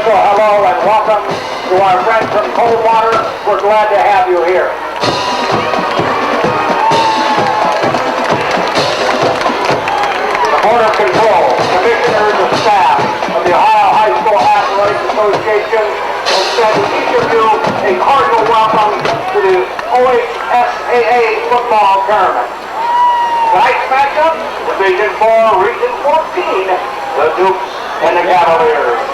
special hello and welcome to our friends from Coldwater. We're glad to have you here. The Board of Control, Commissioners and staff of the Ohio High School Athletics Association will send each of you a cordial welcome to the OHSAA football tournament. Tonight's matchup, Division 4, Region 14, the Dukes and the Cavaliers.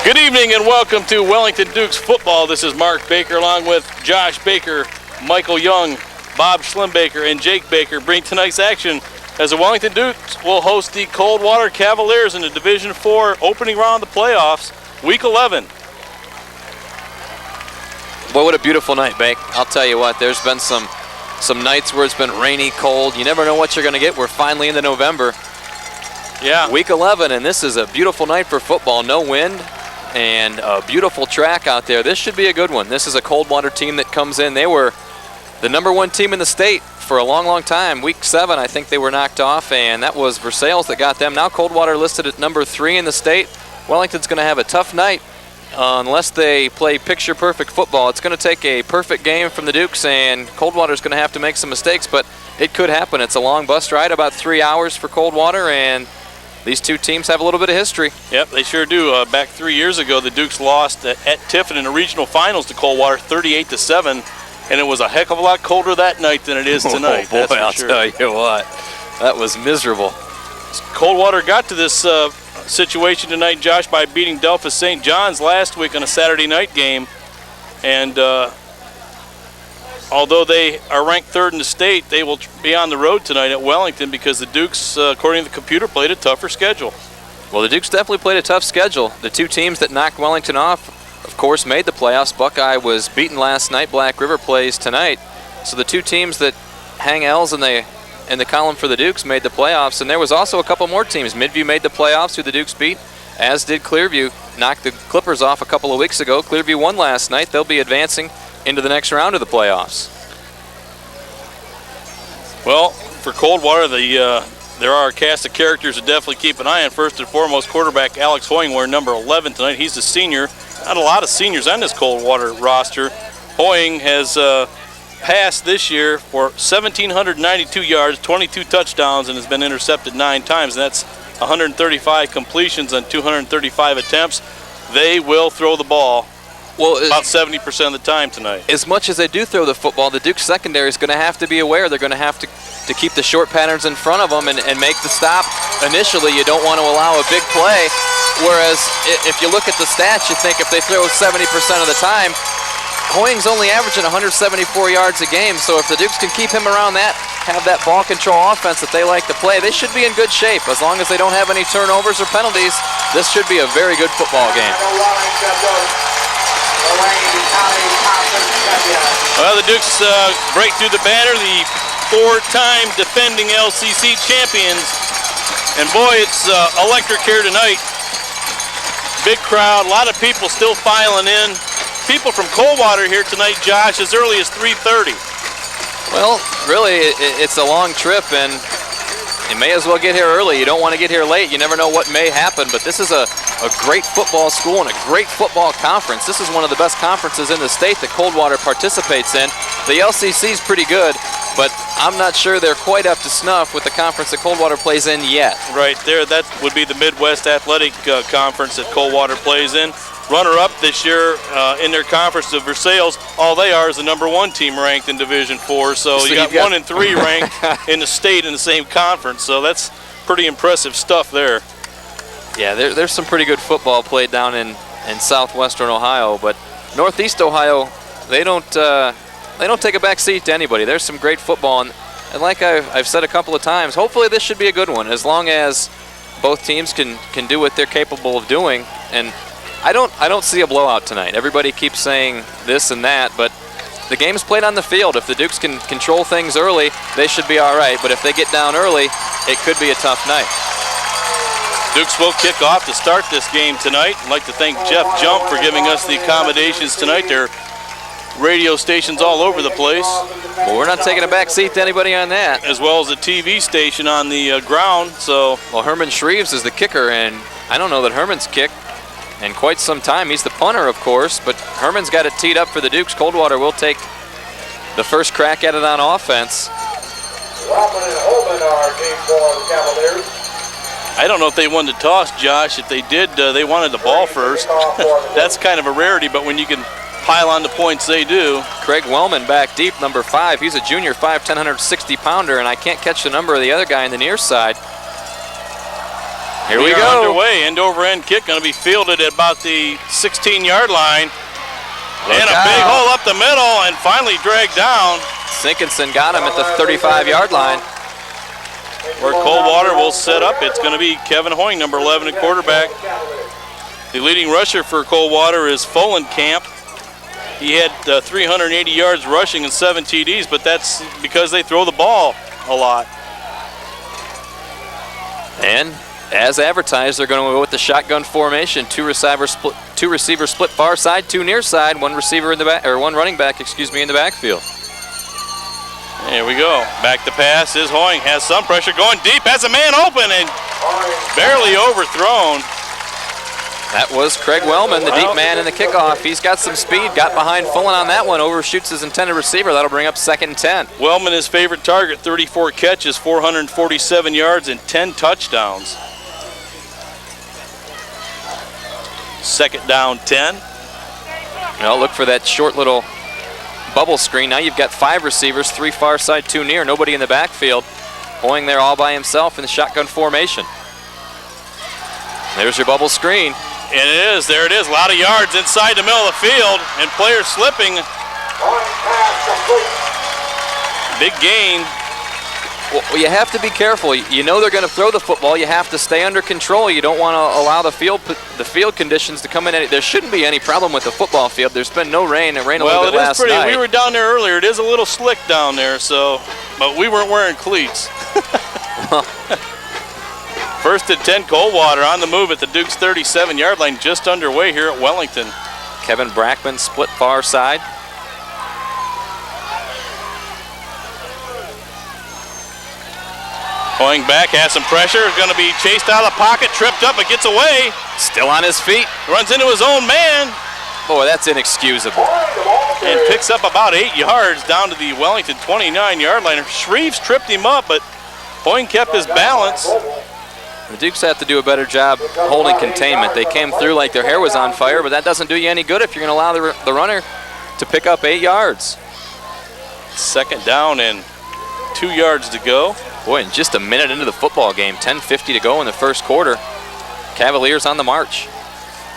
Good evening and welcome to Wellington Dukes football. This is Mark Baker along with Josh Baker, Michael Young, Bob Schlenbaker, and Jake Baker bring tonight's action as the Wellington Dukes will host the Coldwater Cavaliers in the Division 4 opening round of the playoffs, Week 11. Boy, what a beautiful night, Bake. I'll tell you what, there's been some nights where it's been rainy, cold. You never know what you're going to get. We're finally into November. Yeah. Week 11, and this is a beautiful night for football. No wind and a beautiful track out there. This should be a good one. This is a Coldwater team that comes in. They were the #1 team in the state for a long, long time. Week 7, I think they were knocked off, and that was Versailles that got them. Now Coldwater listed at #3 in the state. Wellington's going to have a tough night unless they play picture-perfect football. It's going to take a perfect game from the Dukes, and Coldwater's going to have to make some mistakes, but it could happen. It's a long bus ride, about 3 hours for Coldwater, and these two teams have a little bit of history. Yep, they sure do. Back 3 years ago, the Dukes lost at Tiffin in the regional finals to Coldwater 38-7, and it was a heck of a lot colder that night than it is tonight. Oh boy, that's for I'll sure. tell you what, that was miserable. Coldwater got to this situation tonight, Josh, by beating Delphus St. John's last week on a Saturday night game, and although they are ranked 3rd in the state, they will be on the road tonight at Wellington because the Dukes, according to the computer, played a tougher schedule. Well, the Dukes definitely played a tough schedule. The two teams that knocked Wellington off, of course, made the playoffs. Buckeye was beaten last night. Black River plays tonight. So the two teams that hang L's in the column for the Dukes made the playoffs. And there was also a couple more teams. Midview made the playoffs, who the Dukes beat, as did Clearview. Knocked the Clippers off a couple of weeks ago. Clearview won last night. They'll be advancing into the next round of the playoffs. Well, for Coldwater, there are a cast of characters to definitely keep an eye on. First and foremost, quarterback Alex Hoying, wearing number 11 tonight. He's a senior. Not a lot of seniors on this Coldwater roster. Hoying has passed this year for 1,792 yards, 22 touchdowns, and has been intercepted 9 times. And that's 135 completions on 235 attempts. They will throw the ball. Well, about 70% of the time tonight. As much as they do throw the football, the Duke secondary is going to have to be aware. They're going to have to keep the short patterns in front of them and make the stop. Initially, you don't want to allow a big play, whereas if you look at the stats, you think if they throw 70% of the time, Hoying's only averaging 174 yards a game, so if the Dukes can keep him around that, have that ball control offense that they like to play, they should be in good shape. As long as they don't have any turnovers or penalties, this should be a very good football game. Well, the Dukes break through the banner, the 4-time defending LCC champions. And boy, it's electric here tonight. Big crowd, a lot of people still filing in. People from Coldwater here tonight, Josh, as early as 3:30. Well, really, it's a long trip, and you may as well get here early. You don't want to get here late. You never know what may happen, but this is a great football school and a great football conference. This is one of the best conferences in the state that Coldwater participates in. The LCC is pretty good, but I'm not sure they're quite up to snuff with the conference that Coldwater plays in yet. Right there, that would be the Midwest Athletic Conference that Coldwater plays in. Runner-up this year in their conference to Versailles. All they are is the #1 team ranked in Division 4. So you got 1 and 3 ranked in the state in the same conference. So that's pretty impressive stuff there. Yeah, there's some pretty good football played down in in southwestern Ohio, but northeast Ohio, they don't take a back seat to anybody. There's some great football, and like I've said a couple of times, hopefully this should be a good one, as long as both teams can do what they're capable of doing. And I don't see a blowout tonight. Everybody keeps saying this and that, but the game's played on the field. If the Dukes can control things early, they should be all right. But if they get down early, it could be a tough night. Dukes will kick off to start this game tonight. I'd like to thank Jeff Jump for giving us the accommodations tonight. There are radio stations all over the place. Well, we're not taking a back seat to anybody on that. As well as a TV station on the ground. So, well, Herman Shreves is the kicker, and I don't know that Herman's kicked in quite some time. He's the punter, of course, but Herman's got it teed up for the Dukes. Coldwater will take the first crack at it on offense. Robin and Holman are game for the Cavaliers. I don't know if they won the toss, Josh. If they did, they wanted the ball first. That's kind of a rarity, but when you can pile on the points, they do. Craig Wellman back deep, number 5. He's a junior, 5'10", 160-pounder, and I can't catch the number of the other guy on the near side. Here we go. Underway, end-over-end kick going to be fielded at about the 16-yard line. And a big hole up the middle and finally dragged down. Sinkinson got him at the 35-yard line. Where Coldwater will set up, it's going to be Kevin Hoying, number 11 at quarterback. The leading rusher for Coldwater is Folenkamp. He had 380 yards rushing and 7 TDs, but that's because they throw the ball a lot. And as advertised, they're going to go with the shotgun formation. Two receivers split far side, 2 near side, one receiver in the back, or one running back, excuse me, in the backfield. There we go. Back to pass is Hoying. Has some pressure going deep. Has a man open and barely overthrown. That was Craig Wellman, the deep man in the kickoff. He's got some speed. Got behind Fullen on that one. Overshoots his intended receiver. That'll bring up 2nd and 10. Wellman, his favorite target, 34 catches, 447 yards, and 10 touchdowns. 2nd down, 10. Well, look for that short little bubble screen. Now you've got 5 receivers, 3 far side, 2 near, nobody in the backfield. Hoying there all by himself in the shotgun formation. There's your bubble screen. And it is, there it is, a lot of yards inside the middle of the field, and players slipping. Big gain. Well, you have to be careful. You know they're going to throw the football. You have to stay under control. You don't want to allow the field conditions to come in. There shouldn't be any problem with the football field. There's been no rain. It rained a little bit last night. We were down there earlier. It is a little slick down there, so, but we weren't wearing cleats. 1st and 10, Coldwater on the move at the Dukes 37-yard line, just underway here at Wellington. Kevin Brackman split far side. Hoying back, has some pressure, is going to be chased out of the pocket, tripped up, but gets away. Still on his feet. Runs into his own man. Boy, that's inexcusable. And picks up about 8 yards down to the Wellington 29-yard line. Shreves tripped him up, but Hoying kept his balance. The Dukes have to do a better job holding containment. They came through like their hair was on fire, but that doesn't do you any good if you're going to allow the runner to pick up 8 yards. 2nd down and 2 yards to go. Boy, in just a minute into the football game, 10:50 to go in the first quarter. Cavaliers on the march.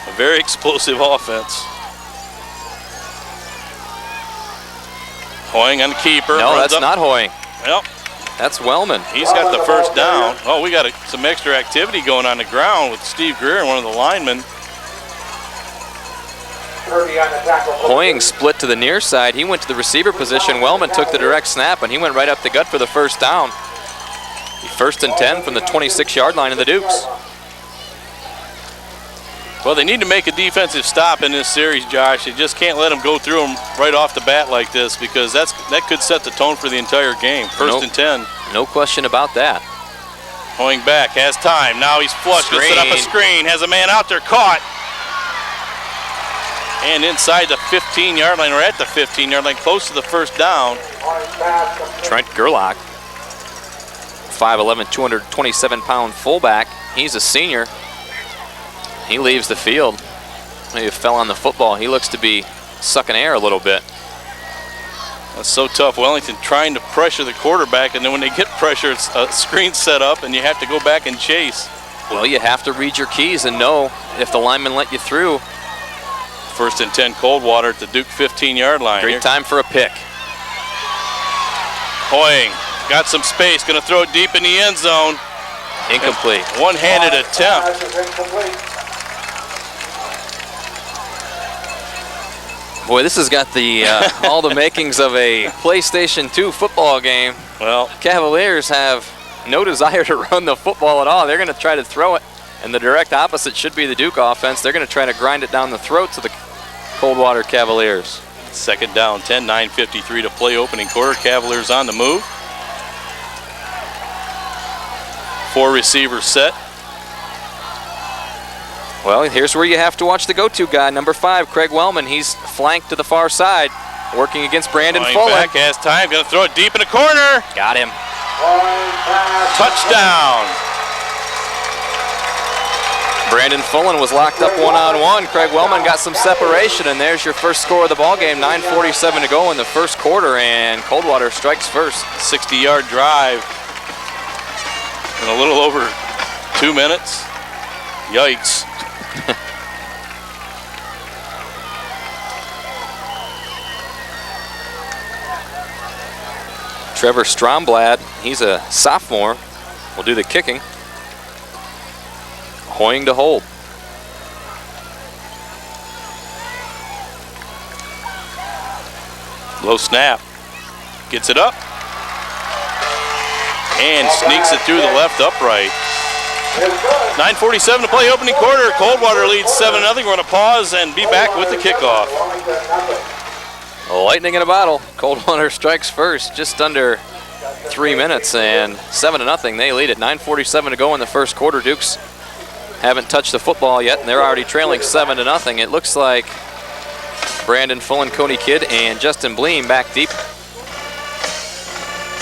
A very explosive offense. Hoying on the keeper. No, that's not Hoying. Yep. That's Wellman. He's got the 1st down. Oh, we got some extra activity going on the ground with Steve Greer and one of the linemen. Hoying split to the near side. He went to the receiver position. Wellman took the direct snap, and he went right up the gut for the 1st down. 1st and 10 from the 26-yard line of the Dukes. Well, they need to make a defensive stop in this series, Josh. They just can't let them go through them right off the bat like this, because that could set the tone for the entire game. 1st and 10. No question about that. Hoying back, has time. Now he's flush. He'll set up a screen. Has a man out there, caught. And inside the 15-yard line, or at the 15-yard line, close to the 1st down. Trent Gerlach, 5'11", 227-pound fullback. He's a senior. He leaves the field. Maybe fell on the football. He looks to be sucking air a little bit. That's so tough. Wellington trying to pressure the quarterback, and then when they get pressure, it's a screen set up, and you have to go back and chase. Well, you have to read your keys and know if the lineman let you through, First and 10 Coldwater at the Duke 15-yard line. Great time for a pick. Hoying got some space, going to throw it deep in the end zone. Incomplete. One-handed attempt. Boy, this has got the all the makings of a PlayStation 2 football game. Well, Cavaliers have no desire to run the football at all. They're going to try to throw it, and the direct opposite should be the Duke offense. They're going to try to grind it down the throats of the Coldwater Cavaliers. second down, 10, 9:53 to play opening quarter. Cavaliers on the move. 4 receivers set. Well, here's where you have to watch the go-to guy, number 5, Craig Wellman. He's flanked to the far side, working against Brandon Fullen. Back has time, going to throw it deep in the corner. Got him. Touchdown. Brandon Fullen was locked up one-on-one. Craig Wellman got some separation, and there's your first score of the ball game. 9:47 to go in the first quarter, and Coldwater strikes first. 60-yard drive in a little over 2 minutes. Yikes. Trevor Stromblad, he's a sophomore, will do the kicking. Hoying to hold. Low snap. Gets it up. And sneaks it through the left upright. 9:47 to play opening quarter. Coldwater leads 7-0. We're going to pause and be back with the kickoff. Lightning in a bottle. Coldwater strikes first, just under 3 minutes, and 7-0. They lead it. 9:47 to go in the first quarter. Dukes haven't touched the football yet, and they're already trailing 7-0. It looks like Brandon Fullen, Cody Kidd, and Justin Bleem back deep.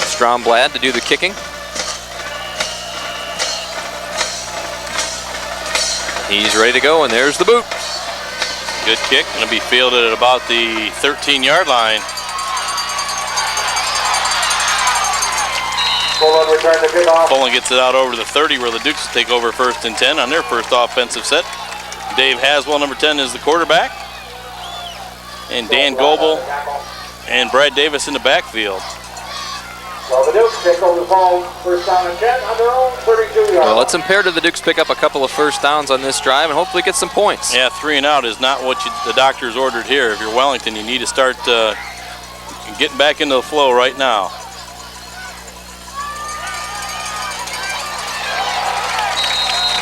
Stromblad to do the kicking. He's ready to go, and there's the boot. Good kick. Going to be fielded at about the 13-yard line. Fullen gets it out over the 30 where the Dukes will take over first and 10 on their first offensive set. Dave Haswell, number 10, is the quarterback. And Dan Goebel and Brad Davis in the backfield. So the Dukes take over the ball, first down and 10 on their own 32-yard line. Well, it's imperative the Dukes pick up a couple of first downs on this drive and hopefully get some points. Yeah, 3 and out is not what the doctors ordered here. If you're Wellington, you need to start getting back into the flow right now.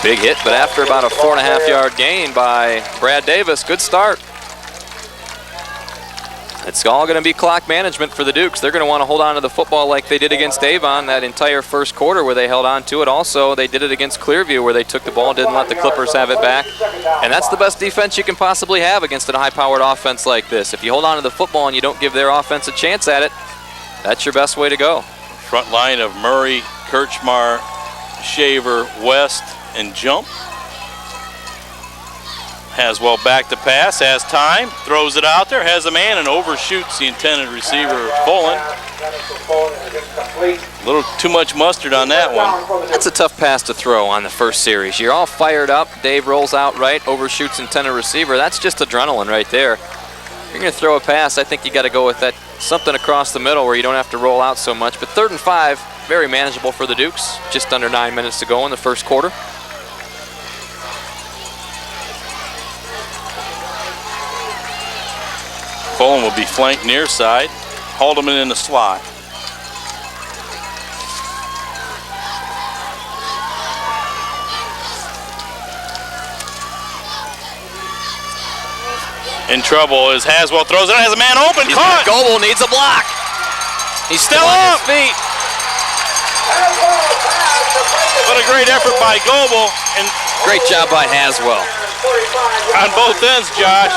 Big hit, but after about a 4.5-yard gain by Brad Davis, good start. It's all going to be clock management for the Dukes. They're going to want to hold on to the football like they did against Avon that entire first quarter where they held on to it. Also, they did it against Clearview where they took the ball, didn't let the Clippers have it back. And that's the best defense you can possibly have against a high-powered offense like this. If you hold on to the football and you don't give their offense a chance at it, that's your best way to go. Front line of Murray, Kirchmar, Shaver, West, and Jump. Haswell back to pass, has time, throws it out there, has a man, and overshoots the intended receiver, Fullen. A little too much mustard on that one. That's a tough pass to throw on the first series. You're all fired up. Dave rolls out right, overshoots intended receiver. That's just adrenaline right there. If you're going to throw a pass, I think you got to go with that something across the middle where you don't have to roll out so much. But 3rd and 5, very manageable for the Dukes. Just under 9 minutes to go in the first quarter. Fullen will be flanked near side. Haldeman in the slot. In trouble as Haswell throws it. Has a man open. Caught. Goebel needs a block. He's still on his feet. What a great effort by Goebel. And great job by Haswell. On both ends, Josh.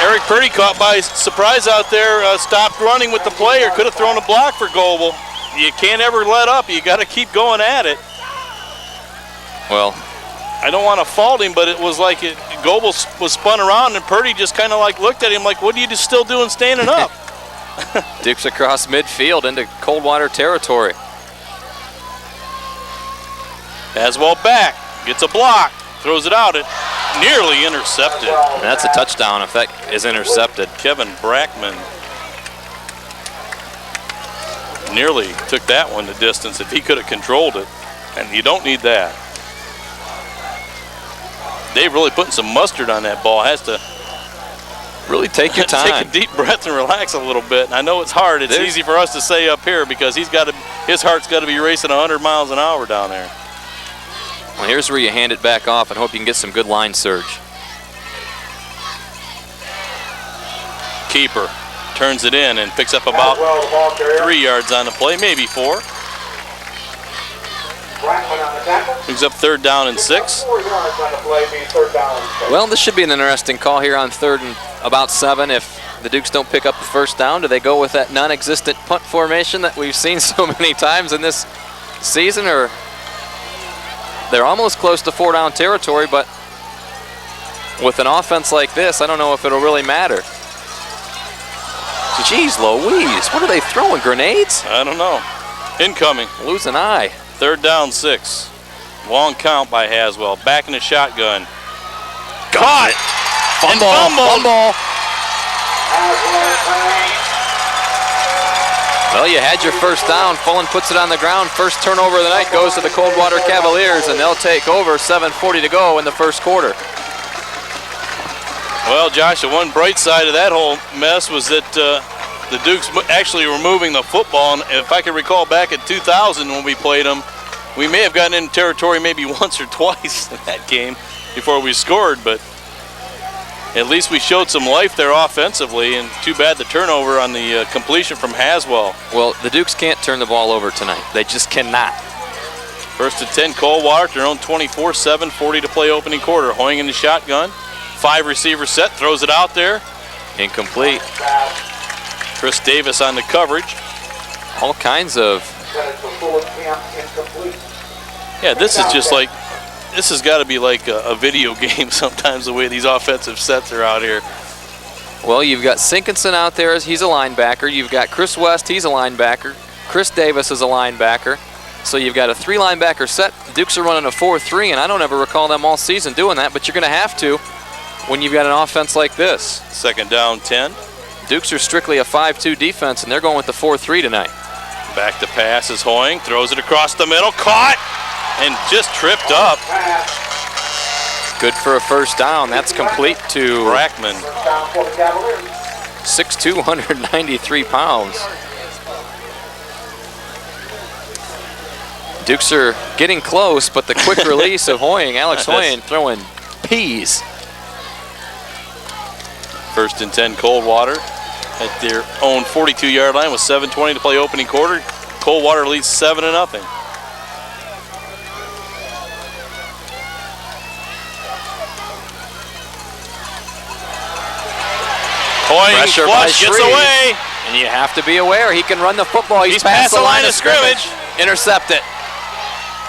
Eric Purdy caught by surprise out there, stopped running with the play, or could have thrown a block for Goebel. You can't ever let up. You got to keep going at it. Well, I don't want to fault him, but it was like Goebel was spun around, and Purdy just kind of like looked at him like, what are you just still doing standing up? Dukes across midfield into Coldwater territory. Haswell back, gets a block, throws it out. nearly intercepted. And that's a touchdown if that is intercepted. Kevin Brackman nearly took that one the distance if he could have controlled it. And you don't need that. Dave really putting some mustard on that ball. Has to really take your time. Take a deep breath and relax a little bit. And I know it's hard. It's easy for us to say up here because his heart's got to be racing 100 miles an hour down there. Well, here's where you hand it back off and hope you can get some good line surge. Keeper turns it in and picks up about 3 yards on the play, maybe 4. Brings up 3rd down and 6. Well, this should be an interesting call here on 3rd and about 7. If the Dukes don't pick up the first down, do they go with that non-existent punt formation that we've seen so many times in this season, or they're almost close to 4-down territory, but with an offense like this, I don't know if it'll really matter. Jeez Louise, what are they throwing, grenades? I don't know. Incoming. Lose an eye. 3rd down, 6. Long count by Haswell. Back in the shotgun. Caught! Fumble. Well, you had your first down. Fullen puts it on the ground. First turnover of the night goes to the Coldwater Cavaliers, and they'll take over. 7:40 to go in the first quarter. Well, Josh, the one bright side of that whole mess was that the Dukes actually were moving the football. And if I can recall back in 2000 when we played them, we may have gotten in territory maybe once or twice in that game before we scored, but at least we showed some life there offensively, and too bad the turnover on the completion from Haswell. Well, the Dukes can't turn the ball over tonight. They just cannot. 1st and 10, Coldwater at their own 24, 7:40 to play opening quarter. Hoying in the shotgun. 5 receiver set, throws it out there. Incomplete. Chris Davis on the coverage. All kinds of. Yeah, this is just like, this has got to be like a video game sometimes, the way these offensive sets are out here. Well, you've got Sinkinson out there, he's a linebacker. You've got Chris West, he's a linebacker. Chris Davis is a linebacker. So you've got a 3 linebacker set. The Dukes are running a 4-3, and I don't ever recall them all season doing that, but you're going to have to when you've got an offense like this. 2nd down, 10. Dukes are strictly a 5-2 defense, and they're going with the 4-3 tonight. Back to pass is Hoying, throws it across the middle, caught, and just tripped up. Good for a first down. That's complete to Brackman. 6'2", 193 pounds. Dukes are getting close, but the quick release of Hoying, Alex Hoying throwing peas. 1st and 10, Coldwater at their own 42-yard line with 7:20 to play opening quarter. Coldwater leads 7-0. Hoying Pressure flush, by gets Shreve. away. And you have to be aware he can run the football. He's past the line of scrimmage. Intercept it.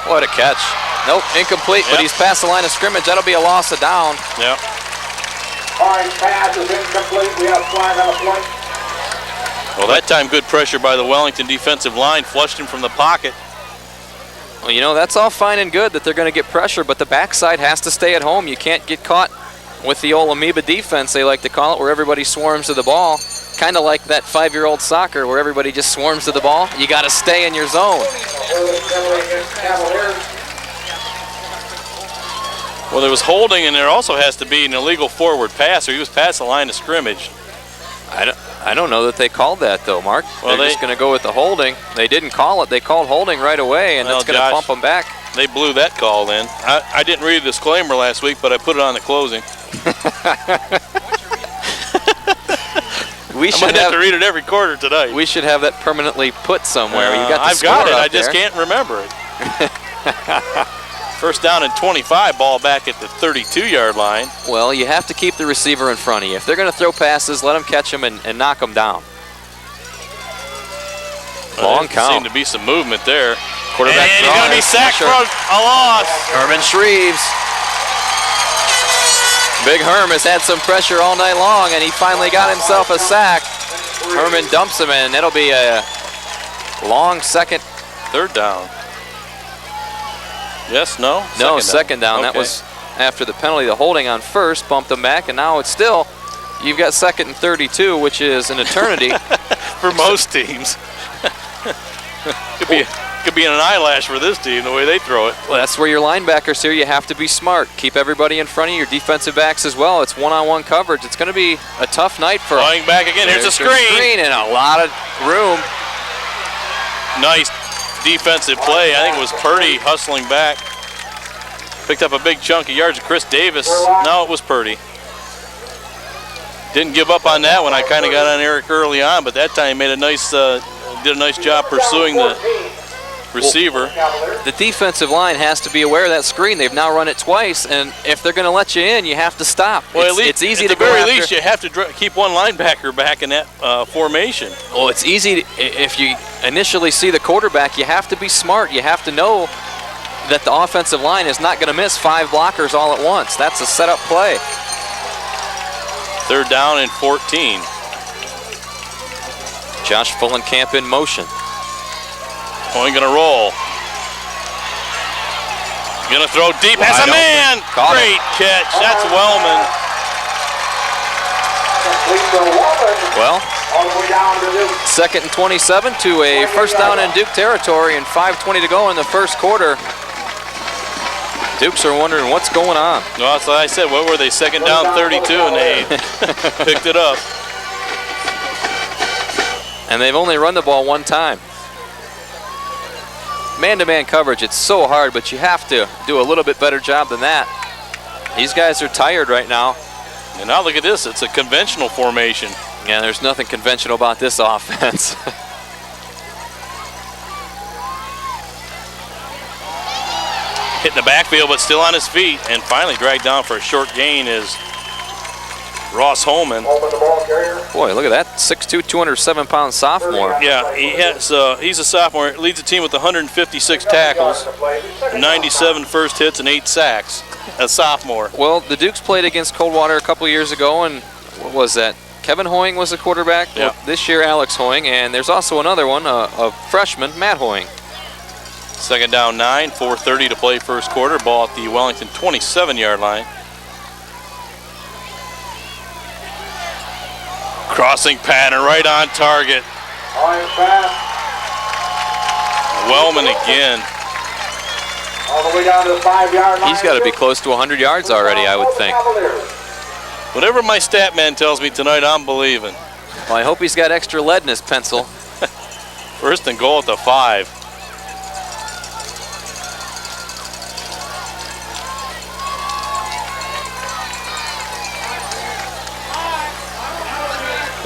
What a catch. Nope, incomplete, but he's past the line of scrimmage. That'll be a loss of down. Yep. Pass is incomplete. We have flag on the play. Well, that time good pressure by the Wellington defensive line, flushed him from the pocket. Well, you know, that's all fine and good that they're going to get pressure, but the backside has to stay at home. You can't get caught with the old amoeba defense, they like to call it, where everybody swarms to the ball. Kind of like that 5-year-old soccer where everybody just swarms to the ball. You got to stay in your zone. Well, there was holding, and there also has to be an illegal forward pass, or he was past the line of scrimmage. I don't know that they called that, though, Mark. Well, they're just going to go with the holding. They didn't call it. They called holding right away, and that's going to bump them back. They blew that call in. I didn't read the disclaimer last week, but I put it on the closing. We should have to read it every quarter tonight. We should have that permanently put somewhere. You got the I've got it. I just there. can't remember it. 1st down and 25, ball back at the 32-yard line. Well, you have to keep the receiver in front of you. If they're going to throw passes, let them catch them and knock them down. Long count. Seemed to be some movement there. Quarterback and he's going to be sacked for a loss. Herman Shreves. Big Herm has had some pressure all night long, and he finally got himself a sack. Herman dumps him, and it'll be a long second. 3rd down. Yes, no? No, second down. Okay. That was after the penalty, the holding on first, bumped them back, and now it's still, you've got 2nd and 32, which is an eternity. For most teams. Could be an eyelash for this team, the way they throw it. Well, that's where your linebackers here, you have to be smart. Keep everybody in front of you, your defensive backs as well. It's one-on-one coverage. It's going to be a tough night for them. Going back again, here's a screen. And a lot of room. Nice defensive play. I think it was Purdy hustling back. Picked up a big chunk of yards of Chris Davis. No, it was Purdy. Didn't give up on that one. I kind of got on Eric early on, but that time he made a nice, did a nice job pursuing the receiver. The defensive line has to be aware of that screen. They've now run it twice, and if they're going to let you in, you have to stop. Well, it's easy at the very least, you have to keep one linebacker back in that formation. Well, it's easy if you initially see the quarterback. You have to be smart. You have to know that the offensive line is not going to miss 5 blockers all at once. That's a setup play. 3rd down and 14. Josh Fullenkamp in motion. Going to roll. Going to throw deep. Has a man. Great catch. That's Wellman. Well, 2nd and 27 to a first down in Duke territory and 5:20 to go in the first quarter. Dukes are wondering what's going on. Well, that's what I said. What were they? 2nd down 32, and they picked it up. And they've only run the ball 1 time. Man-to-man coverage, it's so hard, but you have to do a little bit better job than that. These guys are tired right now. And now look at this. It's a conventional formation. Yeah, there's nothing conventional about this offense. Hitting the backfield, but still on his feet, and finally dragged down for a short gain is Ross Holman. Boy, look at that, 6'2", 207-pound sophomore. Yeah, he's a sophomore. Leads the team with 156 tackles, 97 first hits, and 8 sacks. A sophomore. Well, the Dukes played against Coldwater a couple years ago, and what was that? Kevin Hoying was the quarterback. Yeah. Well, this year, Alex Hoying, and there's also another one, a freshman, Matt Hoying. 2nd down 9, 4:30 to play first quarter. Ball at the Wellington 27-yard line. Crossing pattern right on target. Wellman again. All the way down to the 5-yard line. He's got to be close to 100 yards already, I would think. Whatever my stat man tells me tonight, I'm believing. Well, I hope he's got extra lead in his pencil. 1st and goal at the 5.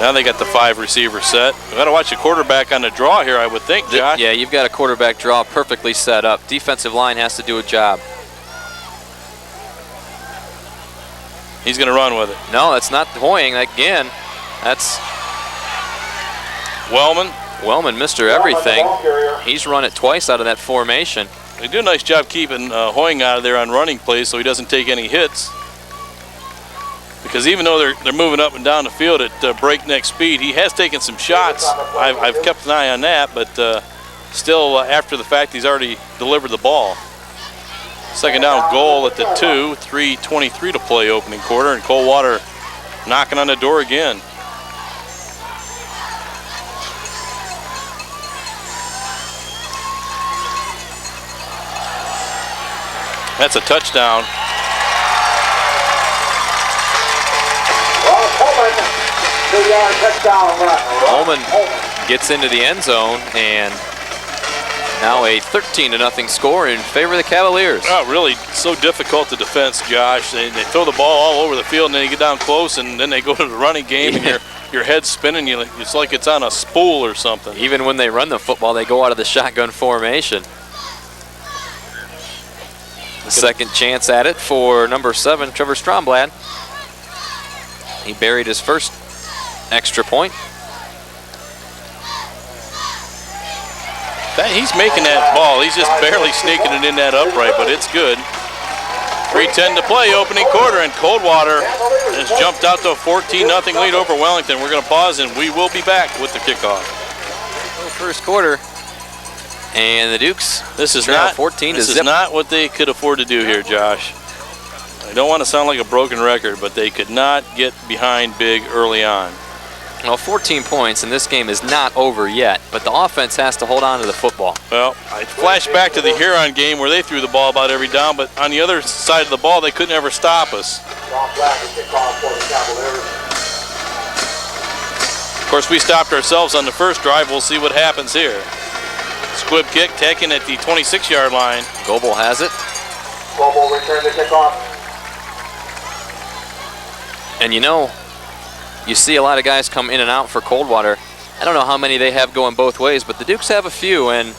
Now they got the 5 receiver set. We got to watch the quarterback on the draw here, I would think, Josh. Yeah, you've got a quarterback draw perfectly set up. Defensive line has to do a job. He's going to run with it. No, that's not Hoying. Again, that's Wellman. Wellman, Mr. Everything. He's run it twice out of that formation. They do a nice job keeping Hoying out of there on running plays so he doesn't take any hits. Because even though they're moving up and down the field at breakneck speed, he has taken some shots. I've kept an eye on that, but still, after the fact, he's already delivered the ball. 2nd down goal at the 2, 3:23 to play opening quarter, and Coldwater knocking on the door again. That's a touchdown. Holman gets into the end zone, and now a 13-0 score in favor of the Cavaliers. Oh, really so difficult to defense, Josh. They throw the ball all over the field, and then you get down close, and then they go to the running game, and your head's spinning. It's like it's on a spool or something. Even when they run the football, they go out of the shotgun formation. The second chance at it for number 7, Trevor Stromblad. He buried his first extra point. He's making that ball. He's just barely sneaking it in that upright, but it's good. 3:10 to play, opening quarter, and Coldwater has jumped out to a 14-0 lead over Wellington. We're going to pause, and we will be back with the kickoff. First quarter, and the Dukes. This is trail not 14 to This is zip. not what they could afford to do here, Josh. I don't want to sound like a broken record, but they could not get behind big early on. Well, 14 points, and this game is not over yet, but the offense has to hold on to the football. Well, I flash back to the Huron game where they threw the ball about every down, but on the other side of the ball, they couldn't ever stop us. Of course, we stopped ourselves on the first drive. We'll see what happens here. Squib kick taken at the 26-yard line. Goebel has it. Goebel return the kickoff. And you know, you see a lot of guys come in and out for Coldwater. I don't know how many they have going both ways, but the Dukes have a few, and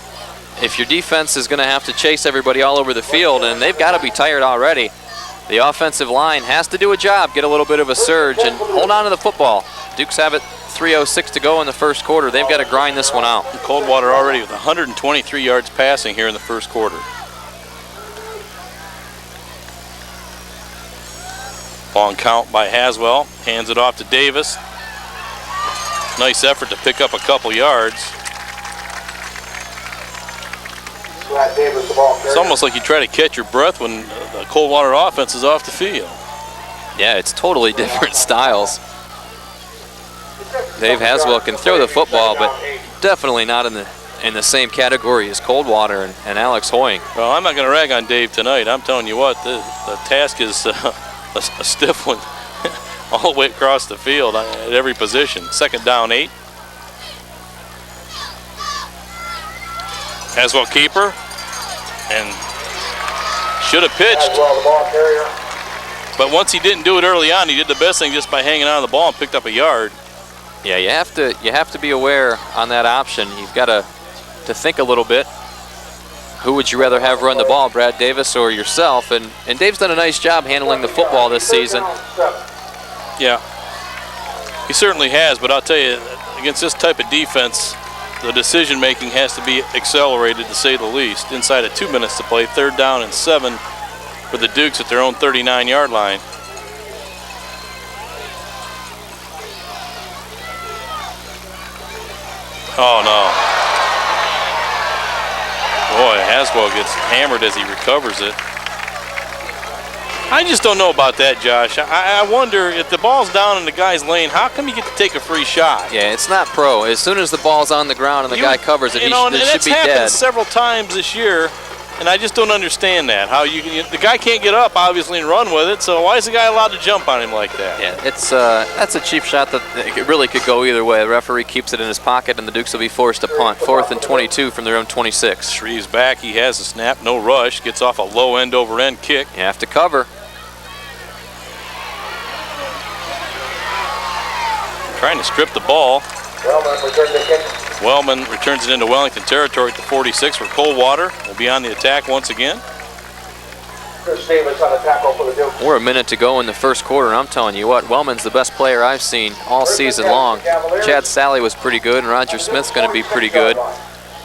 if your defense is going to have to chase everybody all over the field, and they've got to be tired already, the offensive line has to do a job, get a little bit of a surge, and hold on to the football. Dukes have it 3:06 to go in the first quarter. They've got to grind this one out. Coldwater already with 123 yards passing here in the first quarter. Long count by Haswell, hands it off to Davis. Nice effort to pick up a couple yards. It's almost like you try to catch your breath when the Coldwater offense is off the field. Yeah, it's totally different styles. Dave Haswell can throw the football, but definitely not in the same category as Coldwater and Alex Hoying. Well, I'm not going to rag on Dave tonight. I'm telling you what, the task is a stiff one all the way across the field at every position. Second down 8. Haswell keeper, and should have pitched. But once he didn't do it early on, he did the best thing just by hanging on to the ball and picked up a yard. Yeah, you have to be aware on that option. You've got to think a little bit. Who would you rather have run the ball, Brad Davis or yourself? And Dave's done a nice job handling the football this season. Yeah, he certainly has, but I'll tell you, against this type of defense, the decision making has to be accelerated, to say the least. Inside of 2 minutes to play, 3rd down and 7 for the Dukes at their own 39-yard line. Oh no. Boy, Haswell gets hammered as he recovers it. I just don't know about that, Josh. I wonder if the ball's down in the guy's lane, how come you get to take a free shot? Yeah, it's not pro. As soon as the ball's on the ground and the guy covers it, it should be dead. Happened several times this year, and I just don't understand that. How the guy can't get up, obviously, and run with it, so why is the guy allowed to jump on him like that? Yeah, that's a cheap shot that it really could go either way. The referee keeps it in his pocket, and the Dukes will be forced to punt. 4th and 22 from their own 26. Shreve's back. He has a snap, no rush. Gets off a low end-over-end kick. You have to cover. Trying to strip the ball. Wellman returns it into Wellington territory at the 46 for Coldwater. Will be on the attack once again. We're a minute to go in the first quarter, and I'm telling you what, Wellman's the best player I've seen all season long. Chad Sally was pretty good, and Roger Smith's going to be pretty good,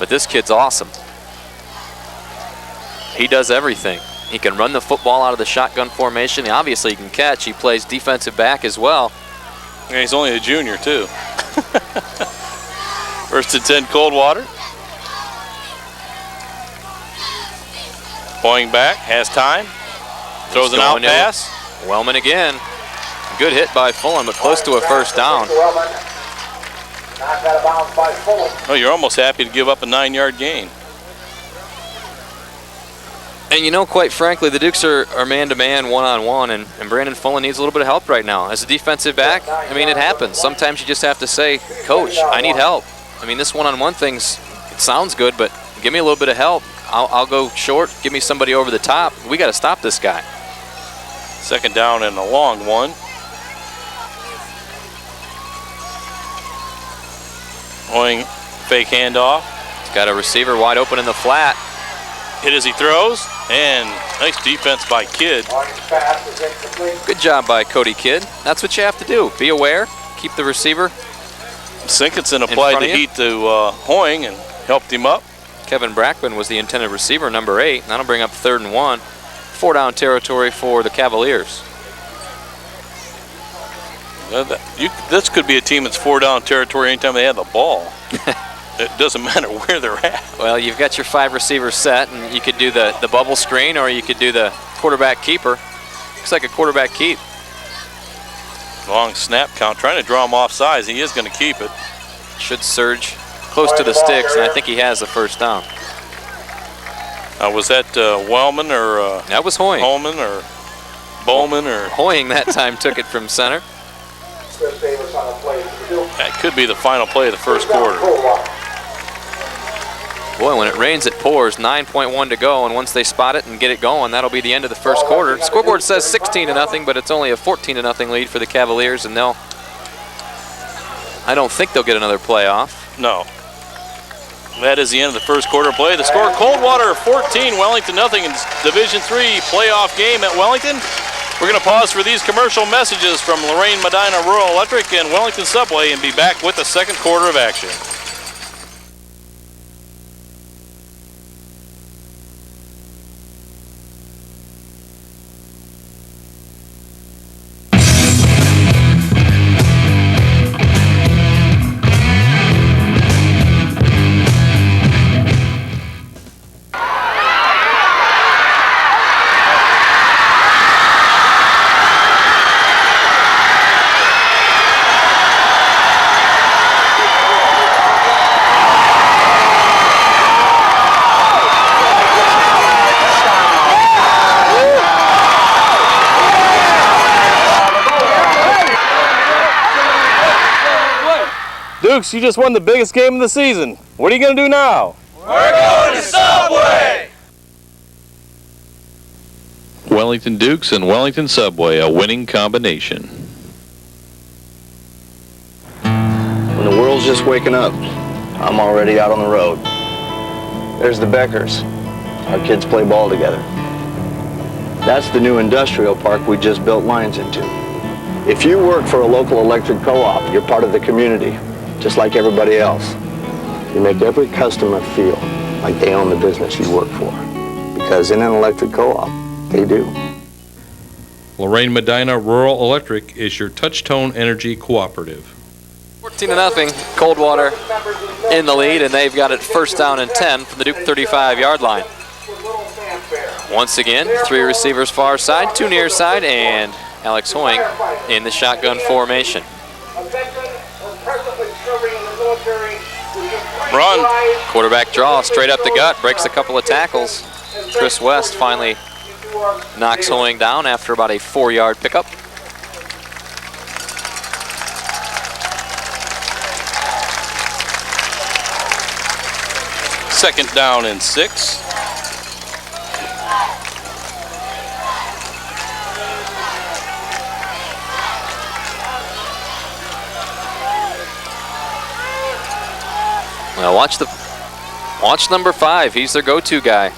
but this kid's awesome. He does everything. He can run the football out of the shotgun formation. Obviously, he can catch. He plays defensive back as well. Yeah, he's only a junior, too. 1st and 10, Coldwater. Going back, has time. Throws an out pass. Wellman again. Good hit by Fulham, but close to a first down. Oh, you're almost happy to give up a 9-yard gain. And you know, quite frankly, the Dukes are man-to-man, one-on-one, and Brandon Fullen needs a little bit of help right now. As a defensive back, I mean, it happens. Sometimes you just have to say, Coach, I need help. I mean, this one-on-one thing, it sounds good, but give me a little bit of help. I'll go short. Give me somebody over the top. We got to stop this guy. 2nd down and a long one. Hoying, fake handoff. He's got a receiver wide open in the flat. Hit as he throws, and nice defense by Kidd. Good job by Cody Kidd. That's what you have to do. Be aware. Keep the receiver. Sinkinson applied the heat to Hoying and helped him up. Kevin Brackman was the intended receiver, number 8. That'll bring up 3rd and 1. 4-down territory for the Cavaliers. This could be a team that's 4-down territory anytime they have the ball. It doesn't matter where they're at. Well, you've got your 5 receivers set, and you could do the bubble screen, or you could do the quarterback keeper. Looks like a quarterback keep. Long snap count, trying to draw him off sides. He is going to keep it. Should surge close to the sticks, and I think he has the first down. Was that Wellman or that was Hoying. Holman or Bowman or Hoying that time took it from center. That could be the final play of the first quarter. Boy, when it rains, it pours. 9.1 to go, and once they spot it and get it going, that'll be the end of the first quarter. Scoreboard says 16-0, but it's only a 14-0 lead for the Cavaliers, and I don't think they'll get another play off. No. That is the end of the first quarter play. The score: Coldwater 14, Wellington nothing in Division III playoff game at Wellington. We're going to pause for these commercial messages from Lorraine Medina Rural Electric and Wellington Subway and be back with the second quarter of action. Dukes, you just won the biggest game of the season. What are you going to do now? We're going to Subway! Wellington Dukes and Wellington Subway, a winning combination. When the world's just waking up, I'm already out on the road. There's the Beckers. Our kids play ball together. That's the new industrial park we just built lines into. If you work for a local electric co-op, you're part of the community, just like everybody else. You make every customer feel like they own the business you work for. Because in an electric co-op, they do. Lorraine Medina Rural Electric is your touch-tone energy cooperative. 14-0, Coldwater in the lead, and they've got it first down and 10 from the Duke 35-yard line. Once again, 3 receivers far side, 2 near side, and Alex Hoying in the shotgun formation. Run. Quarterback draw straight up the gut, breaks a couple of tackles. Chris West finally knocks Hoying down after about a 4-yard pickup. Second down and 6. Well, watch number 5. He's their go-to guy.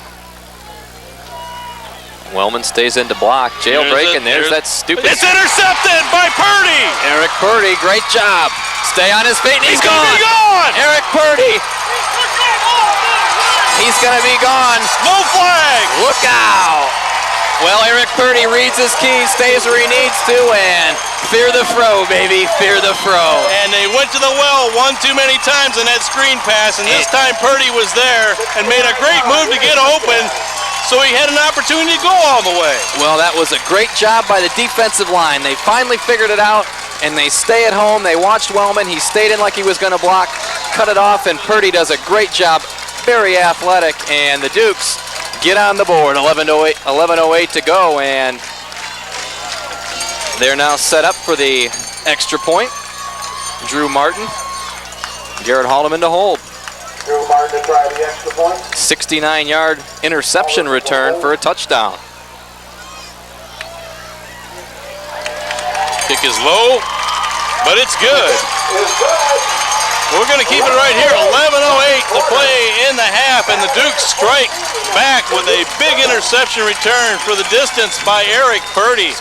Wellman stays in to block. Jailbreak, and there's that stupid. It's intercepted by Purdy. Eric Purdy, great job. Stay on his feet, and he's gone. Gonna be gone. Eric Purdy. He's gonna be gone. No flag. Look out. Well, Eric Purdy reads his keys, stays where he needs to, and fear the fro, baby, fear the fro. And they went to the well one too many times in that screen pass, and this time Purdy was there and made a great move to get open, so he had an opportunity to go all the way. Well, that was a great job by the defensive line. They finally figured it out, and they stay at home. They watched Wellman. He stayed in like he was going to block, cut it off, and Purdy does a great job. Very athletic, and the Dukes get on the board. 11:08 to go, and they're now set up for the extra point. Drew Martin, Garrett Haldeman to hold. Drew Martin to try the extra point. 69-yard interception return for a touchdown. Kick is low, but it's good. It's good. We're going to keep it right here. 11:08 to play in the half, and the Dukes strike back with a big interception return for the distance by Eric Purdy.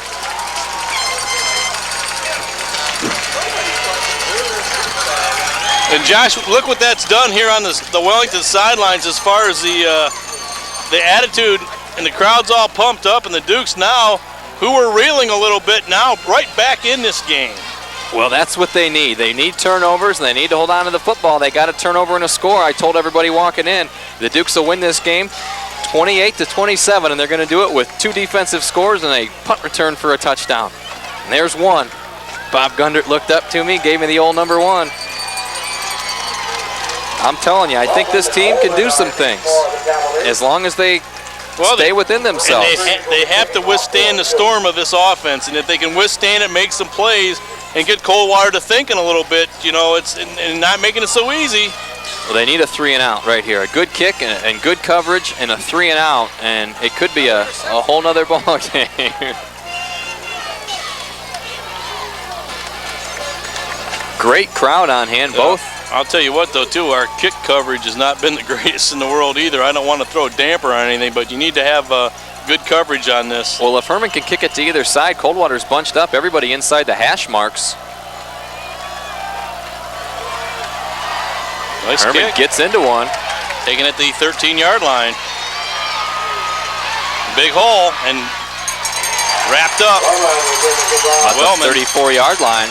And Josh, look what that's done here on the Wellington sidelines as far as the attitude, and the crowd's all pumped up, and the Dukes now, who were reeling a little bit, now right back in this game. Well, that's what they need. They need turnovers, and they need to hold on to the football. They got a turnover and a score. I told everybody walking in, the Dukes will win this game 28-27, and they're going to do it with 2 defensive scores and a punt return for a touchdown. And there's one. Bob Gundert looked up to me, gave me the old number 1. I'm telling you, I think this team can do some things as long as they stay within themselves. They have to withstand the storm of this offense, and if they can withstand it, make some plays, and get Coldwater to thinking a little bit, you know, and not making it so easy. Well, they need a 3-and-out right here. A good kick and good coverage and a 3-and-out, and it could be a whole nother ball game. Great crowd on hand, both. I'll tell you what, though, too, our kick coverage has not been the greatest in the world either. I don't want to throw a damper on anything, but you need to have good coverage on this. Well, if Herman can kick it to either side, Coldwater's bunched up. Everybody inside the hash marks. Nice Herman kick. gets into one. Taking it the 13-yard line. Big hole and wrapped up. At the 34-yard line.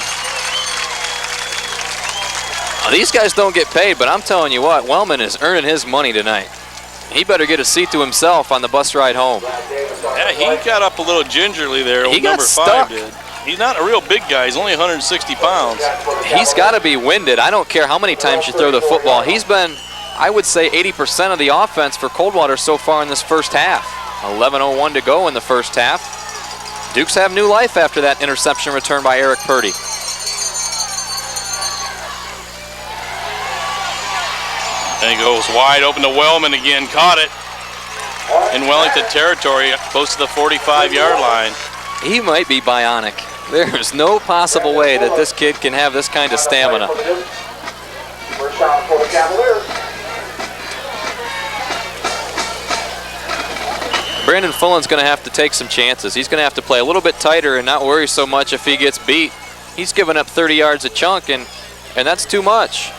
Now, these guys don't get paid, but I'm telling you what, Wellman is earning his money tonight. He better get a seat to himself on the bus ride home. Yeah, he got up a little gingerly there. He got number stuck. 5 did. He's not a real big guy. He's only 160 pounds. He's got to be winded. I don't care how many times you throw the football. He's been, I would say, 80% of the offense for Coldwater so far in this first half. 11:01 to go in the first half. Dukes have new life after that interception return by Eric Purdy. And he goes wide open to Wellman again. Caught it in Wellington territory, close to the 45-yard line. He might be bionic. There's no possible way that this kid can have this kind of stamina. First down for the Cavaliers. Brandon Fullen's going to have to take some chances. He's going to have to play a little bit tighter and not worry so much if he gets beat. He's given up 30 yards a chunk, and that's too much.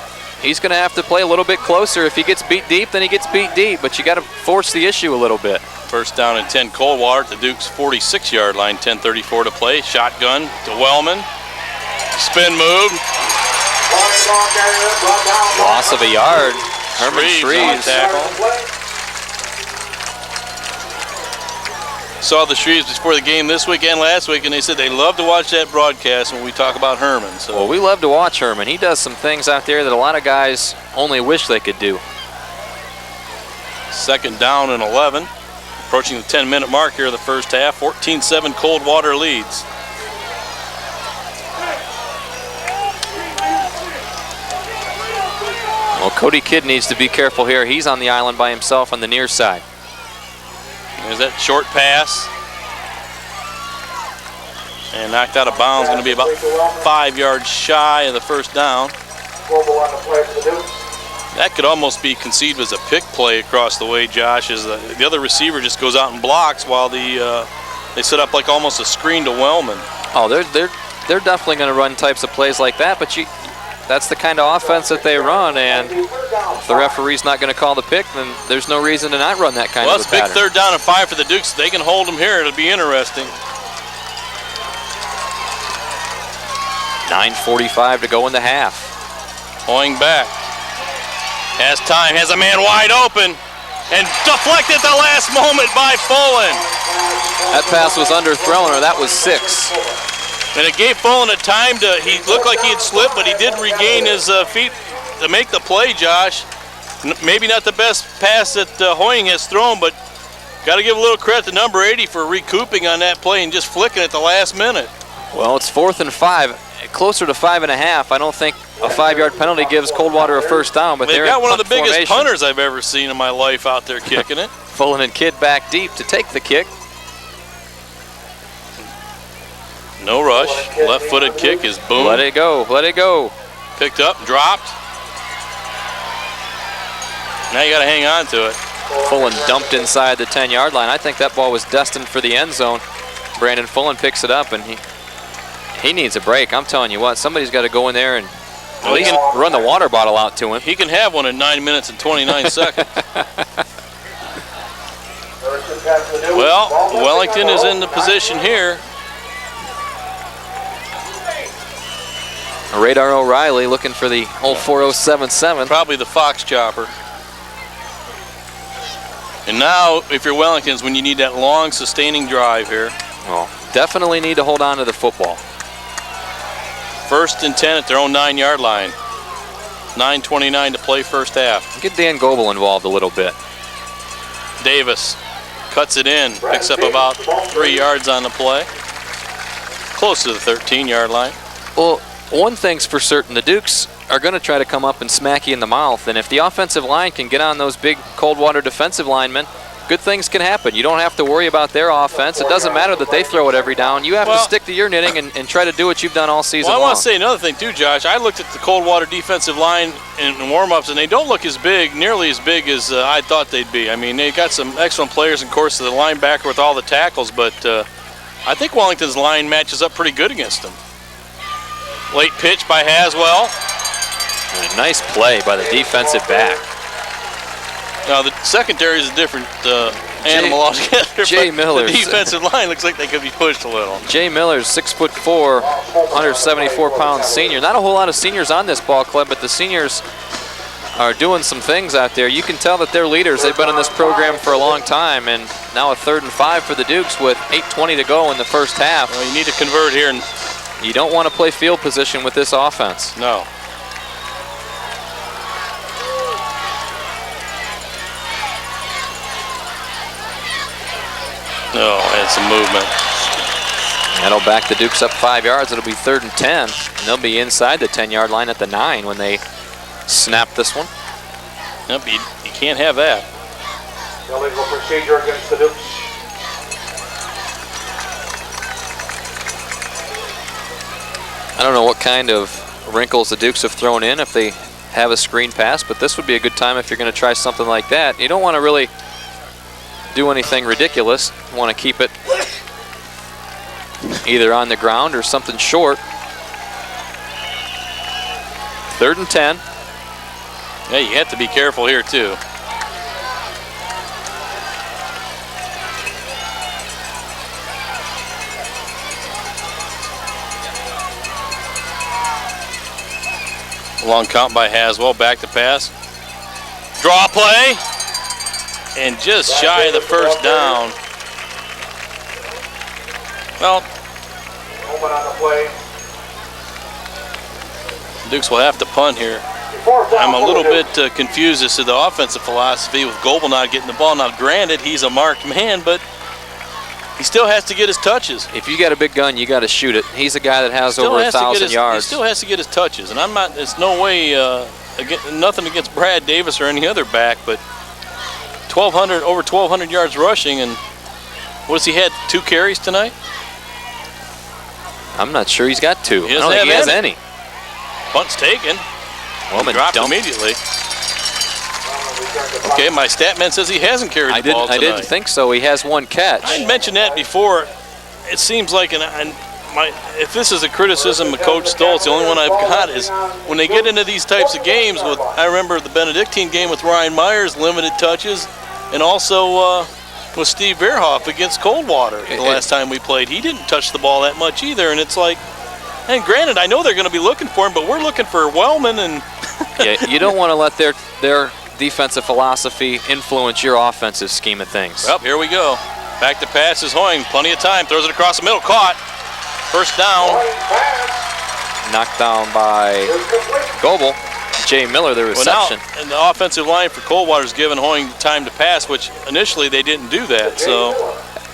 He's going to have to play a little bit closer. If he gets beat deep, then he gets beat deep, but you got to force the issue a little bit. First down and 10 Coldwater at the Duke's 46-yard line, 10:34 to play. Shotgun to Wellman. Spin move. Loss of a yard. Herman Shreves. Saw the Shreves before the game this week and last week, and they said they love to watch that broadcast when we talk about Herman. So. Well, we love to watch Herman. He does some things out there that a lot of guys only wish they could do. Second down and 11. Approaching the 10-minute mark here of the first half. 14-7 Coldwater leads. Well, Cody Kidd needs to be careful here. He's on the island by himself on the near side. There's that short pass. And knocked out of bounds, going to be about 5 yards shy of the first down. That could almost be conceived as a pick play across the way, Josh, as the other receiver just goes out and blocks while they set up like almost a screen to Wellman. Oh, they're definitely going to run types of plays like that, but that's the kind of offense that they run, and if the referee's not going to call the pick, then there's no reason to not run that kind of a pattern. Well, it's big 3rd down and 5 for the Dukes. They can hold them here. It'll be interesting. 9:45 to go in the half. Hoying back. Has time, has a man wide open, and deflected at the last moment by Fullen. That pass was underthrown, or that was 6. And it gave Fullen a time to, he looked like he had slipped, but he did regain his feet to make the play, Josh. Maybe not the best pass that Hoying has thrown, but got to give a little credit to number 80 for recouping on that play and just flicking at the last minute. Well, it's 4th and 5. Closer to 5.5. I don't think a 5-yard penalty gives Coldwater a first down, but they've got one of the biggest punters I've ever seen in my life out there kicking it. Fullen and Kidd back deep to take the kick. No rush. Left-footed kick is boom. Let it go. Let it go. Picked up, dropped. Now you got to hang on to it. Fullen dumped inside the 10-yard line. I think that ball was destined for the end zone. Brandon Fullen picks it up, and he needs a break. I'm telling you what, somebody's got to go in there and at least run the water bottle out to him. He can have one in 9 minutes and 29 seconds. Well, Wellington is in the position here. Radar O'Reilly looking for the old 4077. Probably the Fox chopper. And now, if you're Wellington's, when you need that long, sustaining drive here. Well, definitely need to hold on to the football. 1st and 10 at their own 9-yard line. 9:29 to play first half. Get Dan Goebel involved a little bit. Davis cuts it in, picks up about 3 yards on the play. Close to the 13-yard line. Well, one thing's for certain, the Dukes are going to try to come up and smack you in the mouth, and if the offensive line can get on those big Coldwater defensive linemen, good things can happen. You don't have to worry about their offense. It doesn't matter that they throw it every down. You have to stick to your knitting and try to do what you've done all season long. I want to say another thing too, Josh. I looked at the Coldwater defensive line in warm-ups, and they don't look as big, nearly as big as I thought they'd be. I mean, they got some excellent players, of course, the linebacker with all the tackles, but I think Wellington's line matches up pretty good against them. Late pitch by Haswell. And a nice play by the defensive back. Now, the secondary is a different animal altogether. Jay Miller's. The defensive line looks like they could be pushed a little. Jay Miller's 6'4", 174-pound senior. Not a whole lot of seniors on this ball club, but the seniors are doing some things out there. You can tell that they're leaders. They've been in this program for a long time, and now a 3rd and 5 for the Dukes with 8:20 to go in the first half. Well, you need to convert here. You don't want to play field position with this offense. No. No, and some movement. That'll back the Dukes up 5 yards. It'll be 3rd and 10. And they'll be inside the 10-yard line at the 9 when they snap this one. Nope, you can't have that. Illegal procedure against the Dukes. I don't know what kind of wrinkles the Dukes have thrown in if they have a screen pass, but this would be a good time if you're going to try something like that. You don't want to really do anything ridiculous. You want to keep it either on the ground or something short. 3rd and 10. Yeah, you have to be careful here too. Long count by Haswell, back to pass. Draw play. And just shy of the first down. Well, Open on the play. Dukes will have to punt here. I'm a little bit confused as to the offensive philosophy with Goebel not getting the ball. Now, granted, he's a marked man, but he still has to get his touches. If you got a big gun, you got to shoot it. He's a guy that has over 1,000 yards. He still has to get his touches, and I'm not. It's no way. Nothing against Brad Davis or any other back, but over 1,200 yards rushing, and what has he had? 2 carries tonight? I'm not sure he's got 2. I don't think he has any. Punt's taken. Well, dropped immediately. Okay, my stat man says he hasn't carried the ball tonight. I didn't think so. He has 1 catch. I mentioned that before. It seems like, if this is a criticism of Coach Stoltz, the only one I've got is when they get into these types of games. I remember the Benedictine game with Ryan Myers, limited touches, and also with Steve Verhoff against Coldwater the last time we played. He didn't touch the ball that much either, and it's like, and granted, I know they're going to be looking for him, but we're looking for Wellman and. Yeah, you don't want to let their defensive philosophy influence your offensive scheme of things. Well, here we go. Back to pass is Hoying. Plenty of time. Throws it across the middle. Caught. First down. Knocked down by Goebel. Jay Miller, the reception. Well, now, and the offensive line for Coldwater's given Hoying time to pass, which initially they didn't do that. So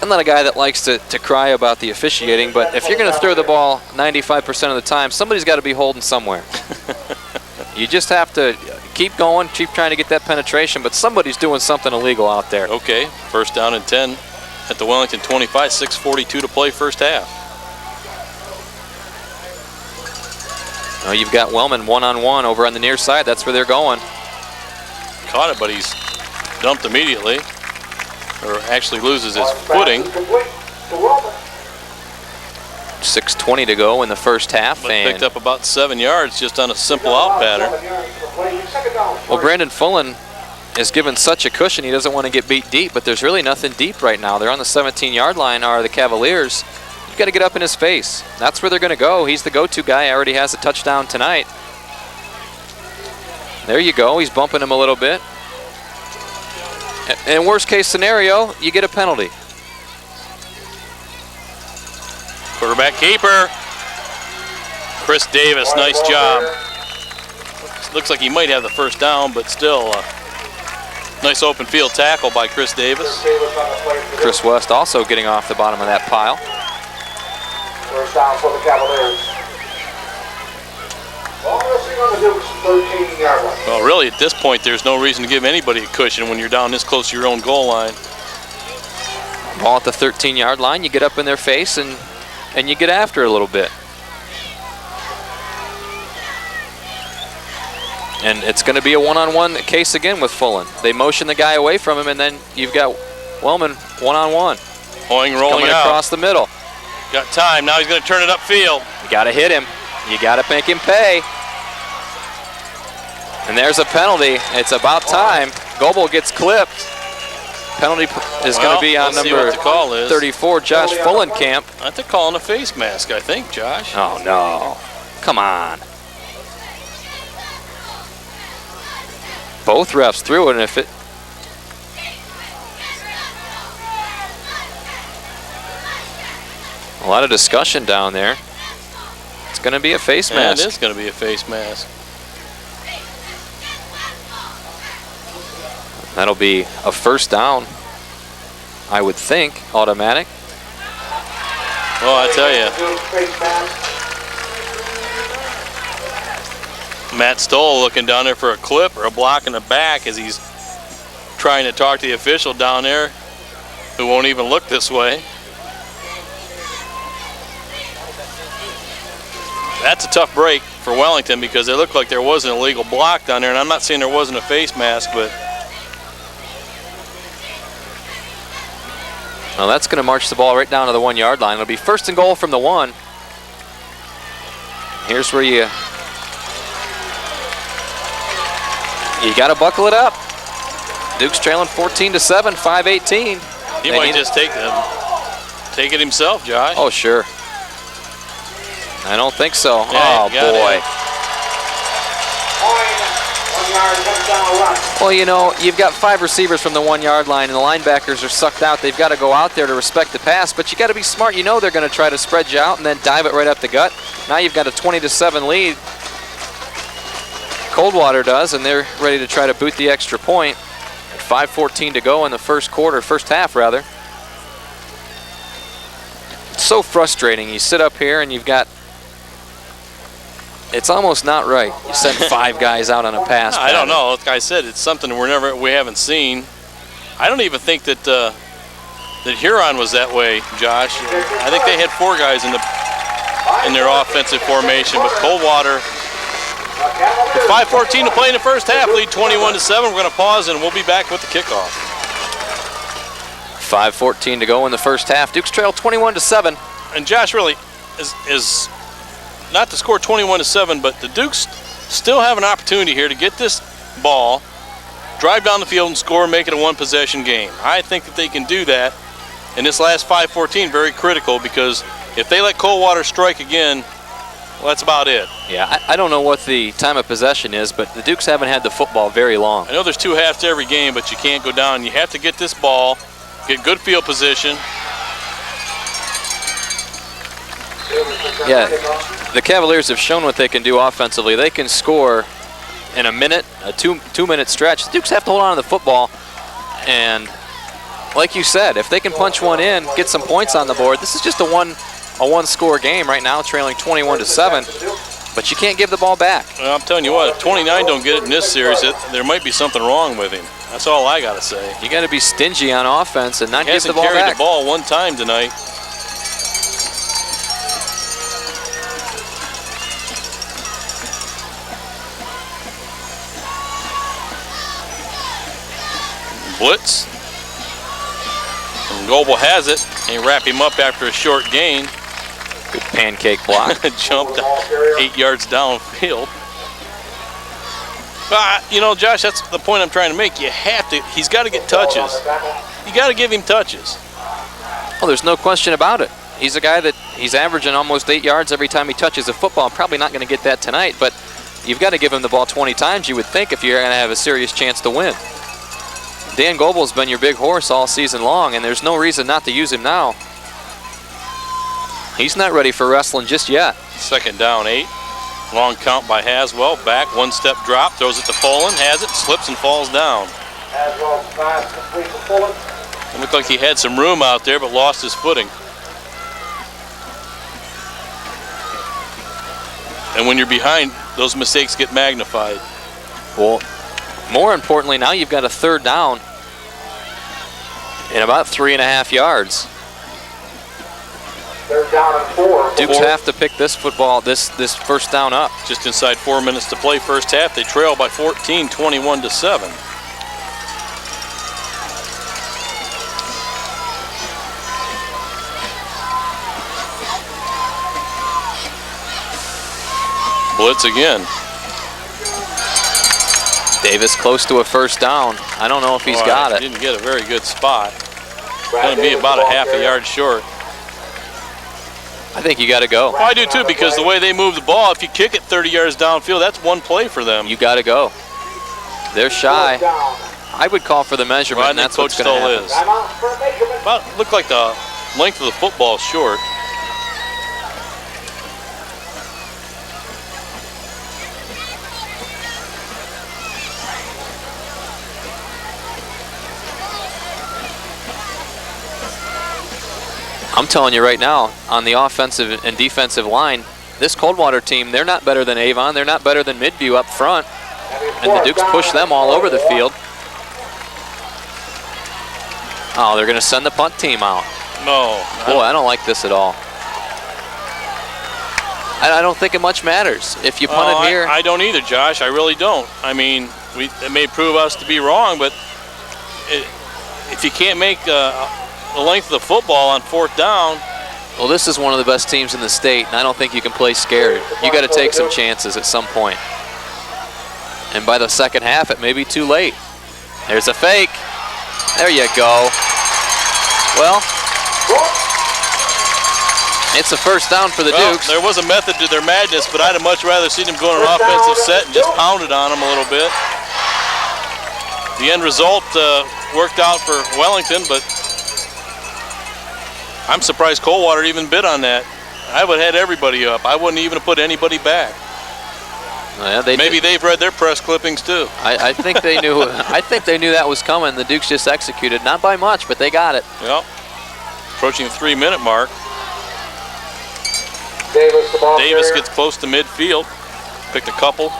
I'm not a guy that likes to cry about the officiating, but if you're going to throw the ball 95% of the time, somebody's got to be holding somewhere. You just have to keep going, keep trying to get that penetration, but somebody's doing something illegal out there. Okay, first down and 10 at the Wellington 25, 6:42 to play first half. Oh, you've got Wellman one-on-one over on the near side. That's where they're going. Caught it, but he's dumped immediately, or actually loses his footing. 6:20 to go in the first half. But picked up about 7 yards just on a simple out pattern. Well, Brandon Fullen is given such a cushion, he doesn't want to get beat deep, but there's really nothing deep right now. They're on the 17-yard line, are the Cavaliers. You've got to get up in his face. That's where they're going to go. He's the go-to guy. Already has a touchdown tonight. There you go. He's bumping him a little bit. In worst case scenario, you get a penalty. Quarterback keeper. Chris Davis, nice job. Looks like he might have the first down, but still nice open field tackle by Chris Davis. Chris West also getting off the bottom of that pile. First down for the Cavaliers. Ball missing on the Dukes 13-yard line. Well, really, at this point, there's no reason to give anybody a cushion when you're down this close to your own goal line. Ball at the 13-yard line, you get up in their face and you get after it a little bit. And it's going to be a one-on-one case again with Fullen. They motion the guy away from him, and then you've got Wellman one-on-one. Hoying rolling coming out. Across the middle. Got time. Now he's going to turn it upfield. You got to hit him. You got to make him pay. And there's a penalty. It's about time. Goebel gets clipped. Penalty is going to be on number 34, Josh Fullenkamp. I think they're calling a face mask, I think, Josh. Oh, no. Come on. Both refs threw it, and if it... A lot of discussion down there. It's going to be a face mask. It is going to be a face mask. That'll be a first down, I would think, automatic. Oh, I tell you. Matt Stoll looking down there for a clip or a block in the back as he's trying to talk to the official down there who won't even look this way. That's a tough break for Wellington because it looked like there was an illegal block down there, and I'm not saying there wasn't a face mask, but... Well, that's going to march the ball right down to the 1 yard line. It'll be first and goal from the 1. Here's where you got to buckle it up. Duke's trailing 14-7, 5:18. He might just take it himself, Josh. Oh, sure. I don't think so. Yeah, oh, boy. Well, you know, you've got 5 receivers from the 1 yard line, and the linebackers are sucked out. They've got to go out there to respect the pass, but you got to be smart. You know they're going to try to spread you out and then dive it right up the gut. Now you've got a 20-7 lead. Coldwater does, and they're ready to try to boot the extra point. 5:14 to go in the first half rather. It's so frustrating. You sit up here and you've got, it's almost not right. You send 5 guys out on a pass. I don't know. Like I said, it's something we haven't seen. I don't even think that that Huron was that way, Josh. I think they had 4 guys in their offensive formation, but Coldwater. With 5:14 to play in the first half, lead 21-7. We're going to pause and we'll be back with the kickoff. 5:14 to go in the first half. Duke's trail 21-7. And Josh really is not to score 21-7, but the Dukes still have an opportunity here to get this ball, drive down the field and score, and make it a 1-possession game. I think that they can do that. And this last 5:14 very critical because if they let Coldwater strike again, well, that's about it. Yeah, I don't know what the time of possession is, but the Dukes haven't had the football very long. I know there's 2 halves to every game, but you can't go down. You have to get this ball, get good field position. Yeah, the Cavaliers have shown what they can do offensively. They can score in a minute, a two-minute stretch. The Dukes have to hold on to the football, and like you said, if they can punch one in, get some points on the board, this is just a one-score game right now, trailing 21-7, but you can't give the ball back. Well, I'm telling you what, if 29 don't get it in this series, there might be something wrong with him. That's all I got to say. You got to be stingy on offense and not give the ball back. He hasn't carried the ball 1 time tonight. Blitz. And Goebel has it. They wrap him up after a short gain. Good pancake block. Jumped 8 yards downfield. You know, Josh, that's the point I'm trying to make. You have to. He's got to get touches. You got to give him touches. Well, there's no question about it. He's a guy that he's averaging almost 8 yards every time he touches a football. Probably not going to get that tonight, but you've got to give him the ball 20 times, you would think, if you're going to have a serious chance to win. Dan Goebel's been your big horse all season long, and there's no reason not to use him now. He's not ready for wrestling just yet. 2nd down, 8. Long count by Haswell. Back, 1-step drop, throws it to Folan, has it, slips and falls down. Haswell pass complete to Fulton. It looked like he had some room out there, but lost his footing. And when you're behind, those mistakes get magnified. Well, more importantly, now you've got a 3rd down in about 3.5 yards. 3rd down and 4. Dukes have to pick this football, this 1st down up. Just inside 4 minutes to play first half. They trail by 14, 21-7. Blitz again. Davis close to a 1st down. I don't know if he's got it. Didn't get a very good spot. Going to be about a half a yard short. I think you got to go. Well, I do too, because the way they move the ball, if you kick it 30 yards downfield, that's one play for them. You got to go. They're shy. I would call for the measurement, and that's what's going to happen. Looked like the length of the football is short. I'm telling you right now, on the offensive and defensive line, this Coldwater team, they're not better than Avon. They're not better than Midview up front. And the Dukes push them all over the field. Oh, they're going to send the punt team out. No. Boy, I don't like this at all. I don't think it much matters. If you punt it here. I don't either, Josh. I really don't. I mean, it may prove us to be wrong, but if you can't make the length of the football on 4th down. Well, this is one of the best teams in the state, and I don't think you can play scared. You got to take some chances at some point. And by the 2nd half, it may be too late. There's a fake. There you go. Well, it's a 1st down for the Dukes. There was a method to their madness, but I'd have much rather seen them go on an offensive set and just pounded on them a little bit. The end result worked out for Wellington, but I'm surprised Coldwater even bid on that. I would have had everybody up. I wouldn't even have put anybody back. Yeah, Maybe they've read their press clippings too. I think they knew. I think they knew that was coming. The Dukes just executed, not by much, but they got it. Yep. Approaching the 3-minute mark. Davis gets close to midfield. Picked a couple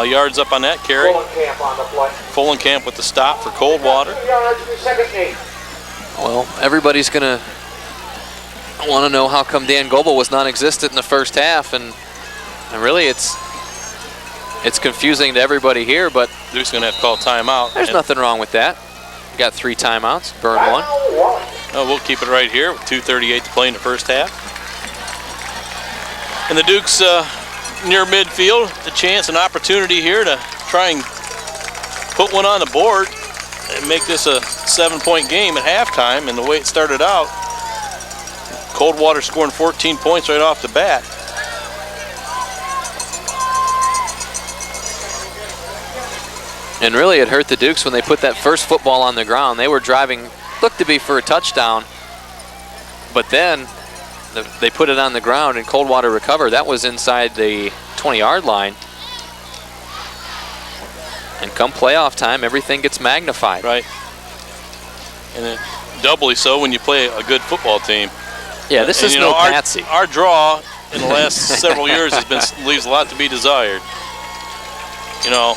yards up on that carry. Fullenkamp with the stop for Coldwater. 2 yards in the 2nd 8. Well, everybody's gonna want to know how come Dan Goebel was non-existent in the 1st half, and really it's confusing to everybody here, but Duke's gonna have to call timeout. There's nothing wrong with that. You got 3 timeouts, burn 1. No, we'll keep it right here with 2:38 to play in the 1st half. And the Dukes near midfield, a chance, an opportunity here to try and put one on the board and make this a 7-point game at halftime. And the way it started out, Coldwater scoring 14 points right off the bat. And really it hurt the Dukes when they put that first football on the ground. They were driving, looked to be for a touchdown, but then they put it on the ground and Coldwater recovered. That was inside the 20-yard line. And come playoff time, everything gets magnified. Right. And it doubly so when you play a good football team. Yeah, this is no patsy. Our draw in the last several years leaves a lot to be desired. You know,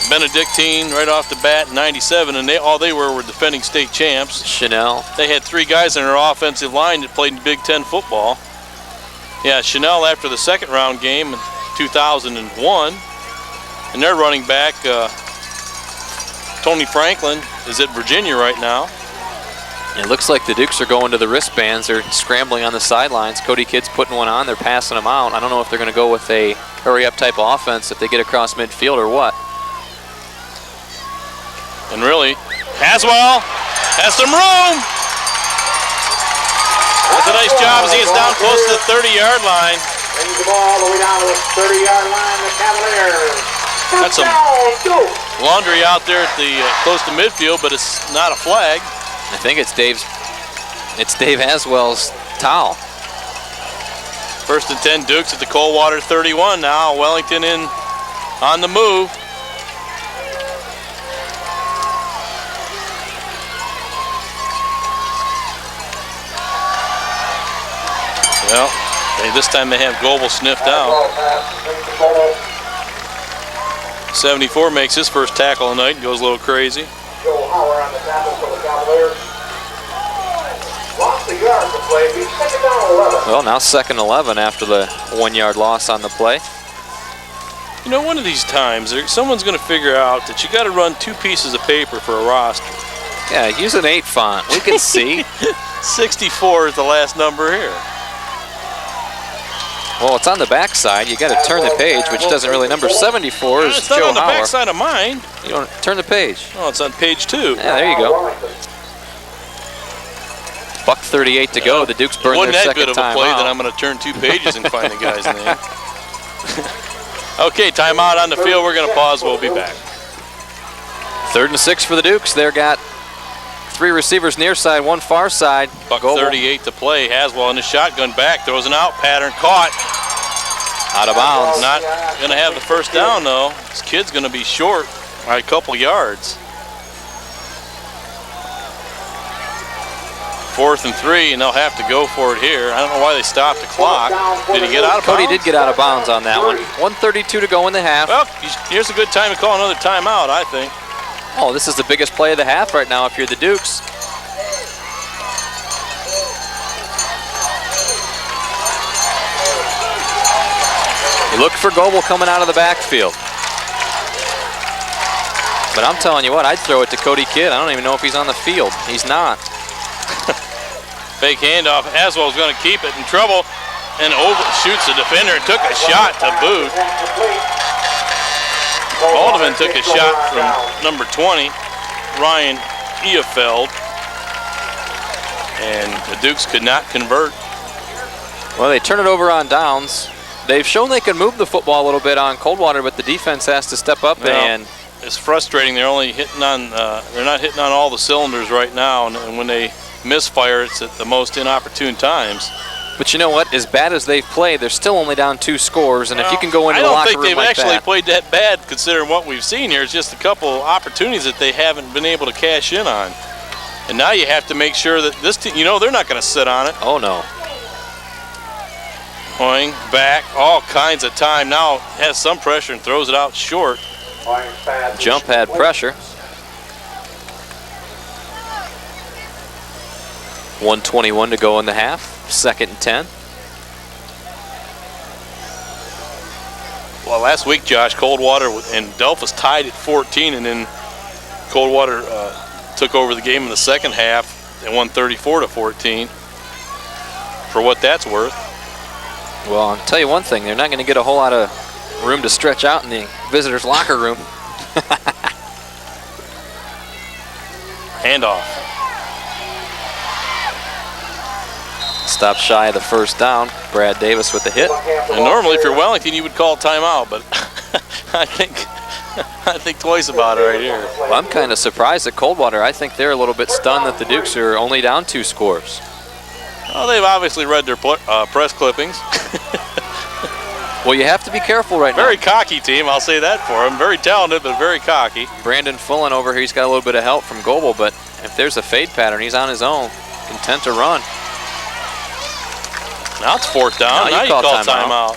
Benedictine right off the bat, 97, and all they were defending state champs. Chanel. They had 3 guys in their offensive line that played in Big Ten football. Yeah, Chanel after the 2nd round game in 2001, and their running back, Tony Franklin, is at Virginia right now. It looks like the Dukes are going to the wristbands. They're scrambling on the sidelines. Cody Kidd's putting one on. They're passing them out. I don't know if they're going to go with a hurry-up type of offense if they get across midfield or what. And really, Haswell has some room. Does a nice job as he gets down close to the 30-yard line. Brings the ball all the way down to the 30-yard line, the Cavaliers. That's some laundry out there at the close to midfield, but it's not a flag. I think it's Dave Haswell's towel. 1st and 10, Dukes at the Coldwater 31 now. Wellington in on the move. Well, this time they have Goebel sniffed out. 74 makes his first tackle of the night and goes a little crazy. Well, now 2nd and 11 after the 1-yard loss on the play. You know, one of these times, someone's going to figure out that you got to run 2 pieces of paper for a roster. Yeah, use an 8 font. We can see. 64 is the last number here. Well, it's on the back side. You got to turn the page, which doesn't really number 74 is It's not Joe on the Hauer. back side of mine. You don't turn the page. Oh, it's on page 2. Yeah, there you go. Buck 38 to go. The Dukes burn their second Wasn't that good of a play timeout. that I'm going to turn 2 pages and find the guy's name. Okay, timeout on the field. We're going to pause. We'll be back. 3rd and 6 for the Dukes. They've got 3 receivers near side, 1 far side. Buck Goebel 38 to play. Haswell in the shotgun back. Throws an out pattern. Caught. out of bounds. Not going to have the first down, though. This kid's going to be short by a couple yards. 4th and 3, and they'll have to go for it here. I don't know why they stopped the clock. Did he get out of bounds? Cody did get out of bounds on that one. 1:32 to go in the half. Well, here's a good time to call another timeout, I think. Oh, this is the biggest play of the half right now if you're the Dukes. You look for Goebel coming out of the backfield. But I'm telling you what, I'd throw it to Cody Kidd. I don't even know if he's on the field. He's not. Fake handoff. Haswell's going to keep it in trouble and overshoots the defender and took a shot to boot. Alderman took a shot from number 20, Ryan Eafeld, and the Dukes could not convert. Well, they turn it over on downs. They've shown they can move the football a little bit on Coldwater, but the defense has to step up and. It's frustrating. They're only hitting on. They're not hitting on all the cylinders right now, and when they misfire, it's at the most inopportune times. But you know what? As bad as they've played, they're still only down 2 scores, and if you can go into the locker room like that. I don't think they've actually played that bad considering what we've seen here. It's just a couple opportunities that they haven't been able to cash in on. And now you have to make sure that this team, you know, they're not going to sit on it. Oh, no. Going back, all kinds of time. Now has some pressure and throws it out short. Jump had pressure. 1:21 to go in the half. 2nd and 10. Well, last week, Josh, Coldwater and Delphus tied at 14, and then Coldwater took over the game in the second half and won 34-14. For what that's worth. Well, I'll tell you one thing. They're not going to get a whole lot of room to stretch out in the visitors' locker room. Handoff. Stop shy of the first down. Brad Davis with the hit. And normally, if you're Wellington, you would call timeout, but I think twice about it right here. Well, I'm kind of surprised at Coldwater. I think they're a little bit stunned that the Dukes are only down 2 scores. Well, they've obviously read their press clippings. Well, you have to be careful right now. Very cocky team, I'll say that for them. Very talented, but very cocky. Brandon Fullen over here, he's got a little bit of help from Goebel, but if there's a fade pattern, he's on his own, content to run. Now it's 4th down. Now you call timeout.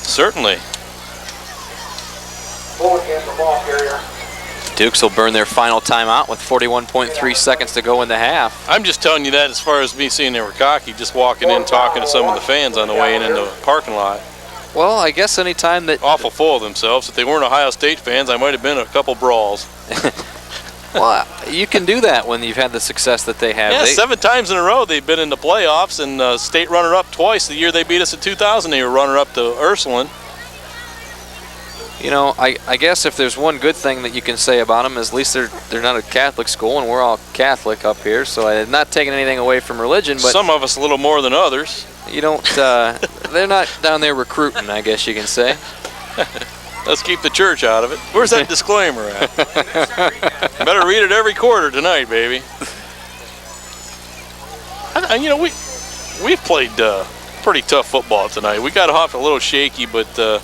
Certainly. Dukes will burn their final timeout with 41.3 seconds to go in the half. I'm just telling you that as far as me seeing they were cocky, just walking in, talking to some of the fans on the way in the parking lot. Well, I guess any time that... Awful full of themselves. If they weren't Ohio State fans, I might have been a couple brawls. Well, you can do that when you've had the success that they have. Yeah, 7 times in a row they've been in the playoffs, and state runner-up twice. The year they beat us in 2000, they were runner-up to Ursuline. You know, I guess if there's one good thing that you can say about them is at least they're not a Catholic school, and we're all Catholic up here, so I'm not taking anything away from religion. But some of us a little more than others. You don't, they're not down there recruiting, I guess you can say. Let's keep the church out of it. Where's that disclaimer at? Better read it every quarter tonight, baby. You know, we've played pretty tough football tonight. We got off a little shaky, but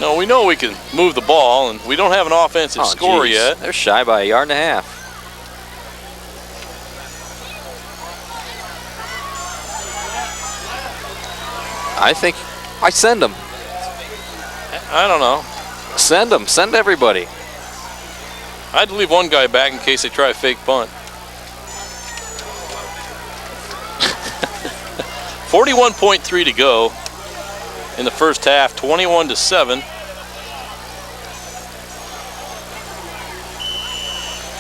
no, we know we can move the ball, and we don't have an offensive score yet. They're shy by 1.5 yards. I think I send them. I don't know. Send them. Send everybody. I'd leave one guy back in case they try a fake punt. 41.3 to go in the first half, 21-7.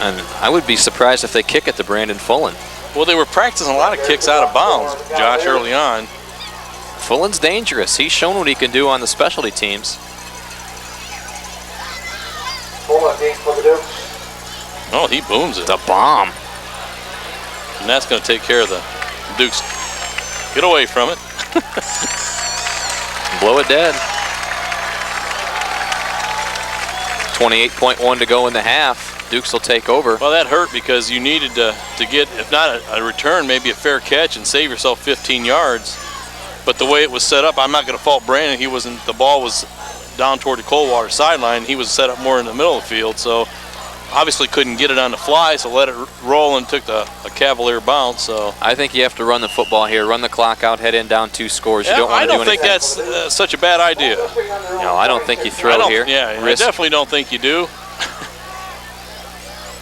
And I would be surprised if they kick it to Brandon Fullen. Well, they were practicing a lot of kicks out of bounds, Josh, early on. Fullen's dangerous. He's shown what he can do on the specialty teams. Oh, he booms it. The bomb. And that's going to take care of the Dukes. Get away from it. Blow it dead. 28.1 to go in the half. Dukes will take over. Well, that hurt because you needed to get, if not a return, maybe a fair catch and save yourself 15 yards. But the way it was set up, I'm not going to fault Brandon. He wasn't. The ball was down toward the Coldwater sideline. He was set up more in the middle of the field, so obviously couldn't get it on the fly. So let it roll and took a cavalier bounce. So I think you have to run the football here, run the clock out, head in down 2 scores. You don't want I to do don't think anything. that's such a bad idea. No, I don't think you throw here. Yeah, I definitely don't think you do.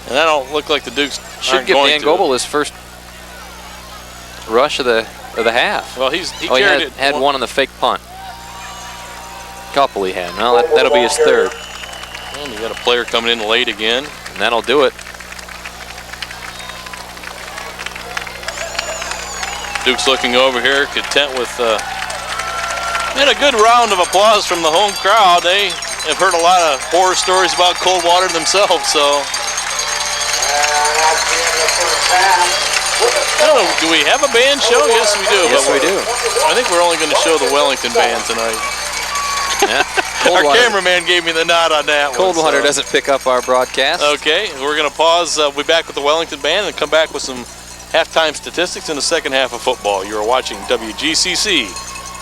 And I don't look like the Dukes should give Dan Goebel his first rush of the half. Well, he carried it. Had one on the fake punt. Couple he had. Well, that'll be his third. And you got a player coming in late again. And that'll do it. Duke's looking over here, content with and a good round of applause from the home crowd. They have heard a lot of horror stories about Coldwater themselves, so. I don't know, do we have a band show? Yes, we do. Yes, we do. I think we're only going to show the Wellington band tonight. Yeah. Our cameraman gave me the nod on that one. Coldwater doesn't pick up our broadcast. Okay, we're going to pause. We'll be back with the Wellington band and come back with some halftime statistics in the second half of football. You're watching WGCC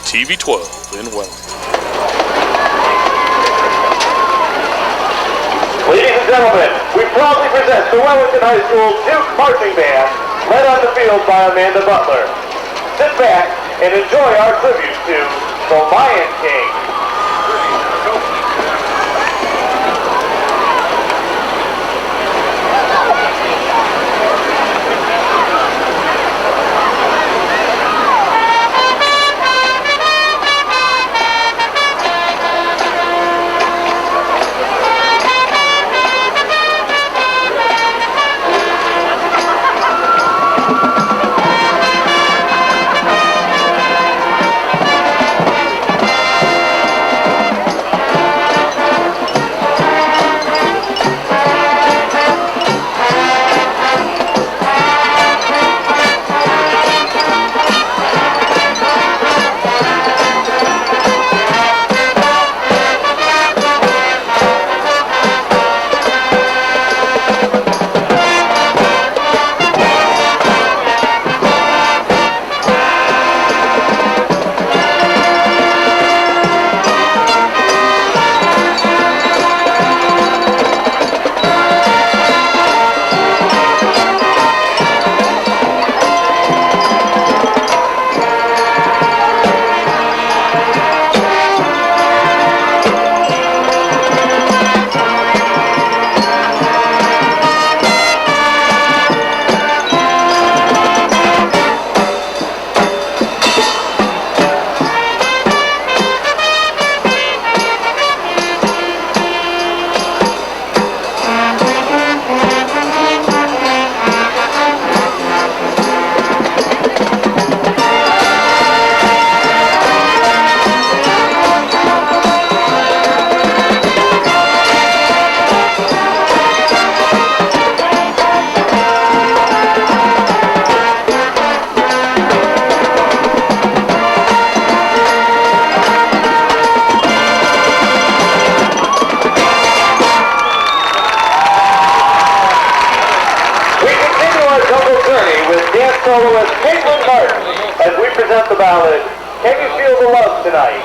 TV 12 in Wellington. Ladies and gentlemen, we proudly present the Wellington High School Duke Marching Band, led on the field by Amanda Butler. Sit back and enjoy our tribute to the Lion King. with Caitlin Martin as we present the ballad, Can You Feel the Love Tonight?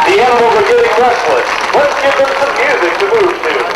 The animals are getting restless. Let's give them some music to move to.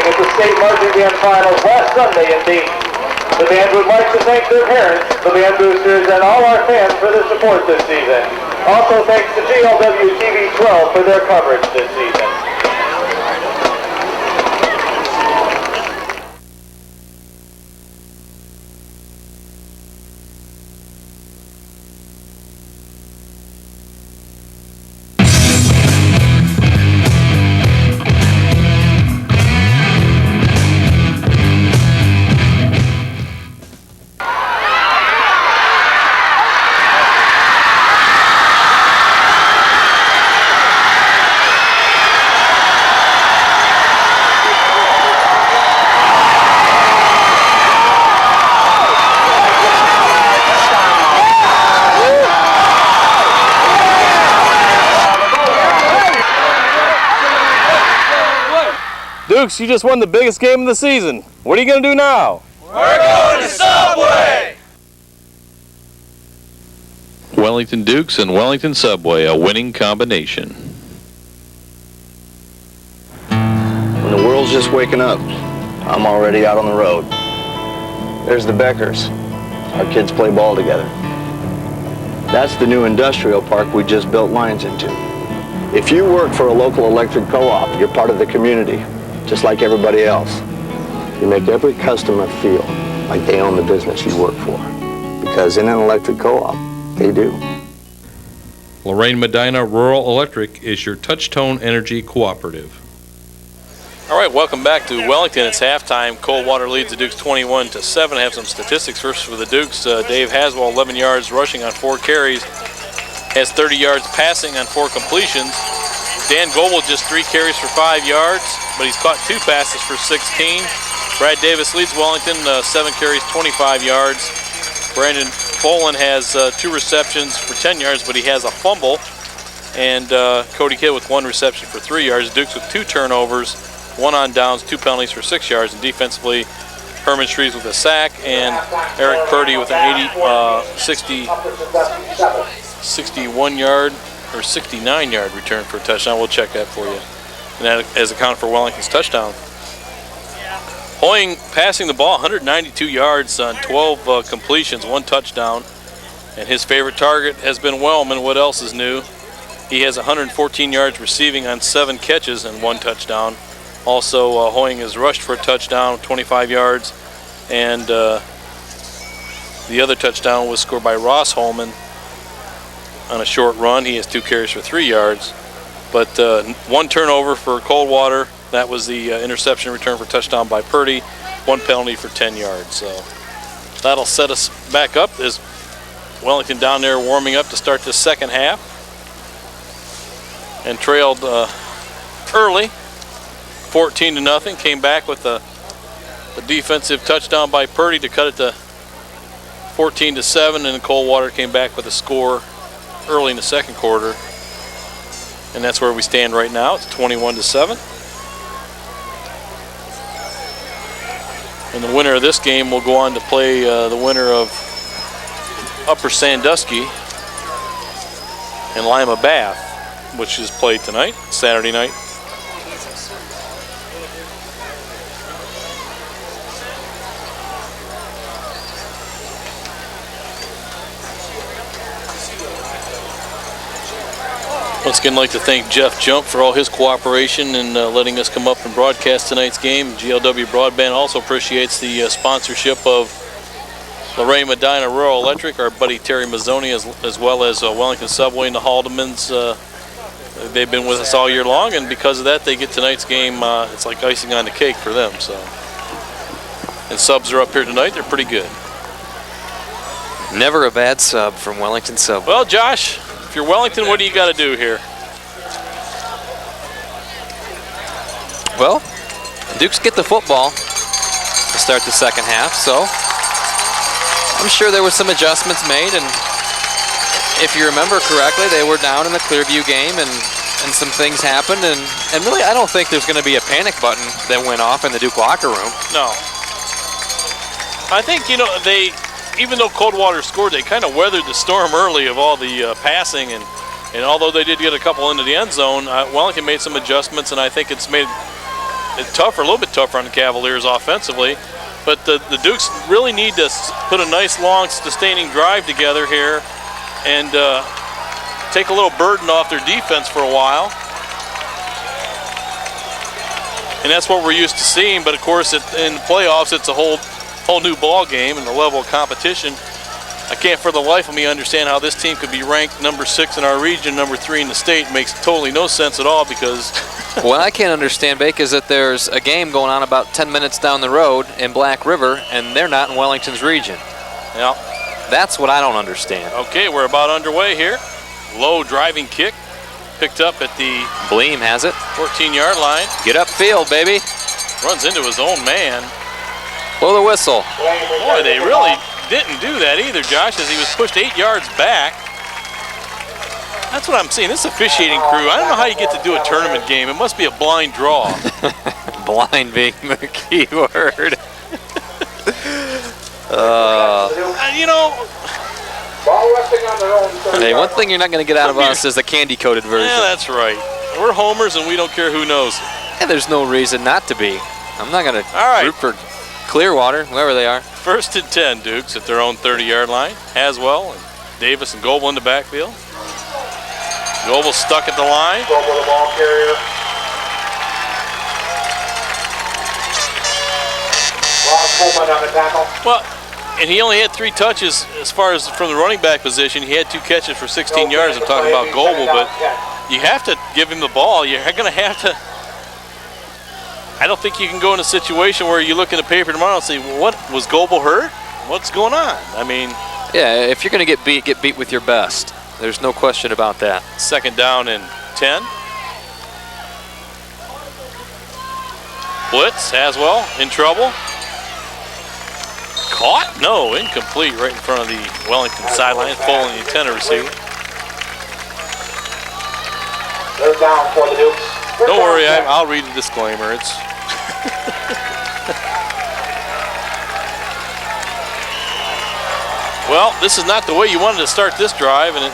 game at the state marching band finals last Sunday in Dayton. The band would like to thank their parents, the band boosters, and all our fans for their support this season. Also thanks to GLW TV 12 for their coverage this season. Dukes, you just won the biggest game of the season. What are you going to do now? We're going to Subway! Wellington Dukes and Wellington Subway, a winning combination. When the world's just waking up, I'm already out on the road. There's the Beckers. Our kids play ball together. That's the new industrial park we just built lines into. If you work for a local electric co-op, you're part of the community, just like everybody else. You make every customer feel like they own the business you work for. Because in an electric co-op, they do. Lorraine Medina Rural Electric is your touch-tone energy cooperative. All right, welcome back to Wellington. It's halftime. Coldwater leads the Dukes 21-7. I have some statistics first for the Dukes. Dave Haswell, 11 yards rushing on 4 carries. Has 30 yards passing on 4 completions. Dan Goebel just 3 carries for 5 yards, but he's caught 2 passes for 16. Brad Davis leads Wellington, 7 carries, 25 yards. Brandon Boland has 2 receptions for 10 yards, but he has a fumble. And Cody Kidd with 1 reception for 3 yards. Dukes with 2 turnovers, 1 on downs, 2 penalties for 6 yards. And defensively, Herman Shreves with a sack, and Eric Purdy with an 61-yard or 69-yard return for a touchdown. We'll check that for you. And that as account for Wellington's touchdown. Hoying passing the ball 192 yards on 12 completions, 1 touchdown. And his favorite target has been Wellman. What else is new? He has 114 yards receiving on 7 catches and 1 touchdown. Also, Hoying has rushed for a touchdown, 25 yards. And the other touchdown was scored by Ross Holman on a short run. He has 2 carries for 3 yards. But 1 turnover for Coldwater. That was the interception return for touchdown by Purdy. 1 penalty for 10 yards. So that'll set us back up as Wellington down there warming up to start the second half. And trailed early, 14-0. Came back with a defensive touchdown by Purdy to cut it to 14-7. And Coldwater came back with a score early in the second quarter. And that's where we stand right now. It's 21-7. And the winner of this game will go on to play the winner of Upper Sandusky and Lima Bath, which is played tonight, Saturday night. Once again, I'd like to thank Jeff Jump for all his cooperation in letting us come up and broadcast tonight's game. GLW Broadband also appreciates the sponsorship of Lorraine Medina Rural Electric, our buddy Terry Mazzoni, as well as Wellington Subway and the Haldemans. They've been with us all year long, and because of that, they get tonight's game. It's like icing on the cake for them. So, and subs are up here tonight. They're pretty good. Never a bad sub from Wellington Subway. Well, Josh, if you're Wellington, what do you got to do here? Well, Dukes get the football to start the second half, so I'm sure there were some adjustments made, and if you remember correctly, they were down in the Clearview game, and some things happened, and really I don't think there's going to be a panic button that went off in the Duke locker room. No. I think, you know, even though Coldwater scored, they kind of weathered the storm early of all the passing, and although they did get a couple into the end zone, Wellington made some adjustments, and I think it's made tougher, a little bit tougher on the Cavaliers offensively. But the Dukes really need to put a nice, long, sustaining drive together here and take a little burden off their defense for a while. And that's what we're used to seeing. But, of course, in the playoffs, it's a whole new ball game and the level of competition. I can't for the life of me understand how this team could be ranked number 6 in our region, number 3 in the state. It makes totally no sense at all because... What I can't understand, Bake, is that there's a game going on about 10 minutes down the road in Black River, and they're not in Wellington's region. Yeah. That's what I don't understand. Okay, we're about underway here. Low driving kick. Picked up at the... Bleem has it. 14-yard line. Get upfield, baby. Runs into his own man. Blow the whistle. Boy, they really didn't do that either, Josh, as he was pushed 8 yards back. That's what I'm seeing. This officiating crew, I don't know how you get to do a tournament game. It must be a blind draw. Blind being the key word. You know... Hey, one thing you're not going to get out of us is the candy-coated version. Yeah, that's right. We're homers and we don't care who knows. And there's no reason not to be. I'm not going to root for Clearwater, whoever they are. 1st and 10, Dukes at their own 30-yard line. Haswell and Davis and Goebel in the backfield. Goebel stuck at the line. Goebel, the ball carrier. Ross Pullman on the tackle. Well, and he only had 3 touches as far as from the running back position. He had 2 catches for 16 yards. I'm talking about Goebel, but you have to give him the ball. You're going to have to. I don't think you can go in a situation where you look in the paper tomorrow and say, well, what, was Goebel hurt? What's going on? I mean. Yeah, if you're going to get beat with your best. There's no question about that. 2nd down and 10. Blitz, Haswell in trouble. Caught? No, incomplete right in front of the Wellington sideline. Full in the intended receiver. They're down for the Dukes. Don't worry, I'll read the disclaimer. It's well, this is not the way you wanted to start this drive, and the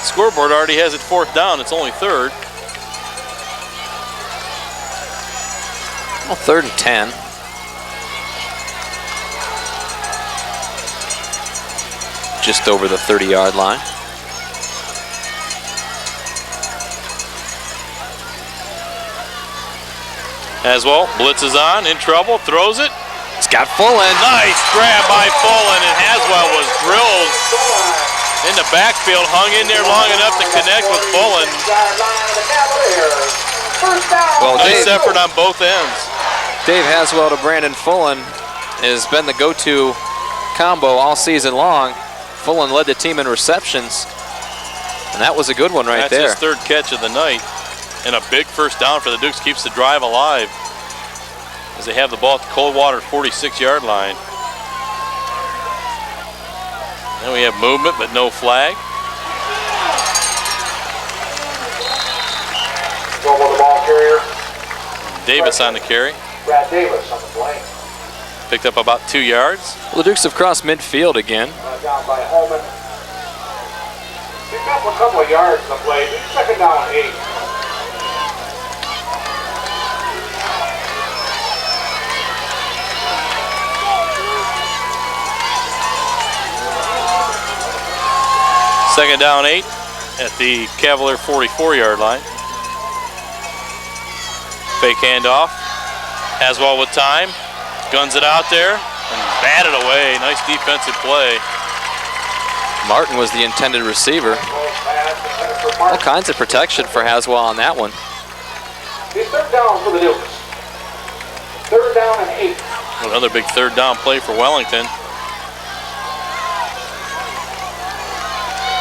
scoreboard already has it 4th down. It's only 3rd. Well, 3rd and 10. Just over the 30-yard line. Haswell blitzes on, in trouble, throws it. It's got Fullen. Nice grab by Fullen, and Haswell was drilled in the backfield, hung in there long enough to connect with Fullen. Well, nice effort on both ends. Dave Haswell to Brandon Fullen has been the go-to combo all season long. Fullen led the team in receptions, and that was a good one right there. That's his 3rd catch of the night. And a big 1st down for the Dukes, keeps the drive alive as they have the ball at the Coldwater 46-yard line. Then we have movement, but no flag. Goebel, the ball carrier. Davis on the carry. Brad Davis on the play. Picked up about 2 yards. Well, the Dukes have crossed midfield again. Down by Holman. Picked up a couple of yards in the play. 2nd down, 8. Second down 8 at the Cavalier 44-yard line. Fake handoff. Haswell with time. Guns it out there and batted away. Nice defensive play. Martin was the intended receiver. All kinds of protection for Haswell on that one. It's 3rd down for the Dukes. 3rd down and 8. Another big 3rd down play for Wellington.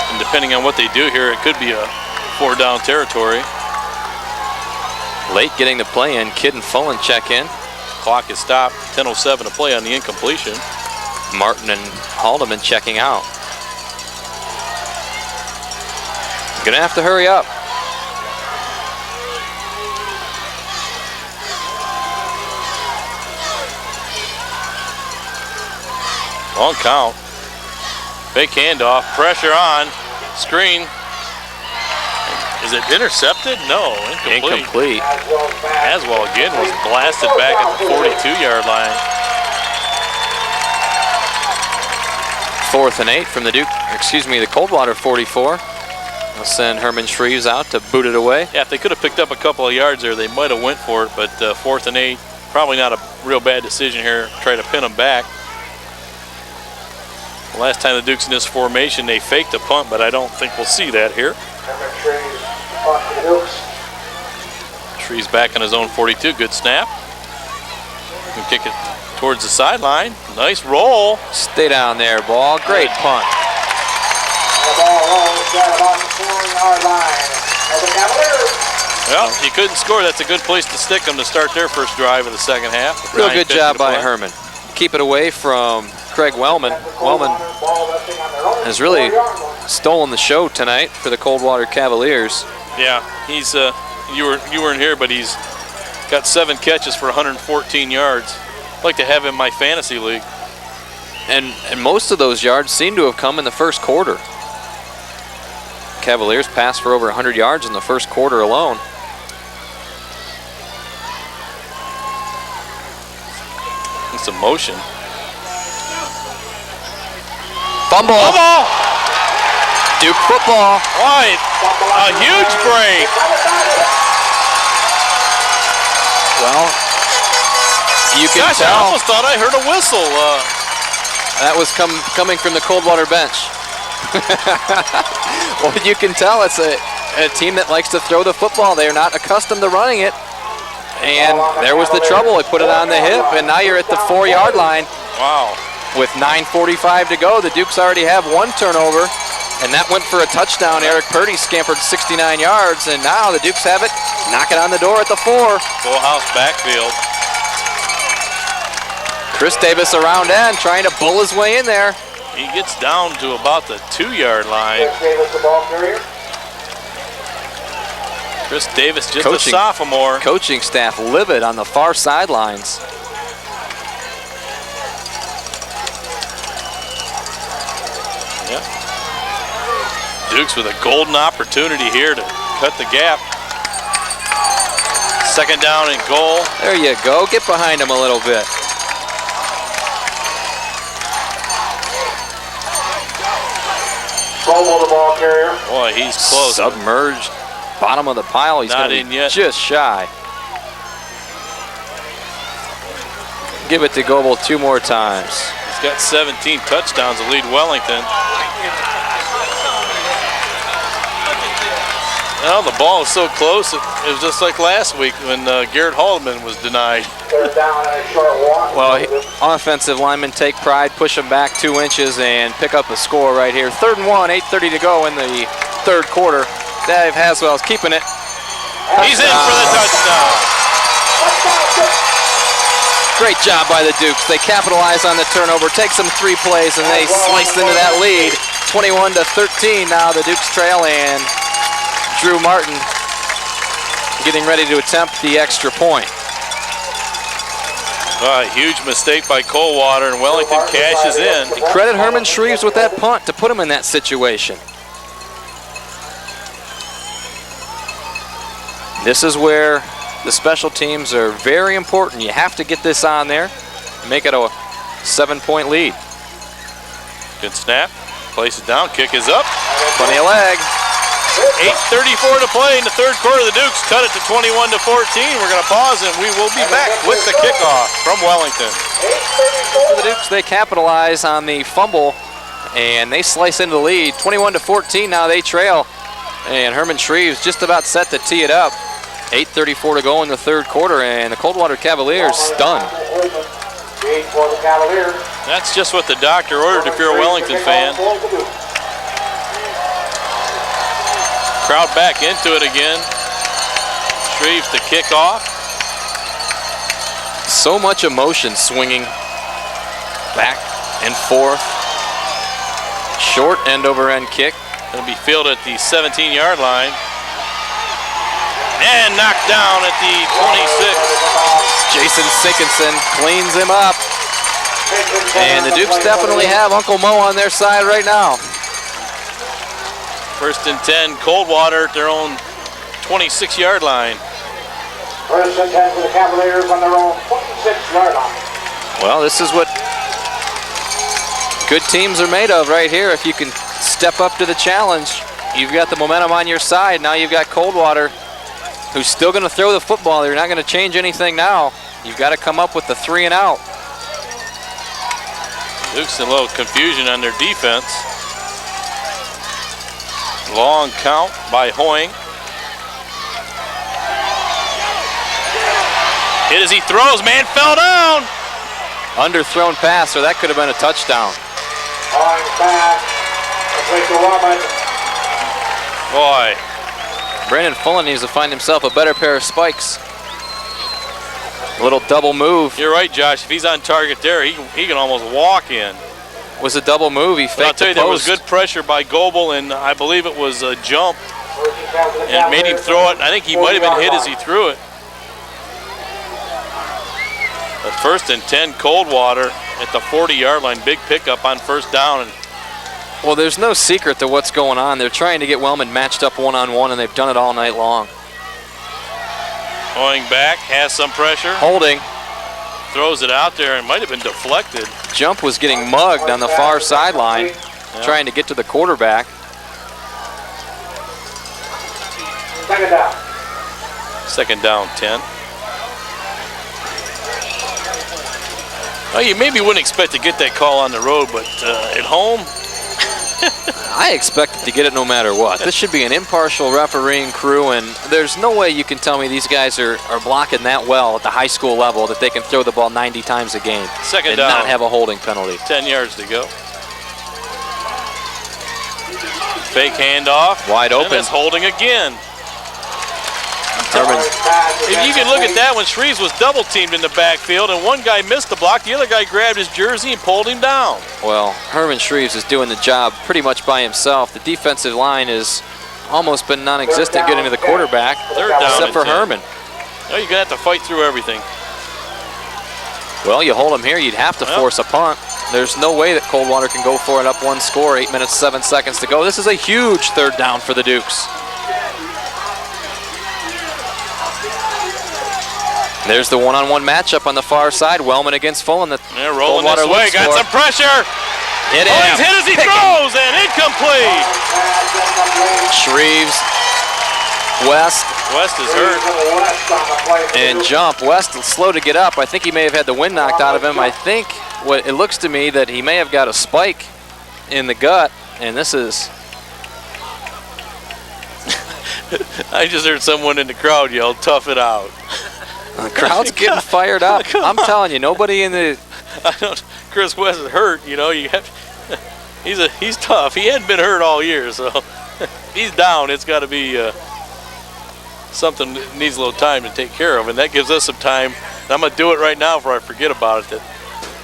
And depending on what they do here, it could be a 4-down territory. Late getting the play in. Kidd and Fullen check in. Clock is stopped. 10:07 to play on the incompletion. Martin and Haldeman checking out. Gonna have to hurry up. Long count. Fake handoff. Pressure on. Screen. Is it intercepted? No, incomplete. Incomplete. Aswell again was blasted back at the 42-yard line. 4th and 8 from the the Coldwater 44. They'll send Herman Shreves out to boot it away. Yeah, if they could have picked up a couple of yards there, they might have went for it, but 4th and 8, probably not a real bad decision here. Try to pin them back. The last time the Dukes in this formation, they faked a punt, but I don't think we'll see that here. Shreves back on his own 42, good snap. And kick it towards the sideline. Nice roll. Stay down there, ball. Great punt. The ball rolls at about the 4-yard line of the Cavaliers. Well, you couldn't score. That's a good place to stick them to start their first drive of the second half. Real good job by Herman. Keep it away from Craig Wellman. Wellman has really stolen the show tonight for the Coldwater Cavaliers. Yeah, he's you weren't here, but he's got 7 catches for 114 yards. I'd like to have him in my fantasy league. And most of those yards seem to have come in the first quarter. Cavaliers passed for over 100 yards in the first quarter alone. It's a motion. Fumble. Fumble! Duke football. Right. A huge break. Well, you can Gosh, I tell almost thought I heard a whistle. that was coming from the Coldwater bench. Well, you can tell it's a team that likes to throw the football. They're not accustomed to running it. And there was the trouble. They put it on the hip, and now you're at the 4-yard line. Wow. With 9:45 to go, the Dukes already have 1 turnover, and that went for a touchdown. Eric Purdy scampered 69 yards, and now the Dukes have it. Knock it on the door at the 4. Full house backfield. Chris Davis around end, trying to bull his way in there. He gets down to about the 2-yard line. Davis, the ball carrier. Chris Davis, just a sophomore. Coaching staff livid on the far sidelines. Yeah. Dukes with a golden opportunity here to cut the gap. 2nd down and goal. There you go. Get behind him a little bit. Scobel, the ball carrier. Boy, he's close. Submerged. Bottom of the pile. He's Not gonna in be yet. just shy. Give it to Goebel 2 more times. He's got 17 touchdowns to lead Wellington. Well, the ball is so close, it was just like last week when Garrett Haldeman was denied. 3rd down and a short walk. Well, offensive linemen take pride, push them back 2 inches, and pick up a score right here. 3rd and 1, 8:30 to go in the 3rd quarter. Dave Haswell's keeping it. He's in for the touchdown. Great job by the Dukes. They capitalize on the turnover, take some 3 plays, and they sliced into that lead. 21-13 now. The Dukes trail, and Drew Martin getting ready to attempt the extra point. Huge mistake by Coldwater, and Wellington cashes in. Credit Herman Shreves with that punt to put him in that situation. This is where the special teams are very important. You have to get this on there and make it a 7-point lead. Good snap. Place it down. Kick is up. Plenty of leg. 8:34 to play in the 3rd quarter. The Dukes cut it to 21-14. We're going to pause, and we will be back with the kickoff from Wellington. For the Dukes, they capitalize on the fumble, and they slice into the lead. 21-14 now. They trail, and Herman Shreves just about set to tee it up. 8:34 to go in the 3rd quarter, and the Coldwater Cavaliers stunned. That's just what the doctor ordered if you're a Wellington fan. Crowd back into it again. Shreves to kick off. So much emotion swinging back and forth. Short end over end kick. It'll be fielded at the 17-yard line. And knocked down at the 26. Jason Sinkinson cleans him up. And the Dukes definitely have Uncle Mo on their side right now. 1st and 10, Coldwater at their own 26-yard line. First and 10 for the Cavaliers on their own 26-yard line. Well, this is what good teams are made of right here. If you can step up to the challenge, you've got the momentum on your side. Now you've got Coldwater, who's still going to throw the football. They're not going to change anything now. You've got to come up with the 3 and out. Dukes in a little confusion on their defense. Long count by Hoying. Hit as he throws, man fell down. Underthrown pass, so that could have been a touchdown. Hoying back. Complete to Wellman. Boy. Brandon Fullen needs to find himself a better pair of spikes. A little double move. You're right, Josh. If he's on target there, he can almost walk in. Was a double move. He faked But I'll tell you, the there was post. good pressure by Goebel, and I believe it was a jump. And it made him throw it. I think he might have been hit as he threw it. But first and 10, Coldwater at the 40-yard line. Big pickup on first down. And Well, there's no secret to what's going on. They're trying to get Wellman matched up one-on-one, and they've done it all night long. going back, has some pressure. Holding. Throws it out there and might have been deflected. Jump was getting mugged on the far sideline, trying to get to the quarterback. Second down. Second down, 10. Well, you maybe wouldn't expect to get that call on the road, but at home, I expected to get it no matter what. This should be an impartial refereeing crew, and there's no way you can tell me these guys are blocking that well at the high school level that they can throw the ball 90 times a game Second and down. not have a holding penalty. 10 yards to go. Fake handoff. Wide And open. it's holding again. Herman. If you can look at that when Shreves was double teamed in the backfield and one guy missed the block, the other guy grabbed his jersey and pulled him down. Well, Herman Shreves is doing the job pretty much by himself. The defensive line has almost been non-existent getting to the quarterback, Third down except and for 10. Herman. Well, you're going to have to fight through everything. Well, you hold him here, you'd have to force a punt. There's no way that Coldwater can go for it up one score, 8 minutes, 7 seconds to go. This is a huge third down for the Dukes. There's the one-on-one matchup on the far side. Wellman against Fullen. They're rolling this way. Got some pressure. Hit He's hit as he throws and incomplete. Shreves, West, West is hurt. and Jump. West slow to get up. I think he may have had the wind knocked out of him. I think what it looks to me that he may have got a spike in the gut, and this is... I just heard someone in the crowd yell, "Tough it out." The crowd's getting fired up. I'm telling you, nobody in the... Chris West is hurt, you know. He's tough. He hadn't been hurt all year, so he's down. It's got to be something that needs a little time to take care of, and that gives us some time. And I'm going to do it right now before I forget about it. That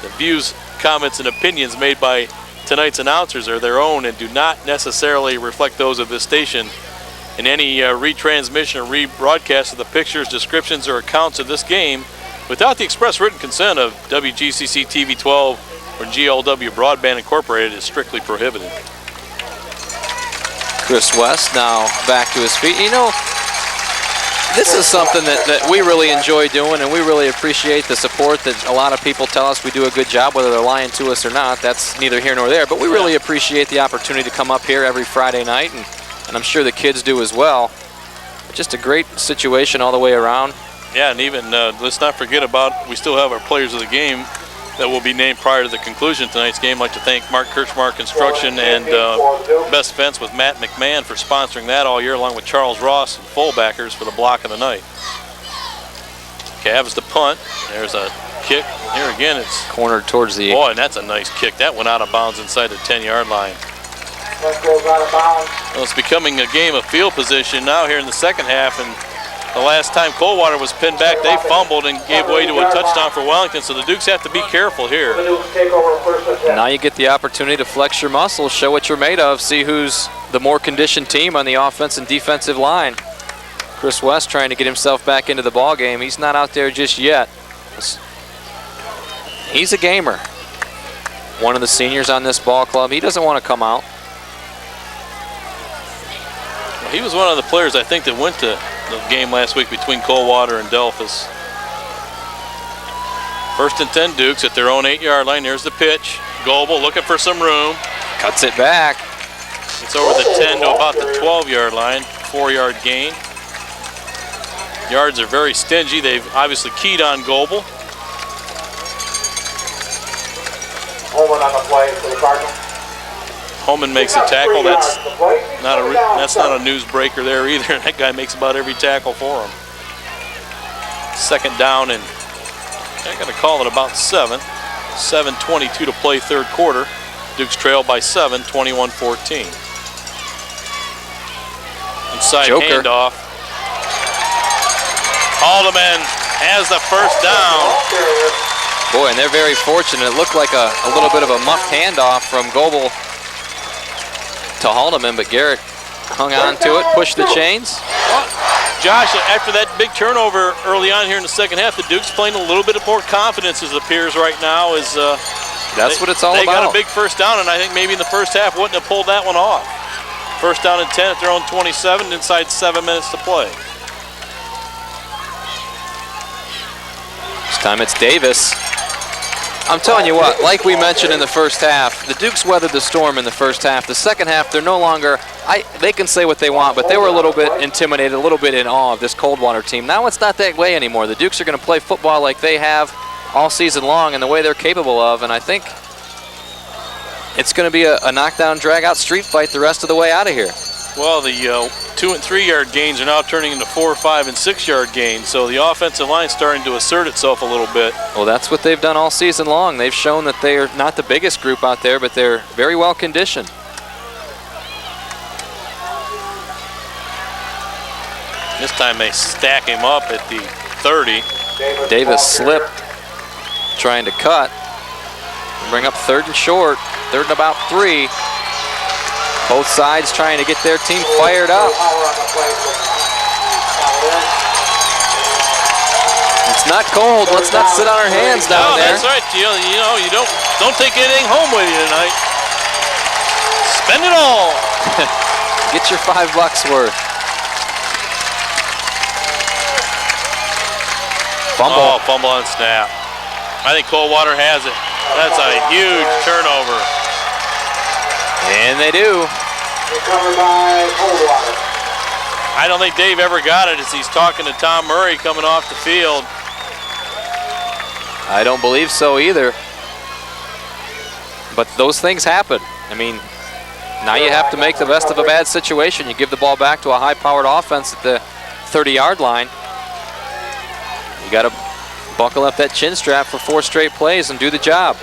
the views, comments, and opinions made by tonight's announcers are their own and do not necessarily reflect those of this station. In any retransmission or rebroadcast of the pictures, descriptions, or accounts of this game without the express written consent of WGCC TV 12 or GLW Broadband Incorporated is strictly prohibited. Chris West now back to his feet. You know, this is something that we really enjoy doing, and we really appreciate the support that a lot of people tell us we do a good job, whether they're lying to us or not. That's neither here nor there, but we really appreciate the opportunity to come up here every Friday night, and I'm sure the kids do as well. Just a great situation all the way around. Yeah, and even let's not forget about, we still have our players of the game that will be named prior to the conclusion of tonight's game. I'd like to thank Mark Kirchmark Construction and Best Fence with Matt McMahon for sponsoring that all year, along with Charles Ross and fullbackers for the block of the night. Cavs to punt. There's a kick. Here again, it's cornered towards the... Boy, and that's a nice kick. That went out of bounds inside the 10-yard line. That goes out of bounds. Well, it's becoming a game of field position now here in the second half, and the last time Coldwater was pinned back, they fumbled and gave way to a touchdown for Wellington, so the Dukes have to be careful here. The Dukes take over first and 10. Now you get the opportunity to flex your muscles, show what you're made of, see who's the more conditioned team on the offense and defensive line. Chris West trying to get himself back into the ball game. He's not out there just yet. He's a gamer. One of the seniors on this ball club. He doesn't want to come out. He was one of the players, I think, that went to the game last week between Coldwater and Delphus. 1st and 10 Dukes at their own 8-yard line. There's the pitch. Goebel looking for some room. Cuts it back. It's over the 10 to about the 12-yard line. 4-yard gain. Yards are very stingy. They've obviously keyed on Goebel. Holman on the play for the Cardinals. Holman makes a tackle. That's not a newsbreaker there either. That guy makes about every tackle for him. 2nd down, and I got to call it about 7. 7:22 to play 3rd quarter. Dukes trail by 7, 21-14. Inside Joker. handoff. Haldeman has the 1st down. Boy, and they're very fortunate. It looked like a little bit of a muffed handoff from Goebel to Haldeman, but Garrett hung on to it, pushed the chains. Josh, after that big turnover early on here in the 2nd half, the Dukes playing a little bit of more confidence, as it appears right now. That's what it's all about. They got a big 1st down, and I think maybe in the 1st half wouldn't have pulled that one off. 1st down and 10 at their own 27, inside 7 minutes to play. This time it's Davis. I'm telling you what, like we mentioned in the 1st half, the Dukes weathered the storm in the 1st half. The 2nd half, they're no longer, they can say what they want, but they were a little bit intimidated, a little bit in awe of this Coldwater team. Now it's not that way anymore. The Dukes are going to play football like they have all season long and the way they're capable of, and I think it's going to be a knockdown, drag-out street fight the rest of the way out of here. Well, the 2- and 3-yard gains are now turning into 4-, 5-, and 6-yard gains, so the offensive line's starting to assert itself a little bit. Well, that's what they've done all season long. They've shown that they are not the biggest group out there, but they're very well conditioned. This time they stack him up at the 30. Davis slipped, trying to cut. Bring up 3rd and short, 3rd and about 3. Both sides trying to get their team fired up. It's not cold. Let's not sit on our hands down there. That's right. You know, you don't take anything home with you tonight. Spend it all. Get your $5 worth. Fumble. Oh, fumble on snap. I think Coldwater has it. That's a huge turnover. And they do. Recovered by Coldwater. I don't think Dave ever got it as he's talking to Tom Murray coming off the field. I don't believe so either. But those things happen. I mean, now you have to make the best of a bad situation. You give the ball back to a high-powered offense at the 30-yard line. You got to buckle up that chin strap for 4 straight plays and do the job.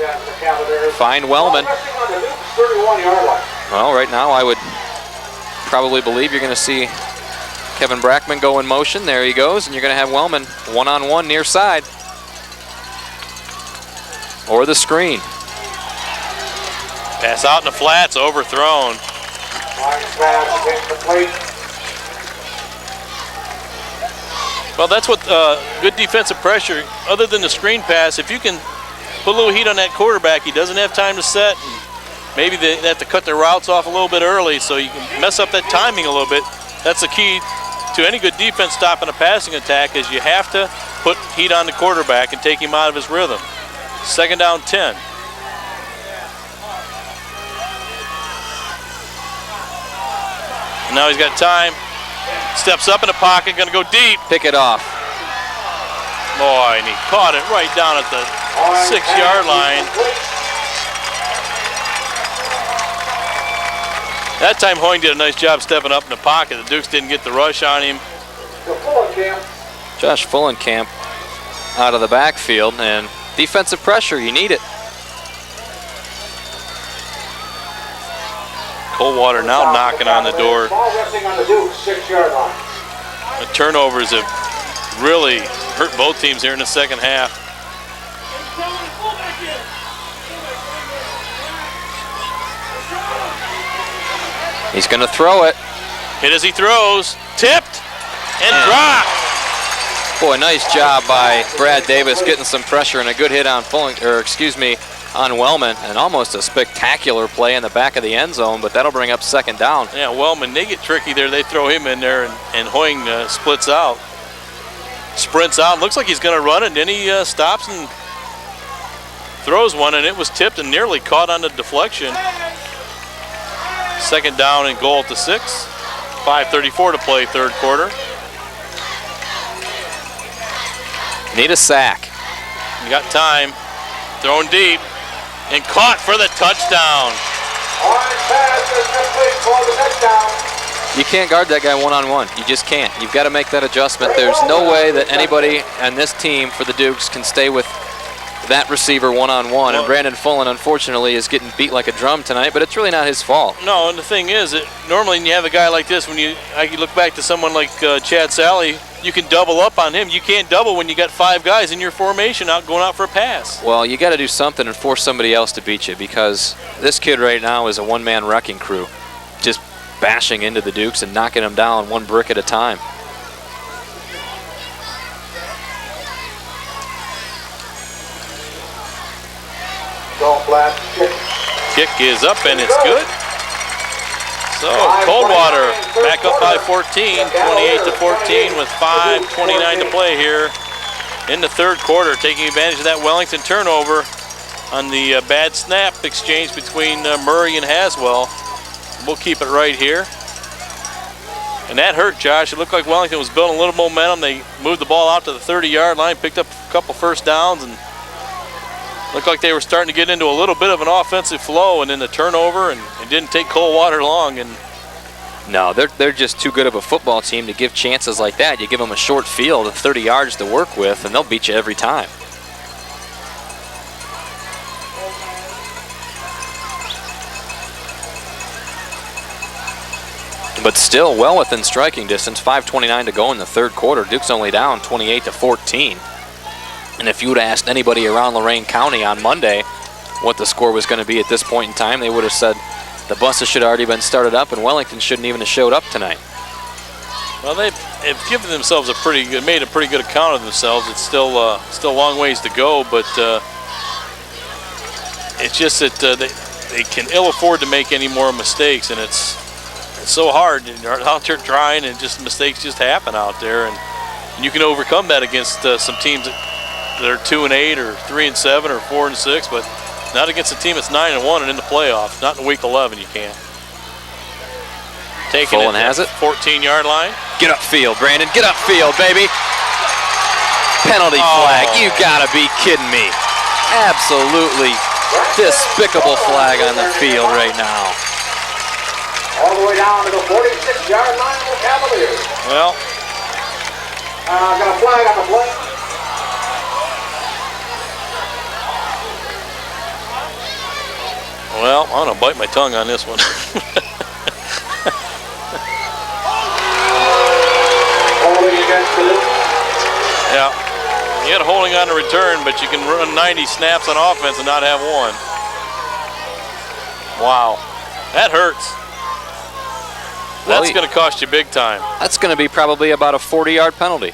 Find Wellman. Well, right now I would probably believe you're going to see Kevin Brackman go in motion. There he goes, and you're going to have Wellman one-on-one near side. Or the screen. Pass out in the flats, overthrown. Well, that's what good defensive pressure, other than the screen pass, if you can put a little heat on that quarterback, he doesn't have time to set. And maybe they have to cut their routes off a little bit early so you can mess up that timing a little bit. That's the key to any good defense stopping a passing attack, is you have to put heat on the quarterback and take him out of his rhythm. 2nd down, 10. Now he's got time. Steps up in the pocket, going to go deep. Pick it off. Boy, and he caught it right down at the 6-yard line. That time Hoying did a nice job stepping up in the pocket. The Dukes didn't get the rush on him. Josh Fullenkamp out of the backfield, and defensive pressure, you need it. Coldwater now knocking on the door. The turnovers have really hurt both teams here in the 2nd half. He's going to throw it. Hit as he throws. Tipped and dropped. Boy, nice job by Brad Davis getting some pressure and a good hit on on Wellman, and almost a spectacular play in the back of the end zone, but that'll bring up second down. Yeah, Wellman, they get tricky there. They throw him in there, and Hoying sprints out. Looks like he's going to run it, and then he stops and throws one, and it was tipped and nearly caught on the deflection. Second down and goal at the 6. 5:34 to play, third quarter. Need a sack. You got time. Thrown deep and caught for the touchdown. Orange pass is complete for the touchdown. You can't guard that guy one-on-one. You just can't. You've got to make that adjustment. There's no way that anybody on this team for the Dukes can stay with that receiver one-on-one. And Brandon Fullen, unfortunately, is getting beat like a drum tonight, but it's really not his fault. No, and the thing is, normally when you have a guy like this, when you look back to someone like Chad Sally, you can double up on him. You can't double when you got 5 guys in your formation going out for a pass. Well, you got to do something and force somebody else to beat you, because this kid right now is a one-man wrecking crew, just bashing into the Dukes and knocking them down one brick at a time. Kick is up and it's good. So Coldwater back up by 14, 28-14 with 5:29 to play here in the third quarter, taking advantage of that Wellington turnover on the bad snap exchange between Murray and Haswell. We'll keep it right here. And that hurt, Josh. It looked like Wellington was building a little momentum. They moved the ball out to the 30-yard line, picked up a couple first downs, and looked like they were starting to get into a little bit of an offensive flow, and then the turnover, and it didn't take Coldwater long. And no, they're just too good of a football team to give chances like that. You give them a short field of 30 yards to work with, and they'll beat you every time. But still well within striking distance, 5:29 to go in the third quarter. Duke's only down 28-14. And if you would have asked anybody around Lorain County on Monday what the score was going to be at this point in time, they would have said the buses should have already been started up and Wellington shouldn't even have showed up tonight. Well, they've given themselves made a pretty good account of themselves. It's still a long ways to go, but it's just that they can ill afford to make any more mistakes, and it's so hard. You're out there trying, and just mistakes just happen out there, and you can overcome that against some teams that are 2-8 or 3-7 or 4-6, but not against a team that's 9-1 and in the playoffs. Not in week 11, you can't. Taking Fullen has it. 14-yard line. Get upfield, Brandon. Get upfield, baby. Penalty flag. You gotta be kidding me. Absolutely despicable flag on the field right now. All the way down to the 46-yard line of the Cavaliers. Well, got a flag on the play. well, I'm gonna bite my tongue on this one. Holding against the Duke. Yeah, you had a holding on the return, but you can run 90 snaps on offense and not have one. Wow, that hurts. Well, That's going to cost you big time. That's going to be probably about a 40-yard penalty.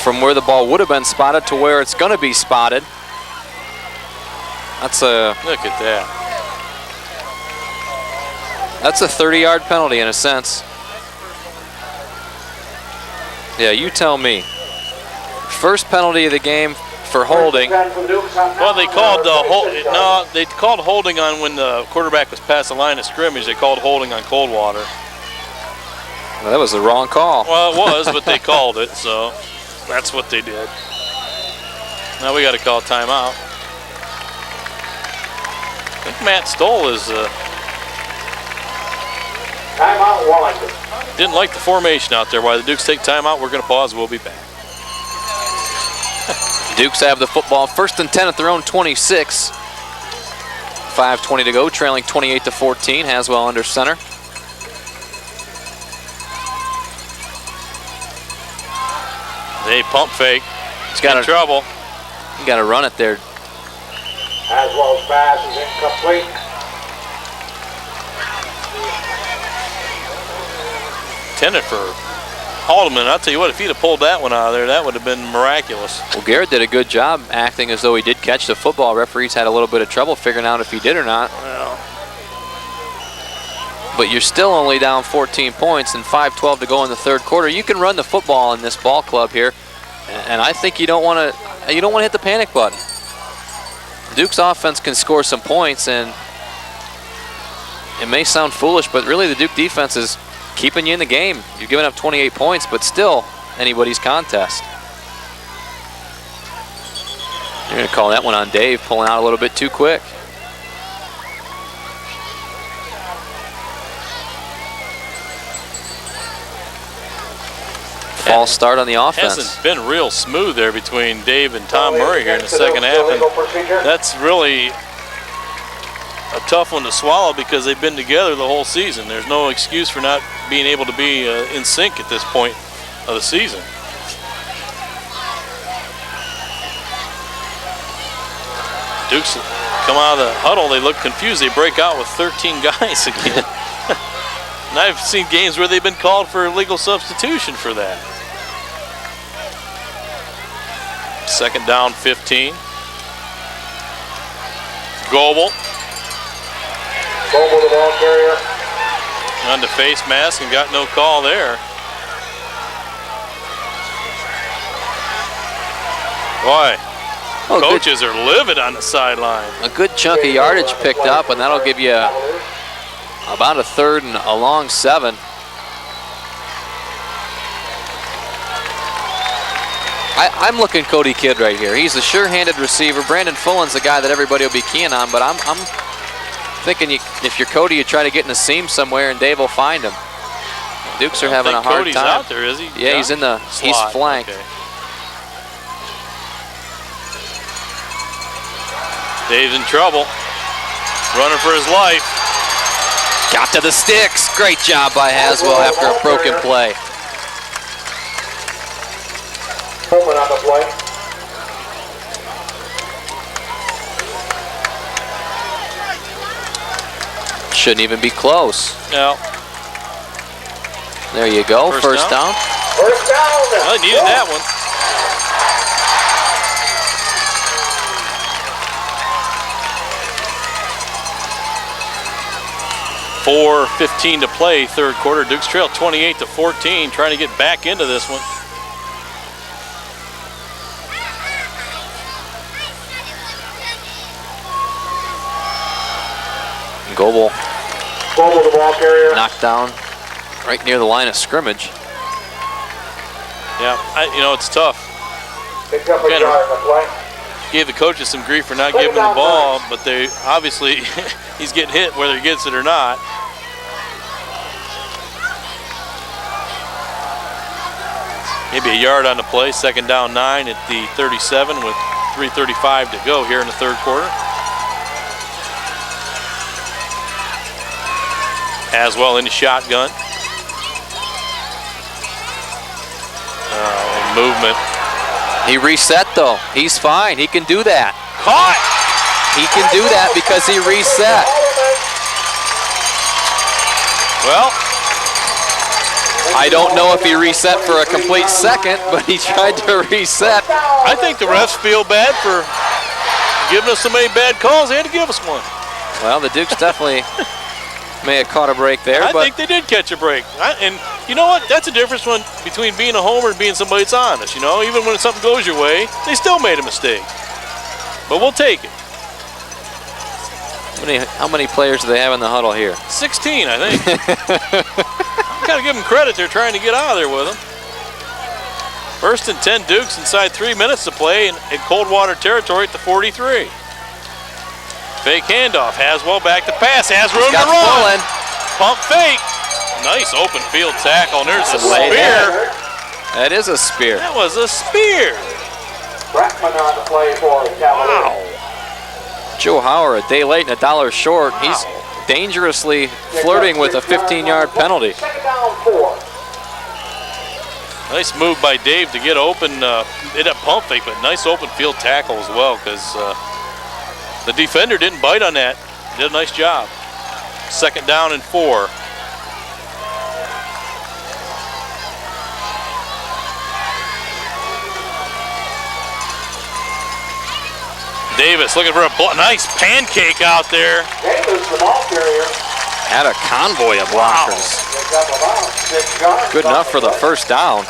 From where the ball would have been spotted to where it's going to be spotted. That's a Look at that. That's a 30-yard penalty in a sense. Yeah, you tell me. First penalty of the game for holding. Well, they called they called holding on when the quarterback was past the line of scrimmage. They called holding on Coldwater. Well, that was the wrong call. Well, it was, but they called it, so that's what they did. Now we got to call timeout. I think Matt Stoll is Timeout, Wellington. didn't like the formation out there. While the Dukes take timeout, we're going to pause. We'll be back. Dukes have the football, 1st and 10 at their own 26. 5:20 to go, trailing 28-14. Haswell under center. They pump fake. He's got in trouble. You got to run it there. Haswell's pass is incomplete. Intended for Haldeman, I'll tell you what, if he'd have pulled that one out of there, that would have been miraculous. Well, Garrett did a good job acting as though he did catch the football. Referees had a little bit of trouble figuring out if he did or not. Well, but you're still only down 14 points and 5:12 to go in the third quarter. You can run the football in this ball club here, and I think you don't want to hit the panic button. Duke's offense can score some points, and it may sound foolish, but really the Duke defense is keeping you in the game. You've given up 28 points, but still anybody's contest. You're going to call that one on Dave, pulling out a little bit too quick. False start on the offense. Hasn't been real smooth there between Dave and Tom Murray here in the second half, and that's really a tough one to swallow because they've been together the whole season. There's no excuse for not being able to be in sync at this point of the season. Dukes come out of the huddle, they look confused, they break out with 13 guys again. And I've seen games where they've been called for illegal substitution for that. Second down, 15. Goebel. Goebel, the ball carrier. On the face mask and got no call there. Boy, coaches are livid on the sideline. A good chunk of yardage picked up, and that'll give you about a third and a long 7. I'm looking Cody Kidd right here. He's a sure-handed receiver. Brandon Fullen's the guy that everybody will be keying on, but I'm thinking if you're Cody, you try to get in the seam somewhere, and Dave will find him. Dukes are having a hard Cody's time. out there, is he? Yeah, he's in the he's flanked. Okay. Dave's in trouble. Running for his life. Got to the sticks. Great job by Haswell after a broken play. Pullman on the play. Shouldn't even be close. No. There you go. First down. First down. Well, they needed that one. .4:15 to play, third quarter. Dukes trail 28-14, trying to get back into this one. Goebel, the ball carrier. knocked down right near the line of scrimmage. Yeah, it's tough. Picked up a yard on the play. Gave the coaches some grief for not giving him the ball, but they obviously he's getting hit whether he gets it or not. Maybe a yard on the play. Second down 9 at the 37 with 3:35 to go here in the third quarter. Haswell in the shotgun. Movement. He reset though. He's fine. He can do that. Caught! He can do that because he reset. Well, I don't know if he reset for a complete second, but he tried to reset. I think the refs feel bad for giving us so many bad calls. They had to give us one. Well, the Dukes definitely may have caught a break there. I think they did catch a break. And you know what? That's the difference between being a homer and being somebody that's honest. Even when something goes your way, they still made a mistake. But we'll take it. How many players do they have in the huddle here? 16, I think. Got to give them credit. They're trying to get out of there with them. First and 10 Dukes inside 3 minutes to play in Coldwater territory at the 43. Fake handoff. Haswell back to pass. Has room to run. Pump fake. Nice open field tackle. And there's a spear. That is a spear. That was a spear. Brackman on the play for the Cavaliers. Wow. Joe Hauer, a day late and $1 short. He's dangerously flirting with a 15-yard penalty. Second down 4. Nice move by Dave to get open. It a pump fake, but nice open field tackle as well because the defender didn't bite on that. Did a nice job. Second down and 4. Davis looking for a nice pancake out there. Davis, the ball carrier. Had a convoy of blockers. Good enough for the first down.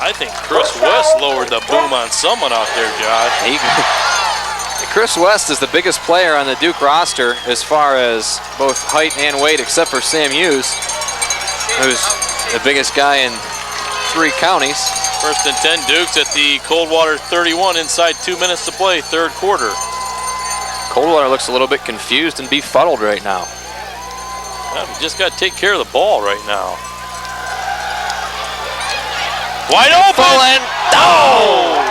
I think Chris West lowered the boom on someone out there, Josh. Chris West is the biggest player on the Duke roster as far as both height and weight, except for Sam Hughes, who's the biggest guy in 3 counties. First and 10 Dukes at the Coldwater 31 inside 2 minutes to play, third quarter. Coldwater looks a little bit confused and befuddled right now. Yeah, we just got to take care of the ball right now. Wide open! Oh!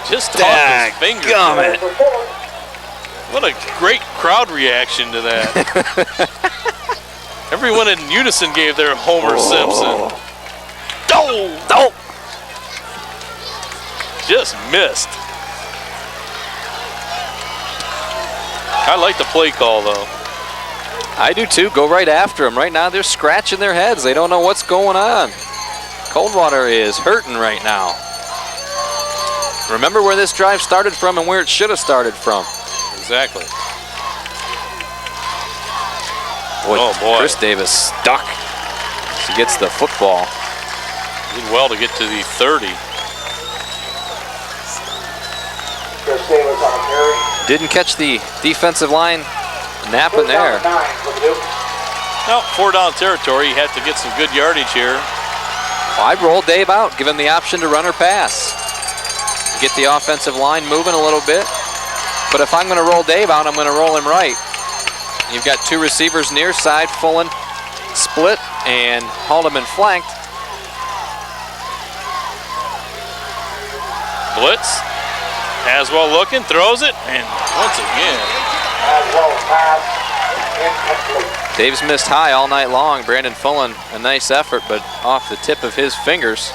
Just tossed his finger. Dadgummit. What a great crowd reaction to that. Everyone in unison gave their Homer Simpson. Oh! Just missed. I like the play call, though. I do too. Go right after them. Right now they're scratching their heads. They don't know what's going on. Coldwater is hurting right now. Remember where this drive started from and where it should have started from. Exactly. Oh boy. Chris Davis stuck. He gets the football. Did well to get to the 30. Chris Davis on a carry. Didn't catch the defensive line napping there. No, 4-down territory. You have to get some good yardage here. I'd roll Dave out, give him the option to run or pass. Get the offensive line moving a little bit. But if I'm going to roll Dave out, I'm going to roll him right. You've got 2 receivers near side, Fullen split and Haldeman flanked. Blitz. Haswell looking, throws it, and once again. Haswell pass incomplete. Dave's missed high all night long. Brandon Fullen, a nice effort, but off the tip of his fingers.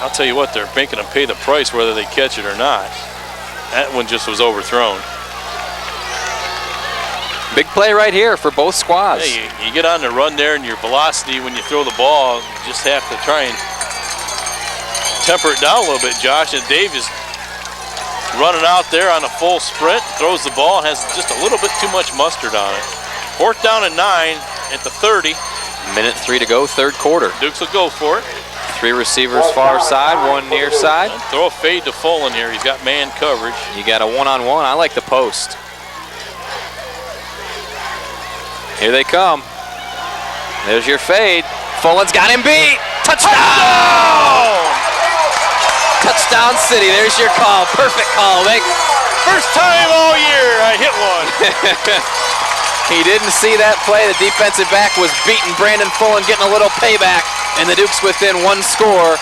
I'll tell you what, they're making them pay the price whether they catch it or not. That one just was overthrown. Big play right here for both squads. Hey, you get on the run there, and your velocity when you throw the ball, you just have to try and temper it down a little bit, Josh. And Dave is running out there on a full sprint, throws the ball, has just a little bit too much mustard on it. 4th down and 9 at the 30. Minute 3 to go, third quarter. Dukes will go for it. 3 receivers far side, 1 near side. And throw a fade to Fullen here. He's got man coverage. You got a one-on-one. I like the post. Here they come. There's your fade. Fullen's got him beat. Touchdown! Touchdown City. There's your call. Perfect call. First time all year I hit one. He didn't see that play. The defensive back was beating Brandon Fullen, getting a little payback, and the Dukes within 1 score.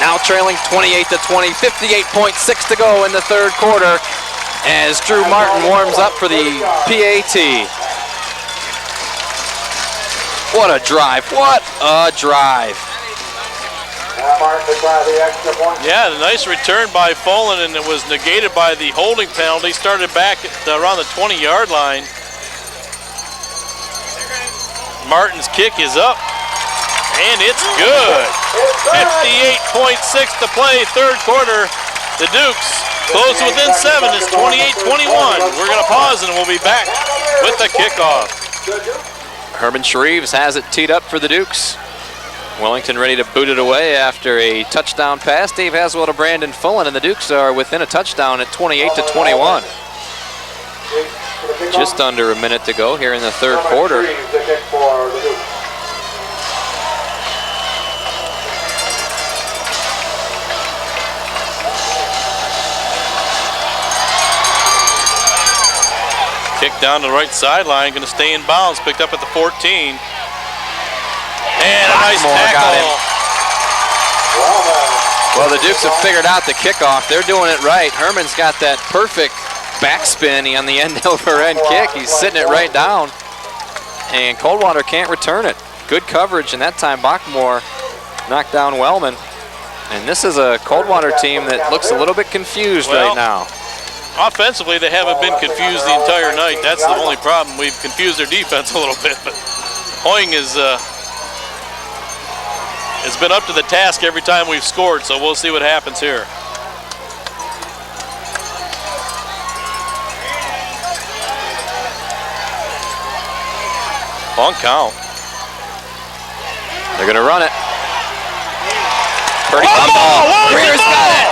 Now trailing 28-20, 58.6 to go in the third quarter as Drew Martin warms up for the PAT. What a drive, what a drive. Yeah, the nice return by Fullen, and it was negated by the holding penalty. Started back at around the 20-yard line. Martin's kick is up, and it's good. 58.6 to play, third quarter. The Dukes close within 7. It's 28-21. We're going to pause, and we'll be back with the kickoff. Herman Shreves has it teed up for the Dukes. Wellington ready to boot it away after a touchdown pass. Dave Haswell to Brandon Fullen, and the Dukes are within a touchdown at 28-21. Just under a minute to go here in the third quarter. Kick down the right sideline, going to stay in bounds, picked up at the 14. And a nice tackle. Well, the Dukes have figured out the kickoff. They're doing it right. Herman's got that perfect backspin on the end-over-end kick. He's sitting it right down. And Coldwater can't return it. Good coverage, and that time Bachmore knocked down Wellman. And this is a Coldwater team that looks a little bit confused right now. Offensively, they haven't been confused the entire night. That's the only problem. We've confused their defense a little bit. But Hoying has been up to the task every time we've scored, so we'll see what happens here. Long count. They're going to run it. Purdy Greer's got it.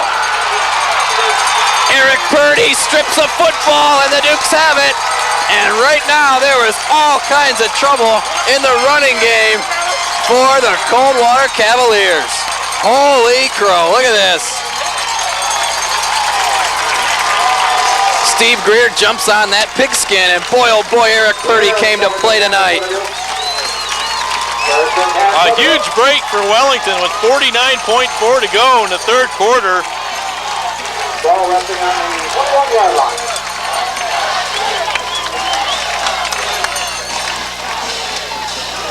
Eric Purdy strips a football, and the Dukes have it. And right now, there was all kinds of trouble in the running game for the Coldwater Cavaliers. Holy crow, look at this. Steve Greer jumps on that pigskin, and boy, oh boy, Eric Purdy came to play tonight. A huge break for Wellington with 49.4 to go in the third quarter. Ball resting on the 21-yard line.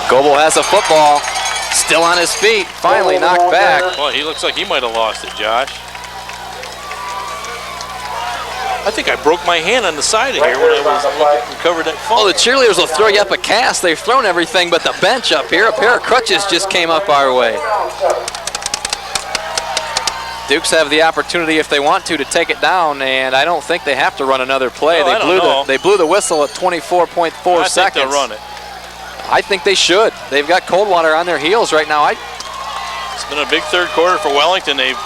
Goebel has a football, still on his feet, finally knocked back. Well, he looks like he might have lost it, Josh. I think I broke my hand on the side of here when I was recovered that fall. Oh, the cheerleaders will throw you up a cast. They've thrown everything but the bench up here. A pair of crutches just came up our way. Dukes have the opportunity if they want to take it down, and I don't think they have to run another play. They blew the whistle at 24.4 seconds. I think they'll run it. I think they should. They've got Coldwater on their heels right now. It's been a big third quarter for Wellington. They've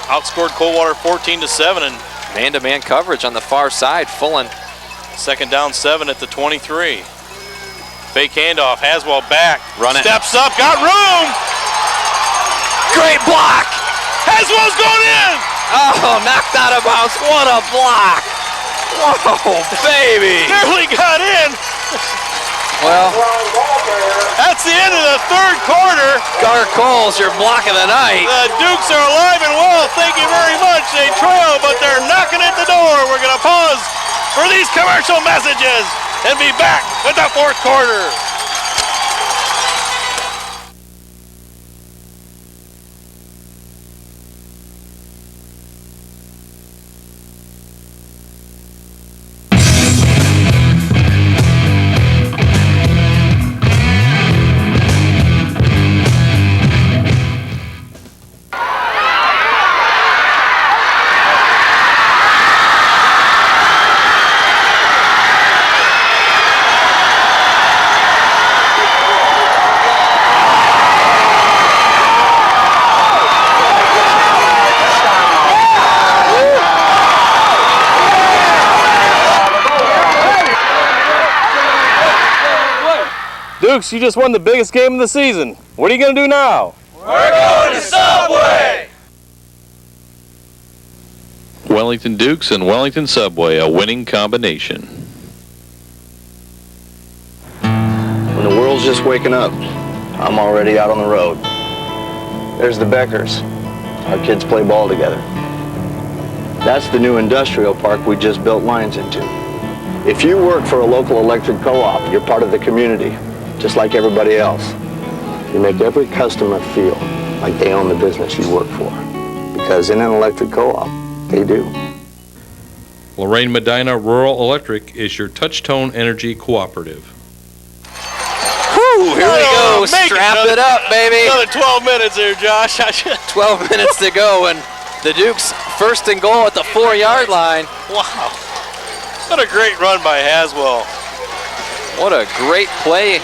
outscored Coldwater 14-7, and man-to-man coverage on the far side. Fullen. Second down 7 at the 23. Fake handoff. Haswell back. Run it. Steps up. Got room. Great block. Haswell's going in. Oh, knocked out of bounds. What a block. Whoa, baby. Barely got in. Well, that's the end of the third quarter. Gar Coles, your block of the night. The Dukes are alive and well. Thank you very much. They trail, but they're knocking at the door. We're going to pause for these commercial messages and be back with the fourth quarter. Dukes, you just won the biggest game of the season. What are you going to do now? We're going to Subway! Wellington Dukes and Wellington Subway, a winning combination. When the world's just waking up, I'm already out on the road. There's the Beckers. Our kids play ball together. That's the new industrial park we just built lines into. If you work for a local electric co-op, you're part of the community, just like everybody else. You make every customer feel like they own the business you work for. Because in an electric co-op, they do. Lorraine Medina Rural Electric is your touch-tone energy cooperative. Whew, here we go. Strap it up, baby. Another 12 minutes there, Josh. 12 minutes to go, and the Dukes first and goal at the 4-yard line. Wow. What a great run by Haswell. What a great play.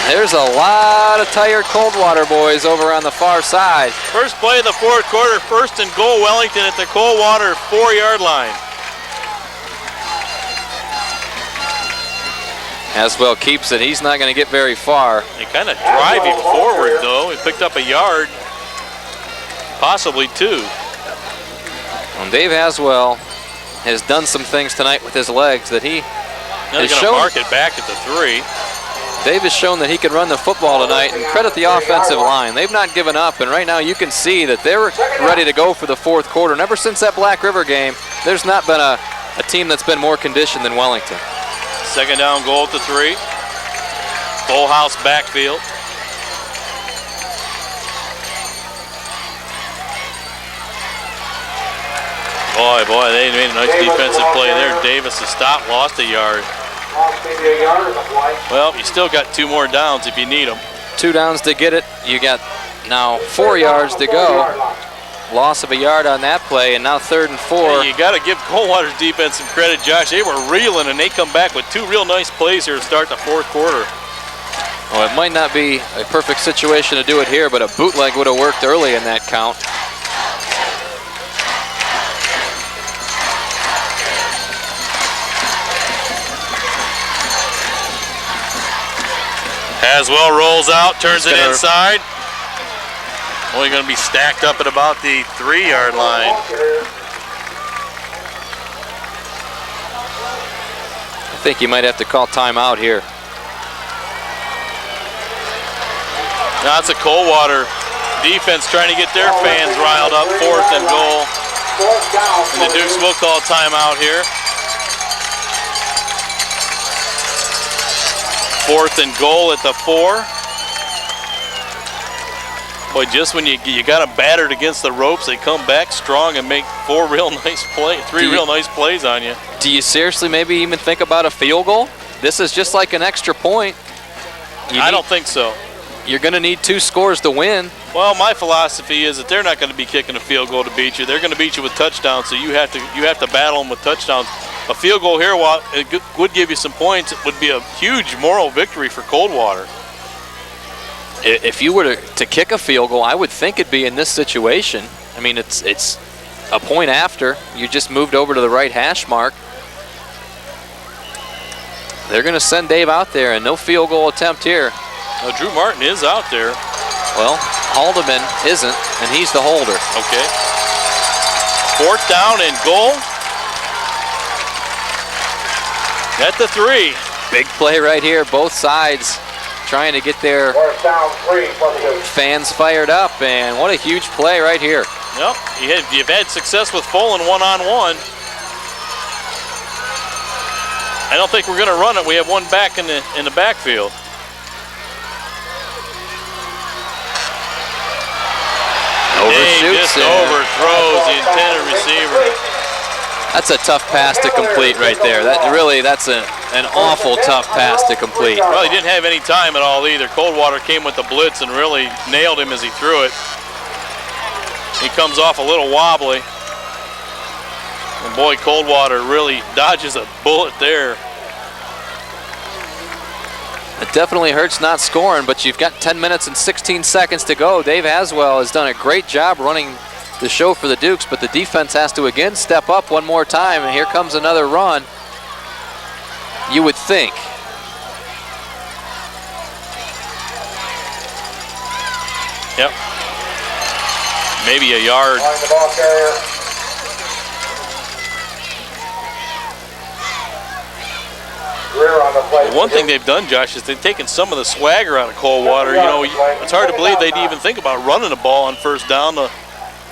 There's a lot of tired Coldwater boys over on the far side. First play of the fourth quarter, first and goal Wellington at the Coldwater 4-yard line. Haswell keeps it. He's not going to get very far. They kind of drive him forward, though. He picked up a yard, possibly 2. And Dave Haswell has done some things tonight with his legs that he Now they're going to mark it back at the 3. Dave has shown that he can run the football tonight, and credit the offensive line. They've not given up, and right now you can see that they're ready to go for the fourth quarter. And ever since that Black River game, there's not been a team that's been more conditioned than Wellington. Second down goal at the 3. Full house backfield. Boy, they made a nice defensive play there. Davis, a stop, lost a yard. Well, you still got 2 more downs if you need them. 2 downs to get it. You got now 4 yards to go. loss of a yard on that play, and now 3rd and 4. Hey, you got to give Coldwater's defense some credit, Josh. They were reeling, and they come back with 2 real nice plays here to start the 4th quarter. Well, it might not be a perfect situation to do it here, but a bootleg would have worked early in that count. Haswell rolls out, turns it inside. Only going to be stacked up at about the 3-yard line. I think you might have to call timeout here. Now it's a Coldwater defense trying to get their fans riled up. 4th and goal. And the Dukes will call timeout here. 4th and goal at the 4. Boy, just when you got them battered against the ropes, they come back strong and make 3 real nice plays on you. Do you seriously maybe even think about a field goal? This is just like an extra point. I don't think so. You're going to need 2 scores to win. Well, my philosophy is that they're not going to be kicking a field goal to beat you. They're going to beat you with touchdowns, so you have to battle them with touchdowns. A field goal here, while it would give you some points, it would be a huge moral victory for Coldwater. If you were to kick a field goal, I would think it'd be in this situation. I mean, it's a point after. You just moved over to the right hash mark. They're going to send Dave out there, and no field goal attempt here. Now, Drew Martin is out there. Well, Haldeman isn't, and he's the holder. Okay. 4th down and goal. At the 3. Big play right here, both sides trying to get their fans fired up, and what a huge play right here. Yep, you've had success with Fullen one-on-one. I don't think we're going to run it. We have one back in the backfield. Overshoots just overthrows the intended receiver. That's a tough pass to complete right there. That's an awful tough pass to complete. Well, he didn't have any time at all either. Coldwater came with the blitz and really nailed him as he threw it. He comes off a little wobbly. And boy, Coldwater really dodges a bullet there. It definitely hurts not scoring, but you've got 10 minutes and 16 seconds to go. Dave Haswell has done a great job running the show for the Dukes, but the defense has to again step up one more time, and here comes another run. You would think. Yep. Maybe a yard. One thing they've done, Josh, is they've taken some of the swagger out of Coldwater. You know, it's hard to believe they'd even think about running the ball on 1st down the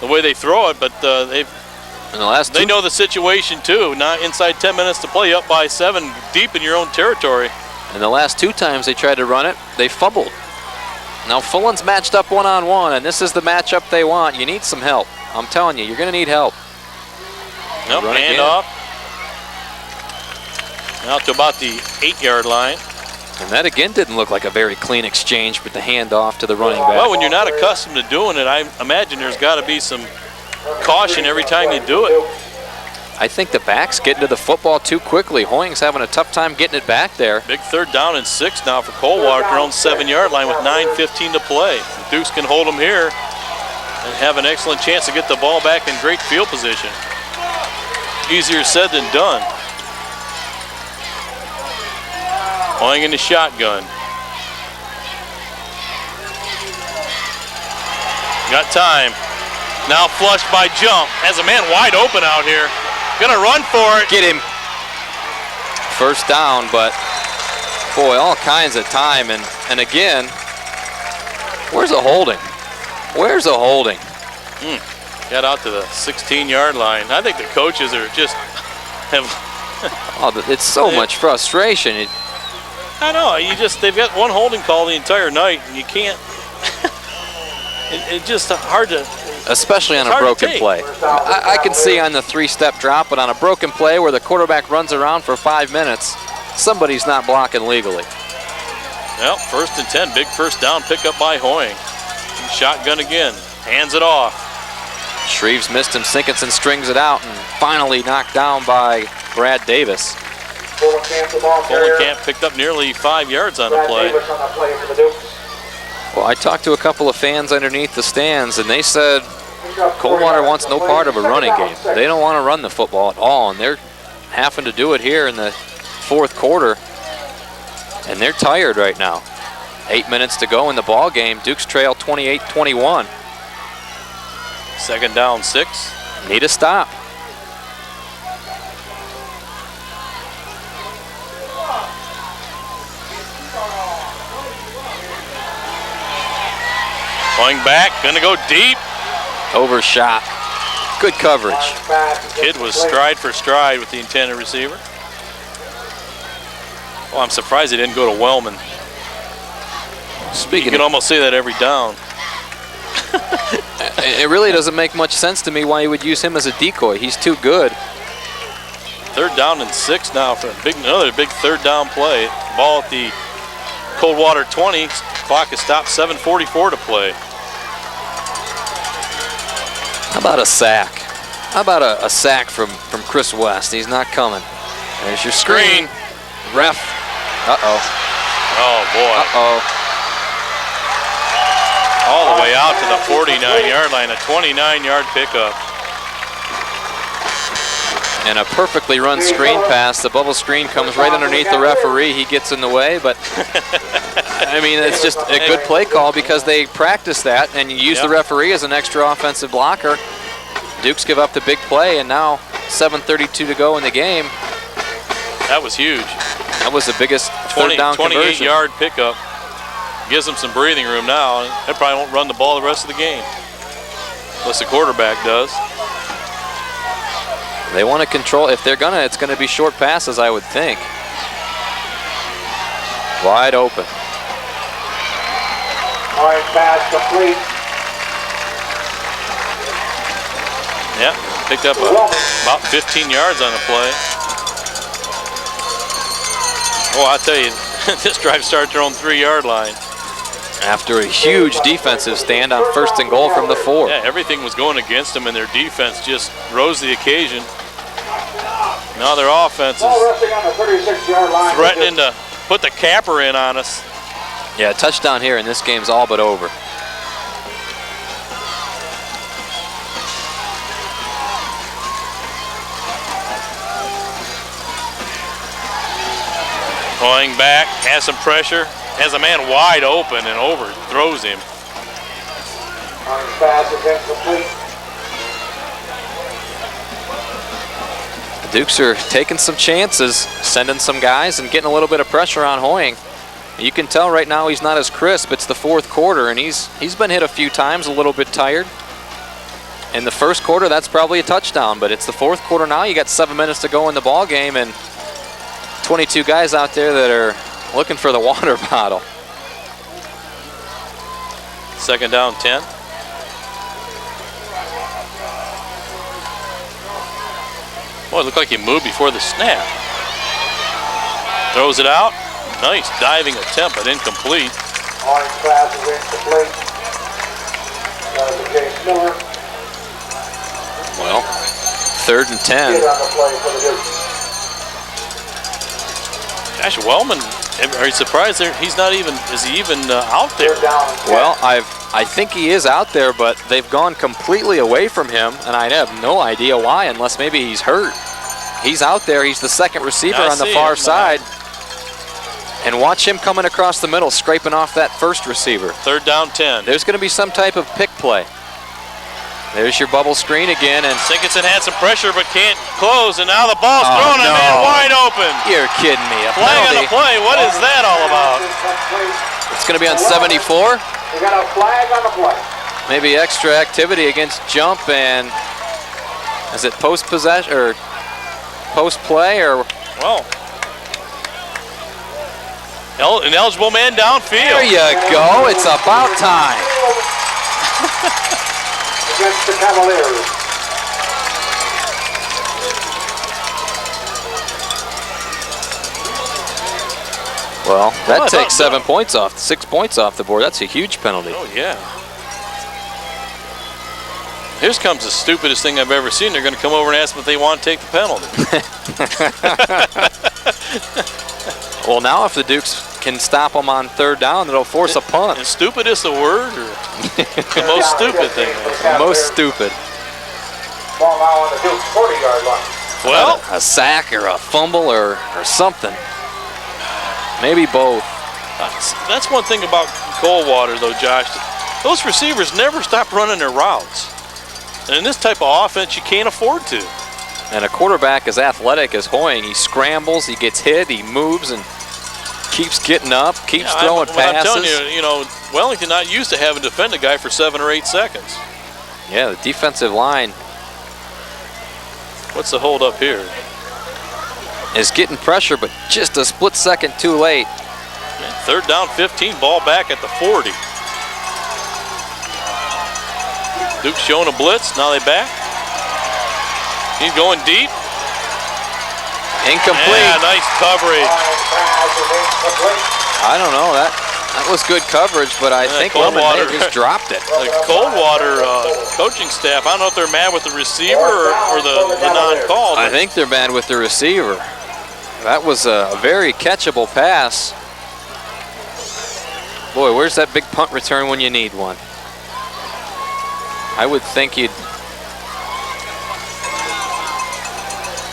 way they throw it, but they know the situation too. Not inside 10 minutes to play, up by 7, deep in your own territory. And the last 2 times they tried to run it, they fumbled. Now Fullen's matched up one-on-one, and this is the matchup they want. You need some help. I'm telling you, you're going to need help. Nope, hand off. Out to about the 8-yard line. And that again didn't look like a very clean exchange with the handoff to the running back. Well, when you're not accustomed to doing it, I imagine there's got to be some caution every time you do it. I think the back's getting to the football too quickly. Hoying's having a tough time getting it back there. Big 3rd down and 6 now for Coldwater at their own 7-yard line with 9:15 to play. The Dukes can hold them here and have an excellent chance to get the ball back in great field position. Easier said than done. Hoying in the shotgun. Got time. Now flushed by Jump. Has a man wide open out here. Gonna run for it. Get him. 1st down, but boy, all kinds of time. And again, where's the holding? Where's the holding? Got out to the 16-yard line. I think the coaches are just have. Oh, it's so much frustration. I know. They've got one holding call the entire night, and you can't. It's just hard to. Especially on a broken play. I can see on the 3-step drop, but on a broken play where the quarterback runs around for 5 minutes, somebody's not blocking legally. Well, 1st and 10, big 1st down pickup by Hoying. Shotgun again, hands it off. Shreves missed him. Sinkinson strings it out and finally knocked down by Brad Davis. Camp picked up nearly 5 yards on the play. Well, I talked to a couple of fans underneath the stands, and they said Coldwater wants no part of a running game. They don't want to run the football at all, and they're having to do it here in the fourth quarter, and they're tired right now. 8 minutes to go in the ball game. Dukes trail 28-21. Second down, 6. Need a stop. Going back, gonna go deep. Overshot. Good coverage. Kid was stride for stride with the intended receiver. Well, I'm surprised he didn't go to Wellman. You can almost say that every down. It really doesn't make much sense to me why you would use him as a decoy. He's too good. 3rd down and 6 now for another big 3rd down play. Ball at the Coldwater 20. Clock is stopped, 7:44 to play. How about a sack? How about a sack from Chris West? He's not coming. There's your screen. Ref. Uh-oh. Oh, boy. Uh-oh. All the way out to the 49-yard line, a 29-yard pickup. And a perfectly run screen pass. The bubble screen comes right underneath the referee. He gets in the way, but I mean, it's just a good play call because they practice that, and you use the referee as an extra offensive blocker. Dukes give up the big play, and now 7:32 to go in the game. That was huge. That was the biggest third down conversion. 28-yard pickup. Gives them some breathing room now. They probably won't run the ball the rest of the game, unless the quarterback does. They want to control. If they're gonna, it's gonna be short passes, I would think. Wide open. Orange pass complete. Yeah, picked up about 15 yards on the play. Oh, I tell you, this drive started their own 3-yard line. After a huge defensive stand on 1st and goal from the 4. Yeah, everything was going against them, and their defense just rose to the occasion. Now their offense is threatening to put the capper in on us. Yeah, touchdown here, and this game's all but over. Going back, has some pressure, has a man wide open and overthrows him. Pass is incomplete. The Dukes are taking some chances, sending some guys and getting a little bit of pressure on Hoying. You can tell right now he's not as crisp. It's the fourth quarter, and he's been hit a few times, a little bit tired. In the first quarter, that's probably a touchdown, but it's the fourth quarter now. You got 7 minutes to go in the ball game, and 22 guys out there that are looking for the water bottle. Second down, 10. Boy, it looked like he moved before the snap. Throws it out. Nice diving attempt, but incomplete. Orange pass is incomplete. James Miller. Well, 3rd and 10. On the play for the Dukes. Gosh, Wellman, are you surprised he's not even, is he even out there? Well, I think he is out there, but they've gone completely away from him, and I have no idea why, unless maybe he's hurt. He's out there. He's the second receiver on the far side. And watch him coming across the middle, scraping off that first receiver. 3rd down, 10. There's going to be some type of pick play. There's your bubble screen again, and Sinkinson had some pressure but can't close, and now the ball's thrown and man wide open. You're kidding me. A flag penalty. on the play. What is that all about? It's going to be on 74. We got a flag on the play. Maybe extra activity against jump, and is it post possession or post play or? Well, an eligible man downfield. There you go. It's about time. Against the Cavaliers. Well, that takes 7 points off, 6 points off the board. That's a huge penalty. Oh, yeah. Here's comes the stupidest thing I've ever seen. They're going to come over and ask them if they want to take the penalty. Well, now if the Dukes can stop them on 3rd down, it'll force a punt. Is stupidest a word? Or the most stupid thing? Most stupid. Ball now on the Duke's 40-yard line. Well, A sack or a fumble or something. Maybe both. that's one thing about Coldwater, though, Josh. Those receivers never stop running their routes. And in this type of offense, you can't afford to. And a quarterback as athletic as Hoying, he scrambles, he gets hit, he moves and keeps getting up, keeps throwing passes. I'm telling you, Wellington not used to having to defend a guy for 7 or 8 seconds. Yeah, the defensive line What's the hold up here? is getting pressure, but just a split second too late. 3rd down, 15, ball back at the 40. Duke's showing a blitz, now they back. He's going deep. Incomplete. Yeah, nice coverage. I don't know, that was good coverage, but I think Wellman may have just dropped it. The Coldwater coaching staff, I don't know if they're mad with the receiver or the non-call. I think they're mad with the receiver. That was a very catchable pass. Boy, where's that big punt return when you need one? I would think you'd...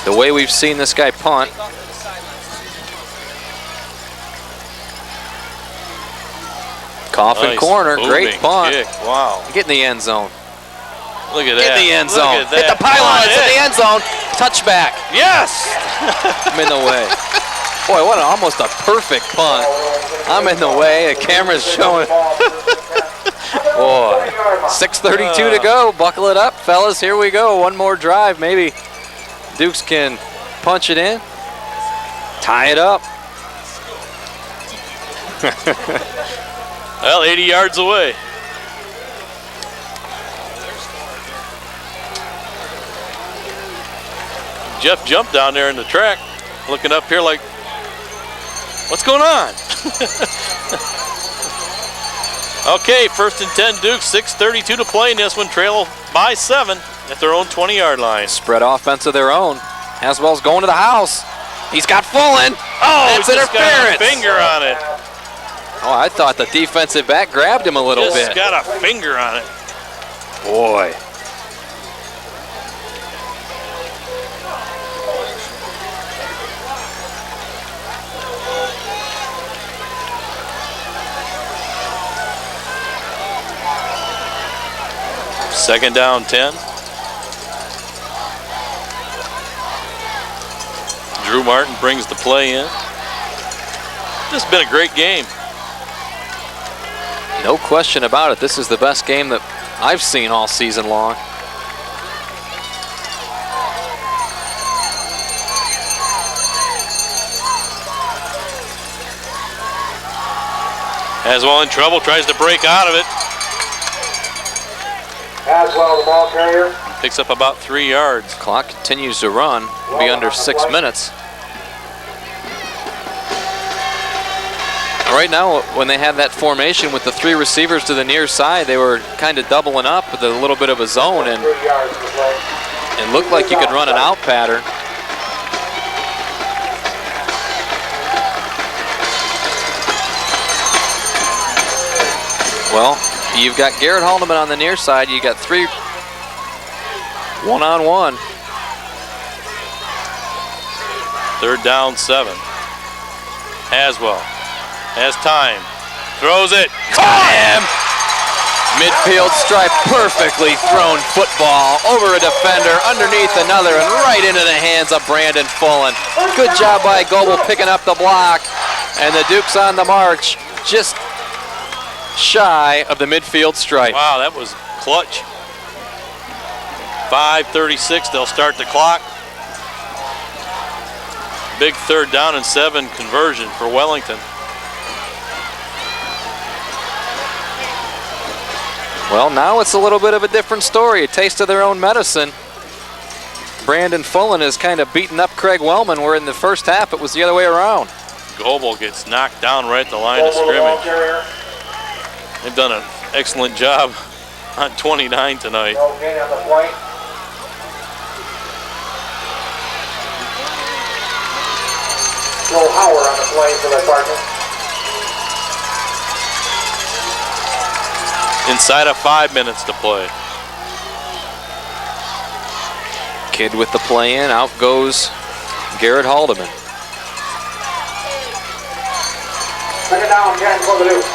The way we've seen this guy punt. Coffin Nice corner, great moving punt. kick. Wow. Get in the end zone. Look at Get that. in the end Look zone. at that. Hit the pylons in the end zone. Touchback. Yes! I'm in the way. Boy, what almost a perfect punt. I'm in the way. The camera's showing. Boy, 6:32 to go. Buckle it up, fellas. Here we go. One more drive. Maybe Dukes can punch it in. Tie it up. Well, 80 yards away. Jeff jumped down there in the track, looking up here like, what's going on? Okay, 1st and 10 Dukes, 6:32 to play in this one, trail by 7 at their own 20-yard line. Spread offense of their own. Haswell's going to the house. He's got Fullen. Oh, it's just interference. got a finger on it. Oh, I thought the defensive back grabbed him a little Just bit. got a finger on it. Boy. Second down, 10. Drew Martin brings the play in. This has been a great game. No question about it. This is the best game that I've seen all season long. Haswell in trouble, tries to break out of it. Haswell, the ball carrier. Picks up about 3 yards. Clock continues to run. It'll be under 6 minutes. Right now, when they have that formation with the 3 receivers to the near side, they were kind of doubling up with a little bit of a zone, and it looked like you could run an out pattern. Well, you've got Garrett Haldeman on the near side. You got 3 one-on-one. 3rd down, 7. Haswell has time. Throws it. Got him! Midfield stripe, perfectly thrown football over a defender, underneath another, and right into the hands of Brandon Fullen. Good job by Goebel picking up the block, and the Dukes on the march, just shy of the midfield stripe. Wow, that was clutch. 5:36, they'll start the clock. Big 3rd down and 7 conversion for Wellington. Well, now it's a little bit of a different story, a taste of their own medicine. Brandon Fullen is kind of beating up Craig Wellman, where in the first half it was the other way around. Goebel gets knocked down right at the line of scrimmage. They've done an excellent job on 29 tonight. No gain on the play. Joe Howard on the play for the Cardinals. Inside of 5 minutes to play. Kidd with the play in. Out goes Garrett Haldeman. Second down, 10 for the Dukes.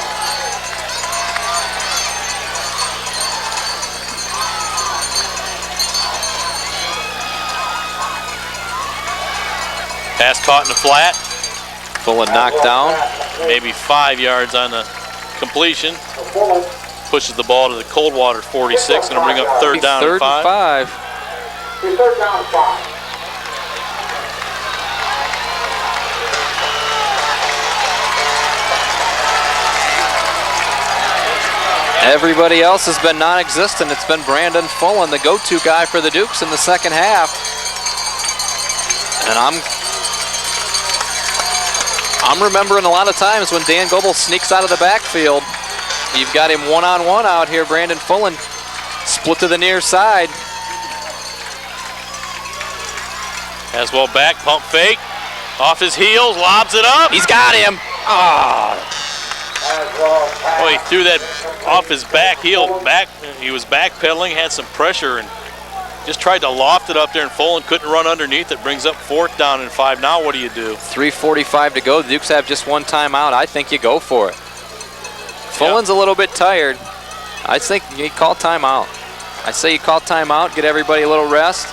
Pass caught in the flat. Fullen knocked down. Maybe 5 yards on the completion. Fullen. Pushes the ball to the Coldwater 46. Going to bring up third down and 5. Third down, 5. Everybody else has been non-existent. It's been Brandon Fullen, the go-to guy for the Dukes in the second half. And I'm remembering a lot of times when Dan Goebel sneaks out of the backfield. You've got him one-on-one out here. Brandon Fullen split to the near side. As well back, pump fake. Off his heels, lobs it up. He's got him. Oh, he threw that off his back heel. He was backpedaling, had some pressure, and just tried to loft it up there, and Fullen couldn't run underneath it. Brings up fourth down and 5. Now what do you do? 3:45 to go. The Dukes have just one timeout. I think you go for it. Fullen's a little bit tired. I think you call timeout. I say you call timeout, get everybody a little rest.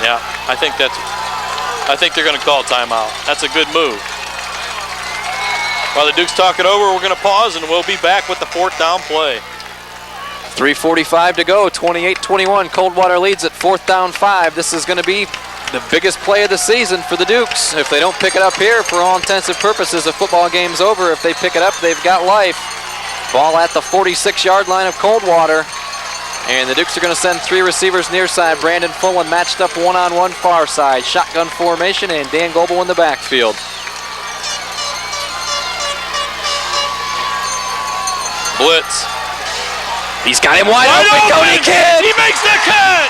Yeah, I think they're going to call timeout. That's a good move. While the Dukes talk it over, we're going to pause, and we'll be back with the fourth down play. 3:45 to go, 28-21. Coldwater leads at fourth down 5. This is going to be the biggest play of the season for the Dukes. If they don't pick it up here, for all intensive purposes, the football game's over. If they pick it up, they've got life. Ball at the 46-yard line of Coldwater. And the Dukes are going to send 3 receivers near side. Brandon Fullen matched up one-on-one far side. Shotgun formation, and Dan Goebel in the backfield. Blitz. He's got him wide open, Cody Kidd! He makes the catch!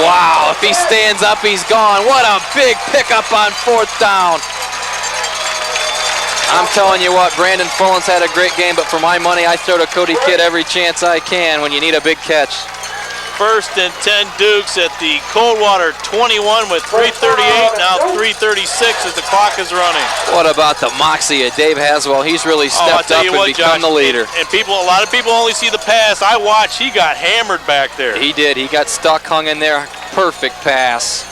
Wow, if he stands up, he's gone. What a big pickup on fourth down. I'm telling you what, Brandon Fullen's had a great game, but for my money, I throw to Cody Kidd every chance I can when you need a big catch. First and 10 Dukes at the Coldwater 21 with 3:38, now 3:36 as the clock is running. What about the moxie of Dave Haswell? He's really stepped up and become the leader. And a lot of people only see the pass. I watched, he got hammered back there. He did, he got stuck, hung in there. Perfect pass.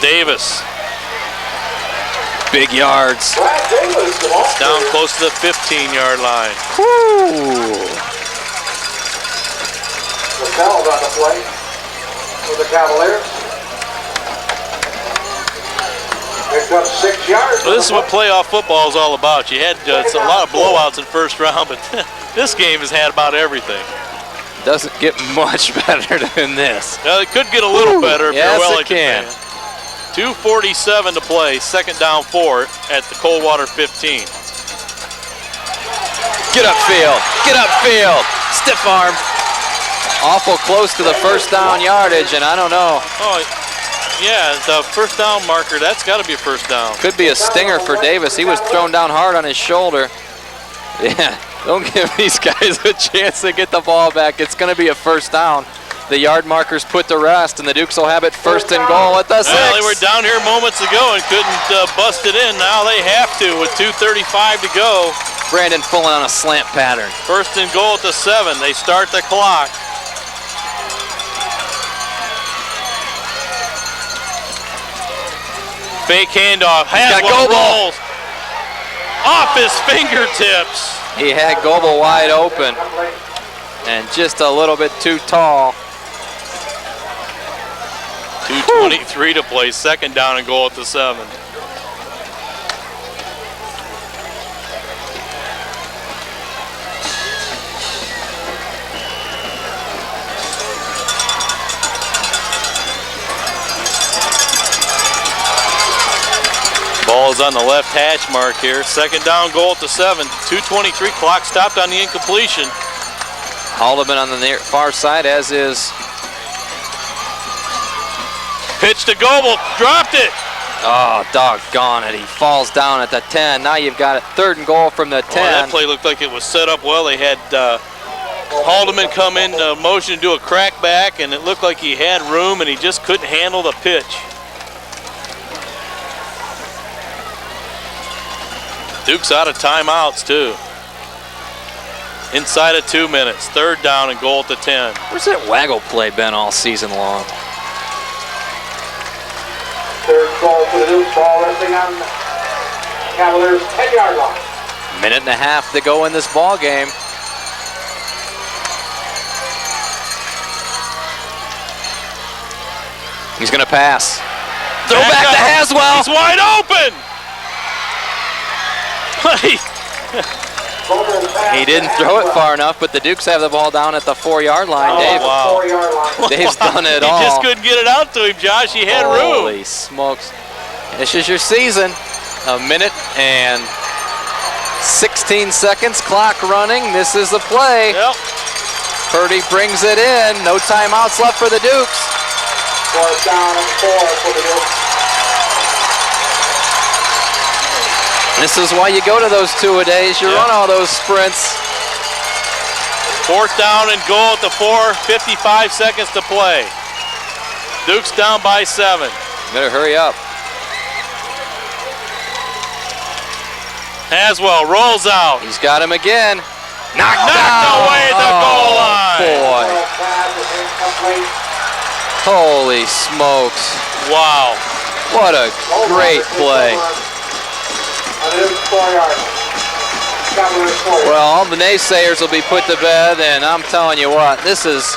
Davis. Big yards. It's down close to the 15-yard line. Woo. LaSalle's on the play for the Cavaliers. Picked up 6 yards. Well, this is what playoff football is all about. You had it's a lot of blowouts in first round, but this game has had about everything. Doesn't get much better than this. Now, it could get a little better if yes, you're a Wellington it can. fan. 2:47 to play, second down 4 at the Coldwater 15. Get upfield, get upfield, stiff arm. Awful close to the first down yardage, and I don't know. Oh, yeah, the first down marker, that's got to be a first down. Could be a stinger for Davis. He was thrown down hard on his shoulder. Yeah, don't give these guys a chance to get the ball back. It's going to be a first down. The yard markers put to rest, and the Dukes will have it first and goal at the 6. Well, they were down here moments ago and couldn't bust it in. Now they have to with 2:35 to go. Brandon Fullen on a slant pattern. First and goal at the 7. They start the clock. Fake handoff. Haswell rolls off his fingertips. He had Goebel wide open and just a little bit too tall. 2:23 to play, second down and goal at the 7. Ball's on the left hash mark here. Second down, goal at the 7. 2:23, clock stopped on the incompletion. Haldeman on the far side, as is. Pitch to Goebel, dropped it. Oh, doggone it. He falls down at the 10. Now you've got it 3rd and goal from the 10. Oh, that play looked like it was set up well. They had Haldeman come in motion to do a crack back, and it looked like he had room, and he just couldn't handle the pitch. Duke's out of timeouts, too. Inside of 2 minutes. 3rd down and goal at the 10. Where's that waggle play been all season long? 3rd goal for the Dukes. Ball resting on Cavaliers' 10-yard line. Minute and a half to go in this ball game. He's going to pass. Throw back to Haswell. He's wide open. He didn't throw it far enough, but the Dukes have the ball down at the 4-yard line, Dave. Wow. 4-yard line. Dave's done it all. He just couldn't get it out to him, Josh. He had room. Holy smokes. This is your season. A minute and 16 seconds, clock running. This is the play. Yep. Purdy brings it in. No timeouts left for the Dukes. 4th down and 4 for the Dukes. This is why you go to those two-a-days. You run all those sprints. 4th down and goal at the 4. 55 seconds to play. Dukes down by 7. Better hurry up. Haswell rolls out. He's got him again. Knocked away at the goal line. Boy. Holy smokes. Wow. What a great play. Well, all the naysayers will be put to bed, and I'm telling you what, this is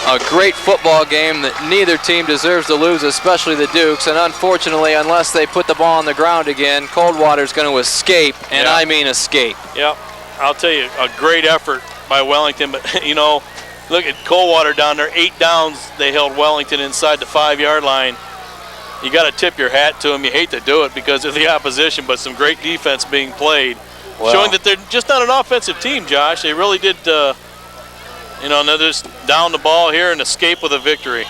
a great football game that neither team deserves to lose, especially the Dukes. And unfortunately, unless they put the ball on the ground again, Coldwater's going to escape, and I mean escape. Yep. I'll tell you, a great effort by Wellington, but you know, look at Coldwater down there. 8 downs, they held Wellington inside the 5-yard line. You got to tip your hat to them. You hate to do it because of the opposition, but some great defense being played, showing that they're just not an offensive team, Josh. They really did, you know, they're just down the ball here and escape with a victory.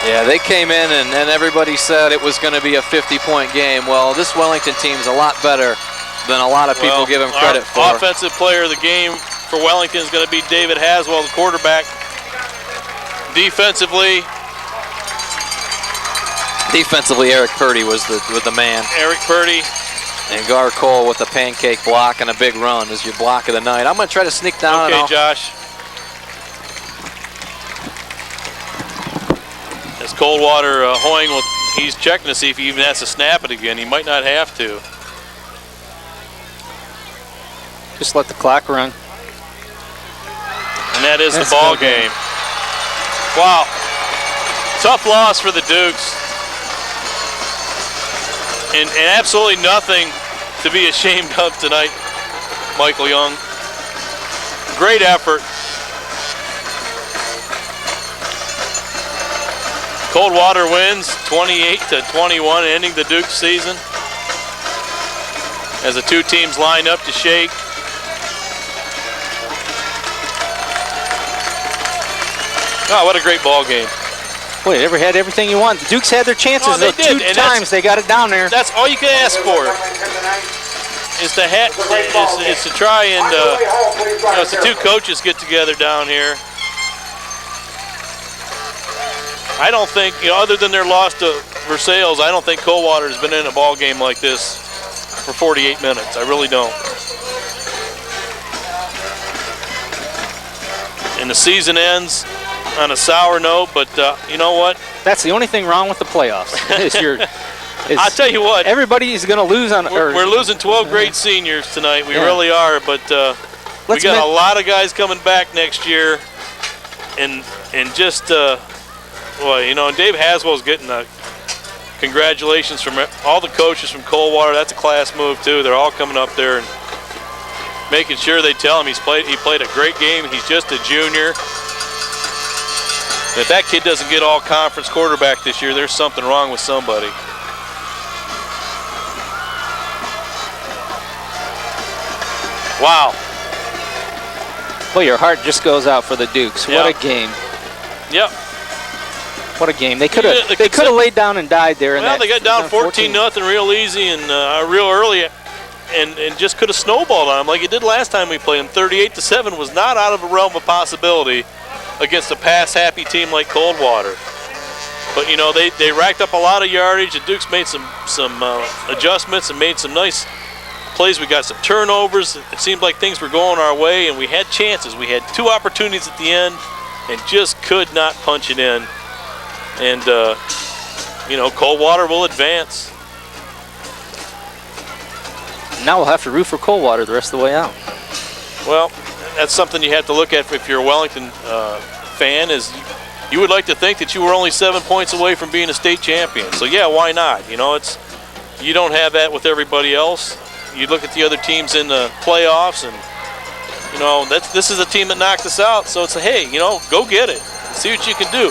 Yeah, they came in and everybody said it was going to be a 50-point game. Well, this Wellington team's a lot better than a lot of people give him credit for. Offensive player of the game for Wellington is going to be David Haswell, the quarterback. Defensively, Eric Purdy was the man. Eric Purdy. And Gar Cole with the pancake block and a big run is your block of the night. I'm going to try to sneak down. Okay, Josh. As Coldwater Hoying, he's checking to see if he even has to snap it again. He might not have to. Just let the clock run. And that is the ball game. Wow. Tough loss for the Dukes. And absolutely nothing to be ashamed of tonight, Michael Young. Great effort. Coldwater wins 28-21, ending the Duke season as the two teams line up to shake. Oh, what a great ball game. Boy, they ever had everything you want. The Dukes had their chances. Oh, they did, Two times they got it down there. That's all you can ask for. Is to try and it's the two coaches get together down here. I don't think, other than their loss to Versailles, I don't think Coldwater has been in a ball game like this for 48 minutes. I really don't. And the season ends on a sour note, but you know what? That's the only thing wrong with the playoffs. I'll tell you what. Everybody is going to lose on. We're losing 12 great seniors tonight. We really are, but we got a lot of guys coming back next year, and just Dave Haswell's getting congratulations from all the coaches from Coldwater. That's a class move too. They're all coming up there and making sure they tell him he played a great game. He's just a junior. If that kid doesn't get all conference quarterback this year, there's something wrong with somebody. Wow. Well, your heart just goes out for the Dukes. Yeah. What a game. Yep. What a game. They could have laid down and died there. In Well, that, they got down 14-0 real easy and real early, and just could have snowballed on them like it did last time we played them. 38-7 was not out of the realm of possibility against a pass-happy team like Coldwater. But, you know, they racked up a lot of yardage. The Dukes made some adjustments and made some nice plays. We got some turnovers. It seemed like things were going our way, and we had chances. We had 2 opportunities at the end and just could not punch it in. And, you know, Coldwater will advance. Now we'll have to root for Coldwater the rest of the way out. Well, that's something you have to look at if you're a Wellington fan, is you would like to think that you were only 7 points away from being a state champion. So, yeah, why not? You know, you don't have that with everybody else. You look at the other teams in the playoffs, and, you know, this is a team that knocked us out. So it's hey, you know, go get it. See what you can do.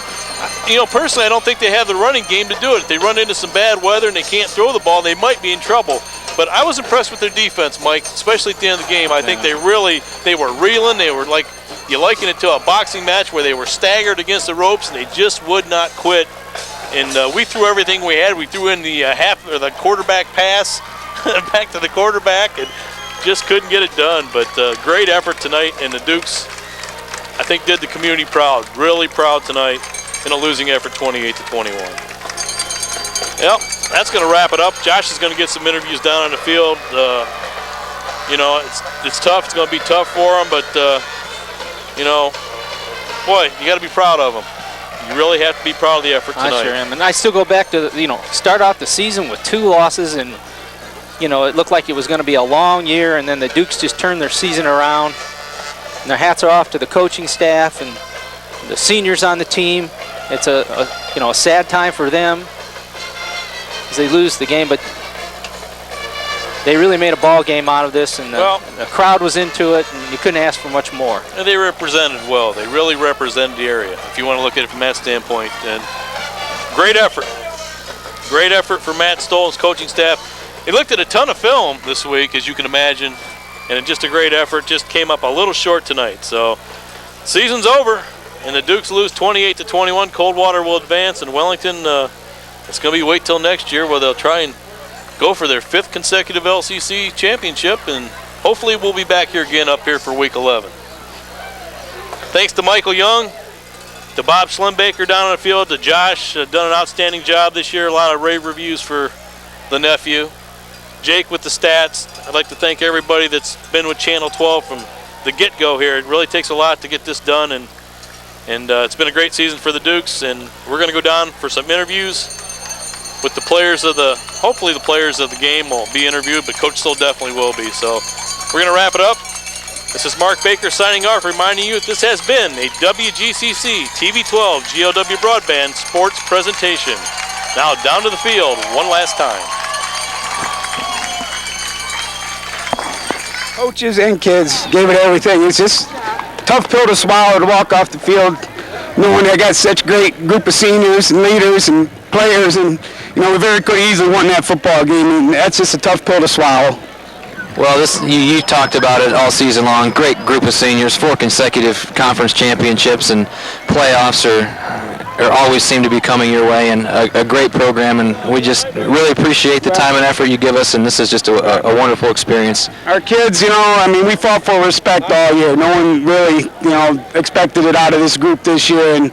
You know, personally, I don't think they have the running game to do it. If they run into some bad weather and they can't throw the ball, they might be in trouble. But I was impressed with their defense, Mike, especially at the end of the game. I think they were reeling. They were like, you liken it to a boxing match where they were staggered against the ropes and they just would not quit. And we threw everything we had. We threw in the the quarterback pass back to the quarterback and just couldn't get it done. But great effort tonight, and the Dukes, I think, did the community proud, really proud tonight in a losing effort, 28-21. Yep, that's going to wrap it up. Josh is going to get some interviews down on the field. You know, it's tough. It's going to be tough for them, but, you know, boy, you got to be proud of them. You really have to be proud of the effort tonight. I sure am. And I still go back to, you know, start out the season with 2 losses, and, you know, it looked like it was going to be a long year, and then the Dukes just turned their season around. And their hats are off to the coaching staff and the seniors on the team. It's a sad time for them as they lose the game, but they really made a ball game out of this, and the crowd was into it, and you couldn't ask for much more. And they represented well. They really represented the area, if you want to look at it from that standpoint. And great effort. Great effort for Matt Stoll's coaching staff. He looked at a ton of film this week, as you can imagine, and just a great effort. Just came up a little short tonight. So season's over, and the Dukes lose 28-21. Coldwater will advance, and Wellington, it's going to be wait till next year where they'll try and go for their 5th consecutive LCC championship, and hopefully we'll be back here again up here for week 11. Thanks to Michael Young, to Bob Schlenbaker down on the field, to Josh, done an outstanding job this year. A lot of rave reviews for the nephew. Jake with the stats. I'd like to thank everybody that's been with Channel 12 from the get-go here. It really takes a lot to get this done, and it's been a great season for the Dukes, and we're going to go down for some interviews with the players hopefully the players of the game will be interviewed, but Coach Stoll definitely will be. So we're going to wrap it up. This is Mark Baker signing off, reminding you that this has been a WGCC TV12 GLW Broadband Sports presentation. Now down to the field one last time. Coaches and kids gave it everything. It's just a tough pill to swallow to walk off the field knowing they got such a great group of seniors and leaders and players, and you know, we very could easily won that football game, and that's just a tough pill to swallow. Well, you talked about it all season long. Great group of seniors, 4 consecutive conference championships, and playoffs are always seem to be coming your way, and a great program, and we just really appreciate the time and effort you give us, and this is just a wonderful experience. Our kids, you know, I mean, we fought for respect all year. No one really, you know, expected it out of this group this year, and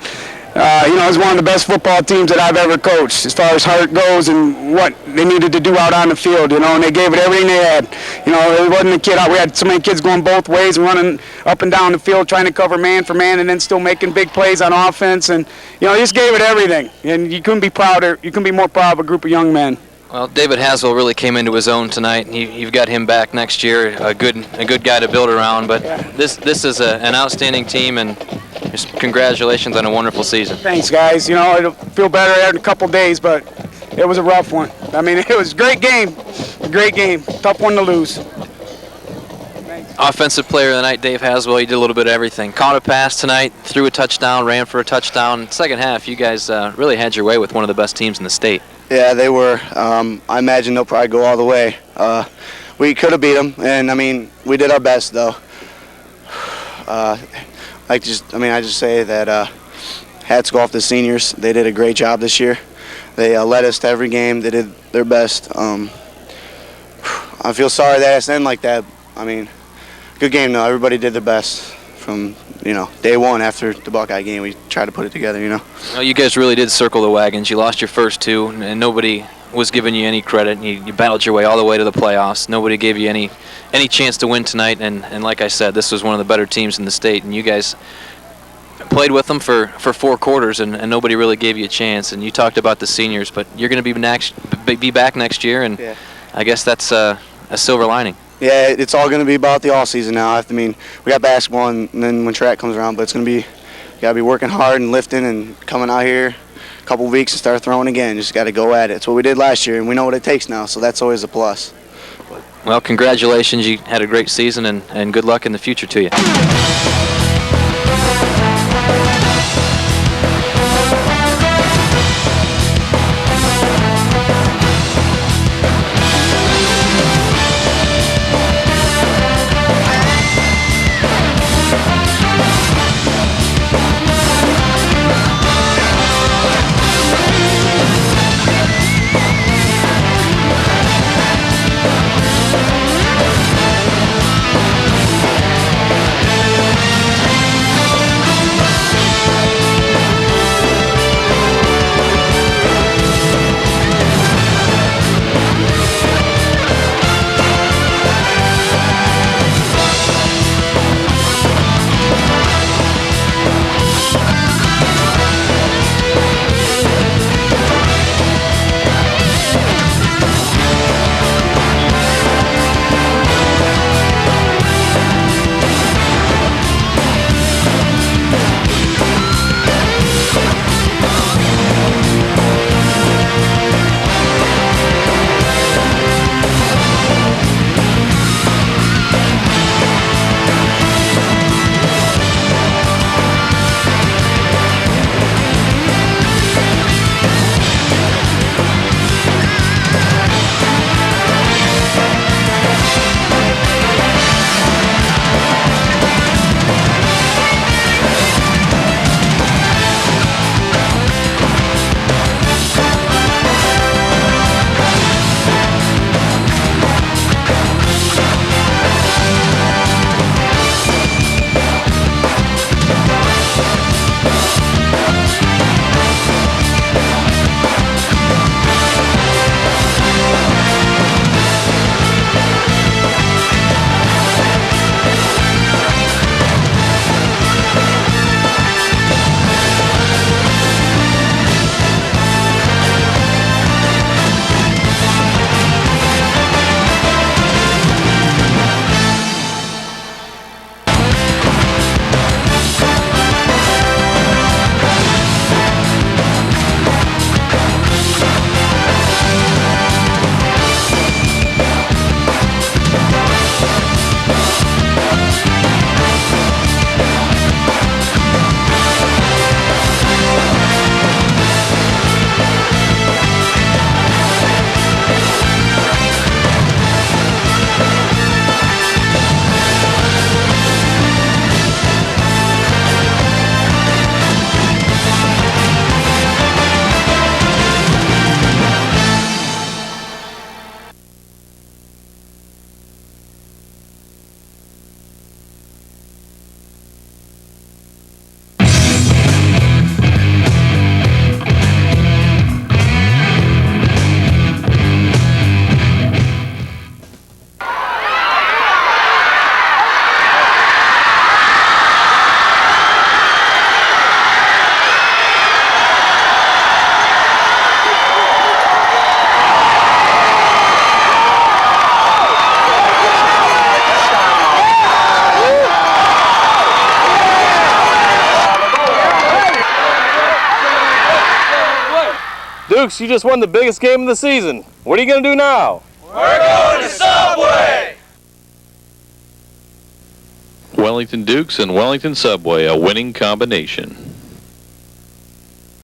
you know, it's one of the best football teams that I've ever coached as far as heart goes and what they needed to do out on the field, you know, and they gave it everything they had. You know, there wasn't a kid out. We had so many kids going both ways and running up and down the field trying to cover man for man and then still making big plays on offense, and, you know, just gave it everything. And you couldn't be prouder. You couldn't be more proud of a group of young men. Well, David Haswell really came into his own tonight. You've got him back next year, a good guy to build around. But this is an outstanding team, and just congratulations on a wonderful season. Thanks, guys. You know, it'll feel better in a couple days, but it was a rough one. I mean, it was a great game. A great game. Tough one to lose. Offensive player of the night, Dave Haswell. You did a little bit of everything. Caught a pass tonight, threw a touchdown, ran for a touchdown. Second half, you guys really had your way with one of the best teams in the state. Yeah, they were. I imagine they'll probably go all the way. we could have beat them, and I mean, we did our best though. I just say that hats go off to the seniors. They did a great job this year. They led us to every game. They did their best. I feel sorry that it's ended like that. I mean, good game though. Everybody did their best from day one after the Buckeye game. We tried to put it together. Well, you guys really did circle the wagons. You lost your first 2, and nobody was giving you any credit. You battled your way all the way to the playoffs. Nobody gave you any chance to win tonight. And like I said, this was one of the better teams in the state, and you guys played with them for 4 quarters, and nobody really gave you a chance. And you talked about the seniors, but you're going to be back next year, and yeah. I guess that's a silver lining. Yeah, it's all going to be about the off season now. I mean, we got basketball, and then when track comes around, but it's going to be, you got to be working hard and lifting and coming out here a couple weeks and start throwing again. Just got to go at it. It's what we did last year, and we know what it takes now, so that's always a plus. Well, congratulations. You had a great season, and good luck in the future to you. Dukes, you just won the biggest game of the season. What are you going to do now? We're going to Subway! Wellington Dukes and Wellington Subway, a winning combination.